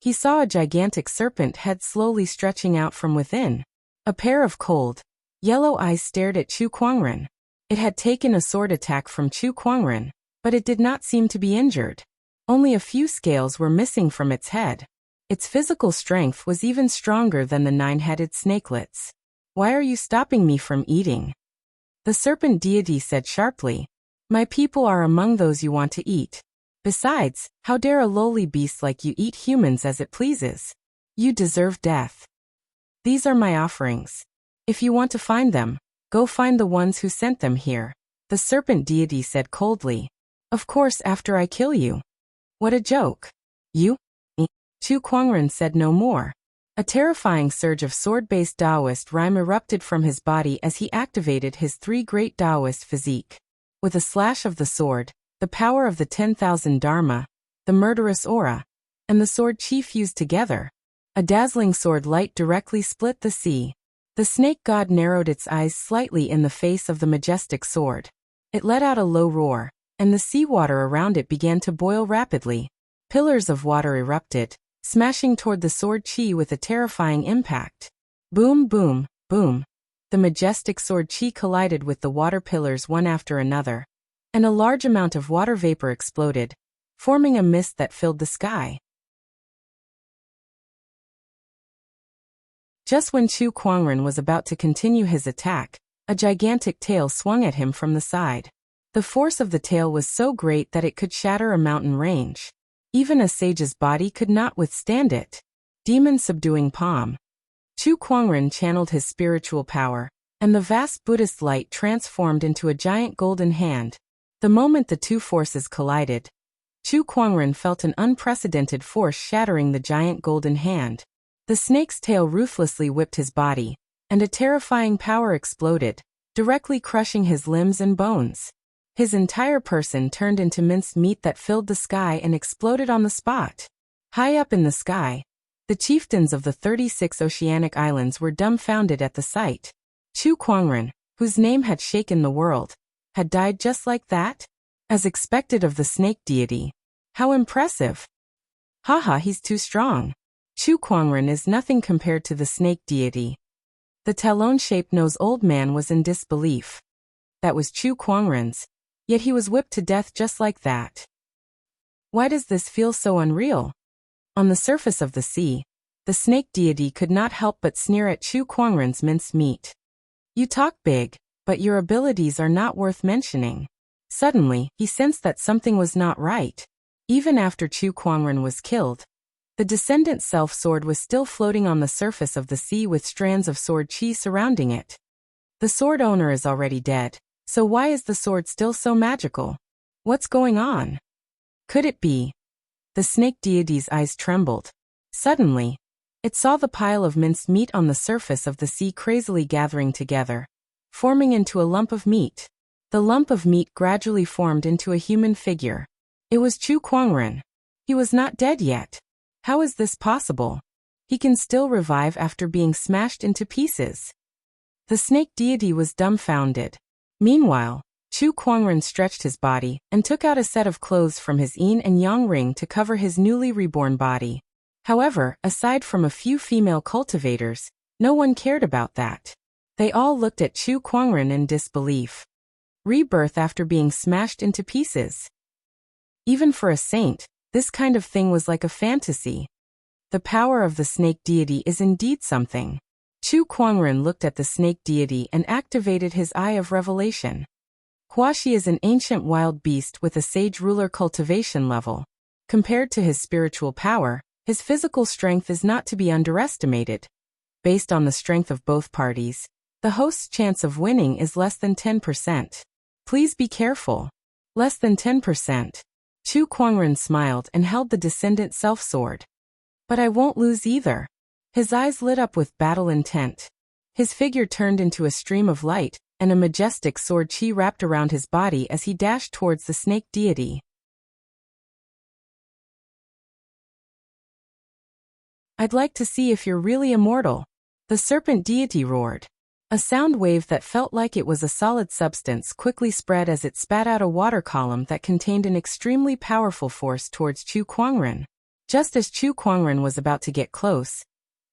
He saw a gigantic serpent head slowly stretching out from within. A pair of cold, yellow eyes stared at Chu Kuangren. It had taken a sword attack from Chu Kuangren, but it did not seem to be injured. Only a few scales were missing from its head. Its physical strength was even stronger than the 9-headed snakelets. "Why are you stopping me from eating?" The serpent deity said sharply. "My people are among those you want to eat. Besides, how dare a lowly beast like you eat humans as it pleases? You deserve death. These are my offerings. If you want to find them, go find the ones who sent them here," the serpent deity said coldly. "Of course, after I kill you." "What a joke. You? Me?" Chu Kuangren said no more. A terrifying surge of sword-based Taoist rhyme erupted from his body as he activated his 3 great Taoist physique. With a slash of the sword, the power of the 10,000 Dharma, the murderous aura, and the sword chi fused together. A dazzling sword light directly split the sea. The snake god narrowed its eyes slightly in the face of the majestic sword. It let out a low roar, and the seawater around it began to boil rapidly. Pillars of water erupted, smashing toward the sword chi with a terrifying impact. Boom, boom, boom. The majestic sword chi collided with the water pillars one after another, and a large amount of water vapor exploded, forming a mist that filled the sky. Just when Chu Kuangren was about to continue his attack, a gigantic tail swung at him from the side. The force of the tail was so great that it could shatter a mountain range. Even a sage's body could not withstand it. Demon subduing palm. Chu Kuangren channeled his spiritual power, and the vast Buddhist light transformed into a giant golden hand. The moment the two forces collided, Chu Kuangren felt an unprecedented force shattering the giant golden hand. The snake's tail ruthlessly whipped his body, and a terrifying power exploded, directly crushing his limbs and bones. His entire person turned into minced meat that filled the sky and exploded on the spot. High up in the sky, the chieftains of the 36 oceanic islands were dumbfounded at the sight. Chu Kuangren, whose name had shaken the world, had died just like that? As expected of the snake deity. How impressive! Haha, he's too strong. Chu Kuangren is nothing compared to the snake deity. The talon-shaped nose old man was in disbelief. That was Chu Kuangren's, yet he was whipped to death just like that. Why does this feel so unreal? On the surface of the sea, the snake deity could not help but sneer at Chu Kuangren's minced meat. You talk big, but your abilities are not worth mentioning. Suddenly, he sensed that something was not right. Even after Chu Kuangren was killed, the descendant self-sword was still floating on the surface of the sea with strands of sword chi surrounding it. The sword owner is already dead, so why is the sword still so magical? What's going on? Could it be? The snake deity's eyes trembled. Suddenly, it saw the pile of minced meat on the surface of the sea crazily gathering together, forming into a lump of meat. The lump of meat gradually formed into a human figure. It was Chu Kuangren. He was not dead yet. How is this possible? He can still revive after being smashed into pieces. The snake deity was dumbfounded. Meanwhile, Chu Kuangren stretched his body and took out a set of clothes from his yin and yang ring to cover his newly reborn body. However, aside from a few female cultivators, no one cared about that. They all looked at Chu Kuangren in disbelief. Rebirth after being smashed into pieces. Even for a saint, this kind of thing was like a fantasy. The power of the snake deity is indeed something. Chu Kuangren looked at the snake deity and activated his eye of revelation. Huashi is an ancient wild beast with a sage ruler cultivation level. Compared to his spiritual power, his physical strength is not to be underestimated. Based on the strength of both parties, the host's chance of winning is less than 10%. Please be careful. Less than 10%. Chu Kuangren smiled and held the descendant self-sword. But I won't lose either. His eyes lit up with battle intent. His figure turned into a stream of light, and a majestic sword chi wrapped around his body as he dashed towards the snake deity. I'd like to see if you're really immortal. The serpent deity roared. A sound wave that felt like it was a solid substance quickly spread as it spat out a water column that contained an extremely powerful force towards Chu Kuangren. Just as Chu Kuangren was about to get close,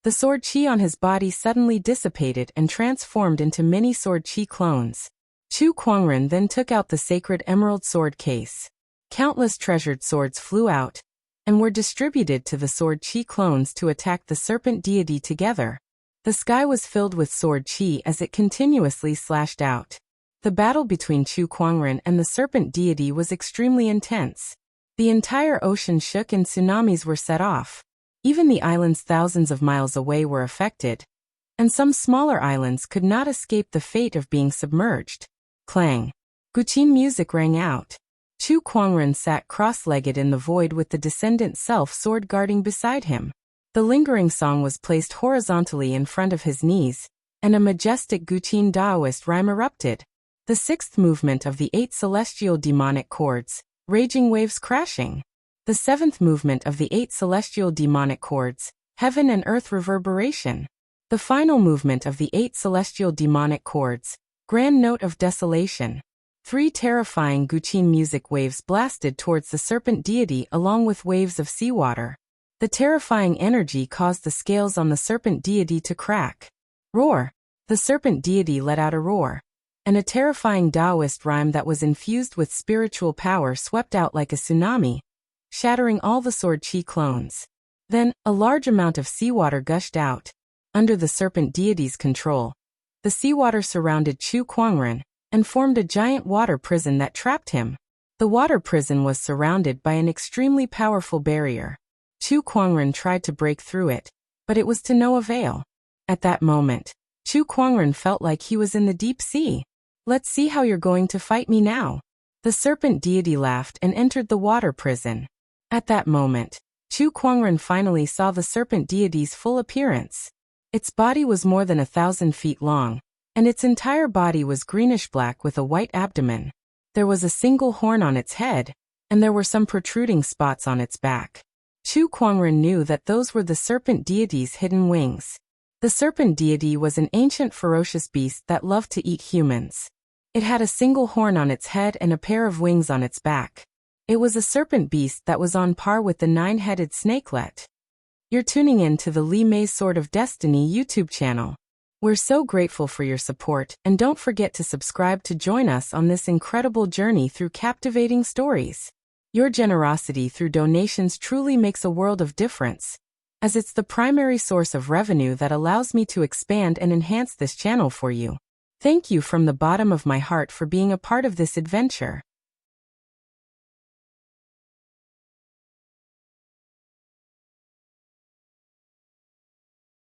the sword chi on his body suddenly dissipated and transformed into many sword chi clones. Chu Kuangren then took out the sacred emerald sword case. Countless treasured swords flew out and were distributed to the sword chi clones to attack the serpent deity together. The sky was filled with sword chi as it continuously slashed out. The battle between Chu Kuangren and the serpent deity was extremely intense. The entire ocean shook and tsunamis were set off. Even the islands thousands of miles away were affected, and some smaller islands could not escape the fate of being submerged. Clang! Guqin music rang out. Chu Kuangren sat cross-legged in the void with the descendant self-sword guarding beside him. The lingering song was placed horizontally in front of his knees, and a majestic Guqin Taoist rhyme erupted. The sixth movement of the 8 celestial demonic chords, raging waves crashing. The seventh movement of the 8 celestial demonic chords, heaven and earth reverberation. The final movement of the 8 celestial demonic chords, grand note of desolation. 3 terrifying Guqin music waves blasted towards the serpent deity along with waves of seawater. The terrifying energy caused the scales on the serpent deity to crack. Roar! The serpent deity let out a roar, and a terrifying Taoist rhyme that was infused with spiritual power swept out like a tsunami, shattering all the sword chi clones. Then, a large amount of seawater gushed out. Under the serpent deity's control, the seawater surrounded Chu Kuangren and formed a giant water prison that trapped him. The water prison was surrounded by an extremely powerful barrier. Chu Kuangren tried to break through it, but it was to no avail. At that moment, Chu Kuangren felt like he was in the deep sea. Let's see how you're going to fight me now. The serpent deity laughed and entered the water prison. At that moment, Chu Kuangren finally saw the serpent deity's full appearance. Its body was more than 1,000 feet long, and its entire body was greenish-black with a white abdomen. There was a single horn on its head, and there were some protruding spots on its back. Chu Kuangren knew that those were the serpent deity's hidden wings. The serpent deity was an ancient ferocious beast that loved to eat humans. It had a single horn on its head and a pair of wings on its back. It was a serpent beast that was on par with the nine-headed snakelet. You're tuning in to the Li Mei's Sword of Destiny YouTube channel. We're so grateful for your support, and don't forget to subscribe to join us on this incredible journey through captivating stories. Your generosity through donations truly makes a world of difference, as it's the primary source of revenue that allows me to expand and enhance this channel for you. Thank you from the bottom of my heart for being a part of this adventure.